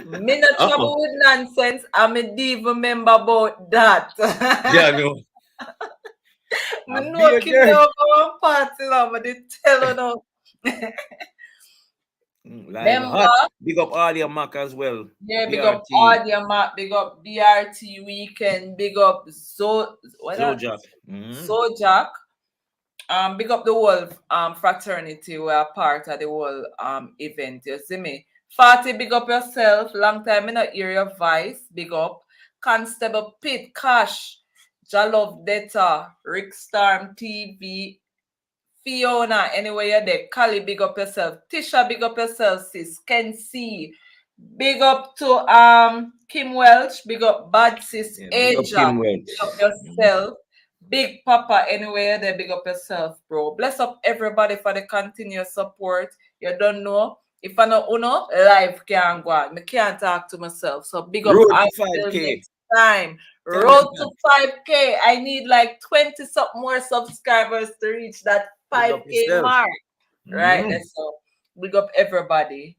Me no trouble with nonsense. I'm a diva remember about that." Yeah, no. Me know Kim never go on party now, but they tell her no. Live hot. Big up Audio Mac as well. Yeah, big BRT. up Audio Mac, big up BRT Weekend, big up Zojak. Zojak. Big up the whole fraternity. We are part of the whole event. You see me? Fatty, big up yourself. Long time I not hear your voice. Big up. Constable Pit, Cash, Jalov Deta, Rick Storm TV, Fiona, anyway you're there. Kali, big up yourself. Tisha, big up yourself, sis. Ken C. Big up to Kim Welch, big up Bad Sis Asia. Big up yourself. Big Papa, anyway, there, big up yourself, bro. Bless up everybody for the continuous support. You don't know. If I know Uno, life can't go on. I can't talk to myself. So big up until next time. Road to 5K. I need like 20 something more subscribers to reach that 5K mark. Right? So big up everybody.